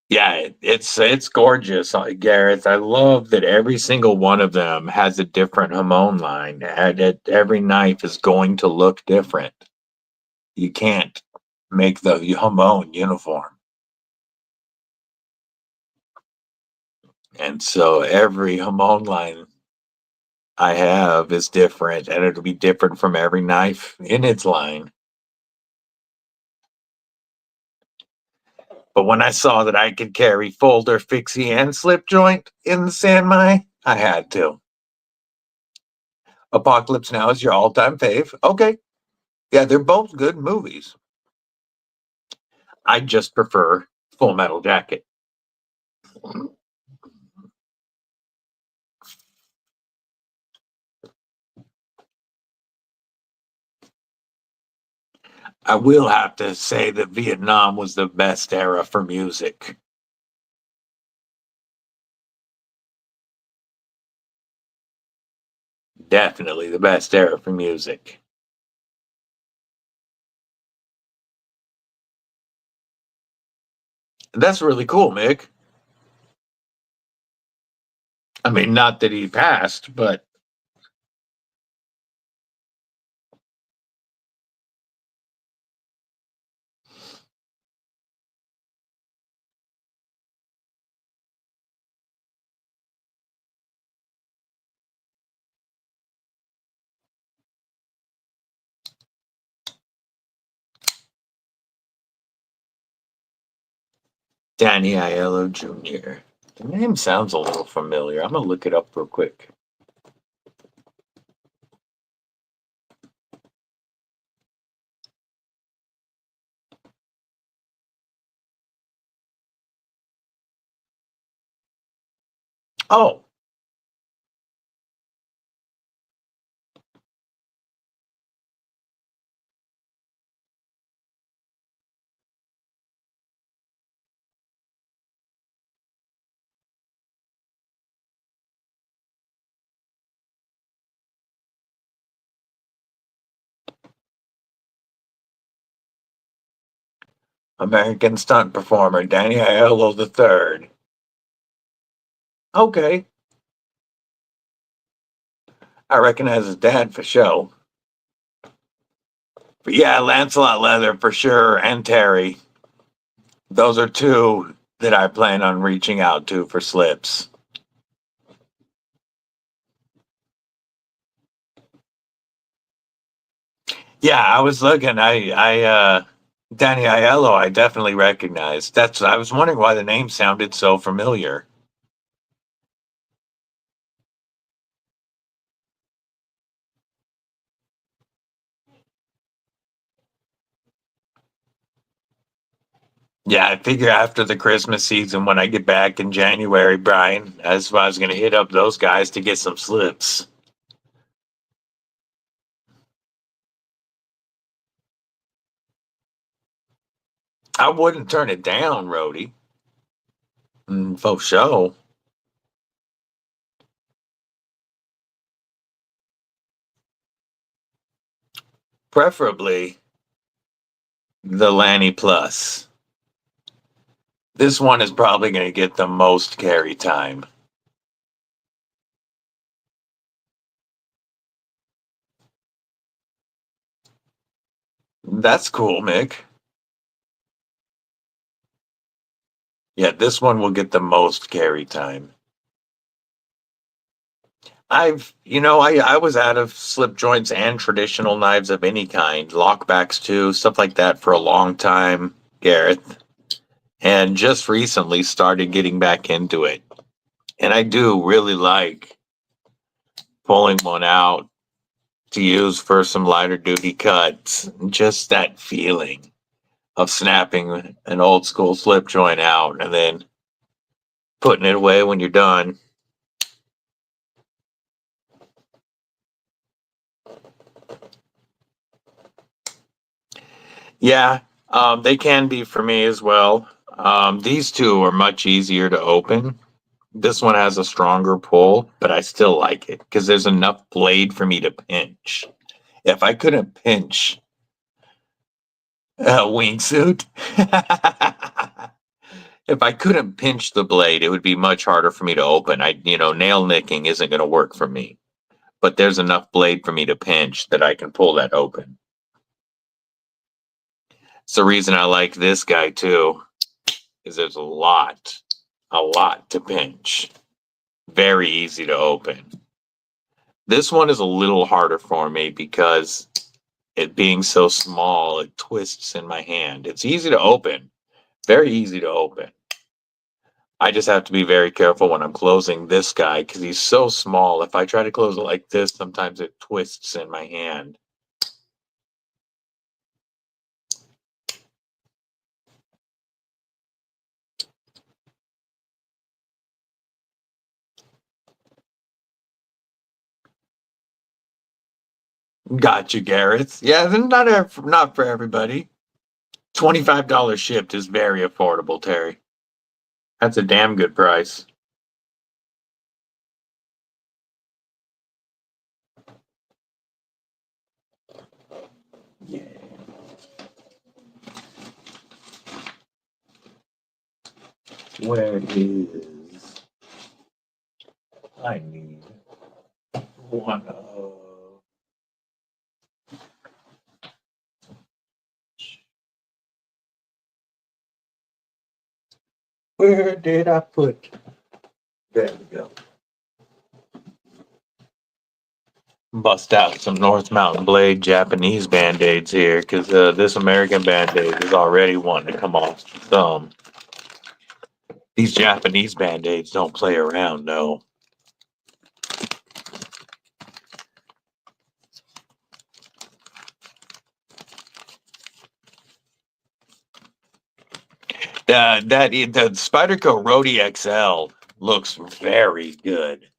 Yeah, it's gorgeous, Gareth. I love that every single one of them has a different Hamon line, and every knife is going to look different. You can't make the Hamon uniform, and so every Hamon line I have is different, and it'll be different from every knife in its line. But when I saw that I could carry folder, fixie, and slip joint in the San Mai, I had to. Apocalypse Now is your all-time fave. Okay. Yeah, they're both good movies. I just prefer Full Metal Jacket. I will have to say that Vietnam was the best era for music. Definitely the best era for music. That's really cool, Mick. I mean, not that he passed, but Danny Aiello Jr. The name sounds a little familiar. I'm gonna look it up real quick. Oh, American stunt performer Danny Aiello III. Okay, I recognize his dad for show. But yeah, Lancelot Leather for sure, and Terry. Those are two that I plan on reaching out to for slips. Yeah, I was looking. Danny Aiello, I definitely recognized. I was wondering why the name sounded so familiar. Yeah, I figure after the Christmas season, when I get back in January, Brian, that's why I was going to hit up those guys to get some slips. I wouldn't turn it down, Rody. For sure. Preferably the Lanny Plus. This one is probably going to get the most carry time. That's cool, Mick. Yeah, this one will get the most carry time. I was out of slip joints and traditional knives of any kind, lockbacks too, stuff like that for a long time, Gareth. And just recently started getting back into it. And I do really like pulling one out to use for some lighter duty cuts. Just that feeling of snapping an old school slip joint out and then putting it away when you're done. Yeah, they can be for me as well. These two are much easier to open. This one has a stronger pull, but I still like it because there's enough blade for me to pinch. If I couldn't pinch a wingsuit, if I couldn't pinch the blade, it would be much harder for me to open. Nail nicking isn't going to work for me, but there's enough blade for me to pinch that I can pull that open. It's the reason I like this guy too, is there's a lot to pinch. Very easy to open. This one is a little harder for me because it being so small, it twists in my hand. It's easy to open, very easy to open. I just have to be very careful when I'm closing this guy because he's so small. If I try to close it like this, sometimes it twists in my hand. Gotcha, Gareth. Yeah, then not for everybody. $25 shipped is very affordable, Terry. That's a damn good price. Yeah. Where is... I need one of... Where did I put... There we go. Bust out some North Mountain Blade Japanese Band-Aids here, because this American Band-Aid is already wanting to come off. These Japanese Band-Aids don't play around, no. The Spyderco Rhodey XL looks very good.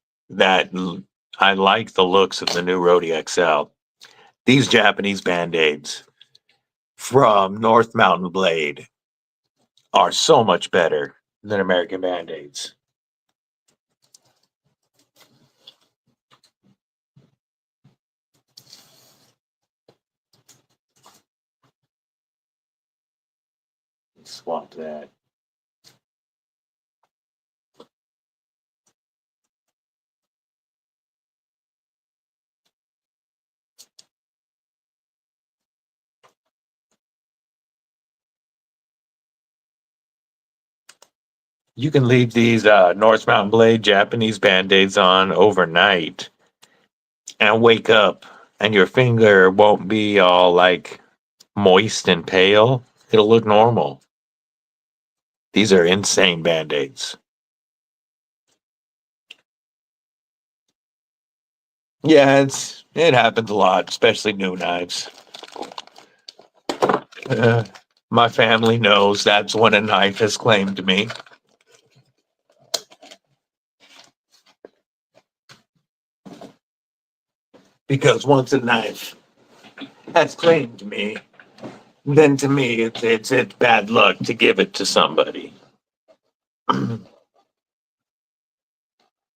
I like the looks of the new Rhodey XL. These Japanese Band-Aids from North Mountain Blade are so much better than American Band-Aids. Swap that. You can leave these North Mountain Blade Japanese Band-Aids on overnight and wake up and your finger won't be all like moist and pale. It'll look normal. These are insane Band-Aids. Yeah, it happens a lot, especially new knives. My family knows that's when a knife has claimed me. Because once a knife has claimed me, then to me it's bad luck to give it to somebody.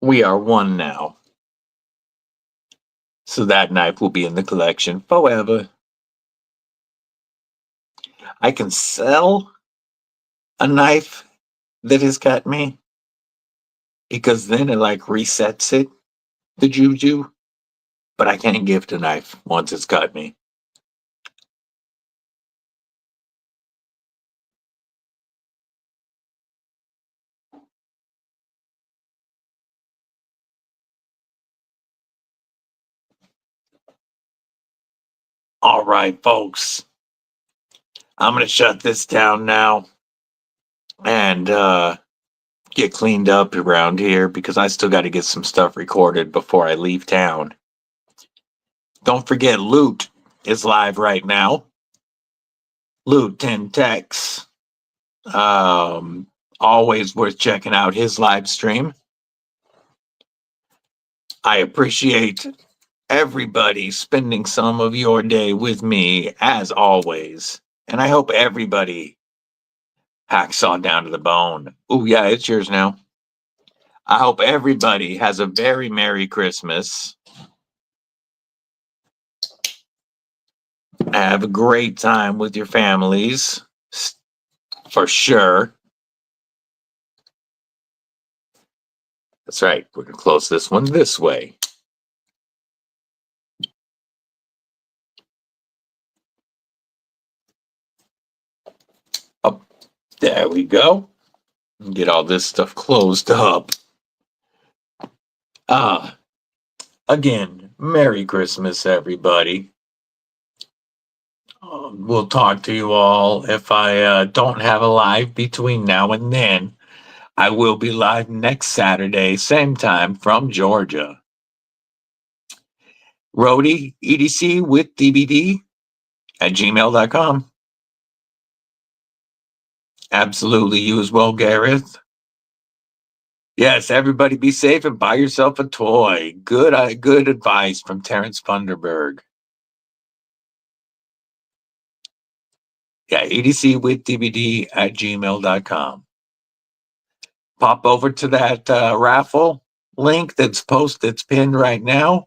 We are one now. So that knife will be in the collection forever. I can sell a knife that has cut me because then it like resets it, the juju. But I can't gift a knife once it's cut me. All right, folks. I'm going to shut this down now and get cleaned up around here because I still got to get some stuff recorded before I leave town. Don't forget, Loot is live right now. Loot 10 Techs. Always worth checking out his live stream. I appreciate everybody spending some of your day with me as always. And I hope everybody hacksaw down to the bone. Oh, yeah, it's yours now. I hope everybody has a very Merry Christmas. Have a great time with your families, for sure. That's right. We're going to close this one this way. Oh, there we go. Get all this stuff closed up. Again, Merry Christmas, everybody. We'll talk to you all. If I don't have a live between now and then, I will be live next Saturday, same time from Georgia. Rhodey, EDCwithDBD at gmail.com. Absolutely. You as well, Gareth. Yes, everybody be safe and buy yourself a toy. Good advice from Terrence Funderburg. Yeah, EDCwithDBD at gmail.com. Pop over to that raffle link that's pinned right now.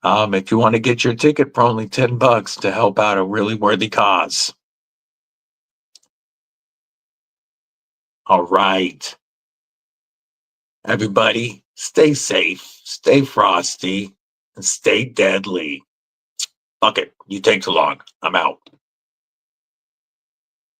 If you want to get your ticket for only $10 to help out a really worthy cause. All right. Everybody, stay safe, stay frosty, and stay deadly. Fuck it. You take too long. I'm out.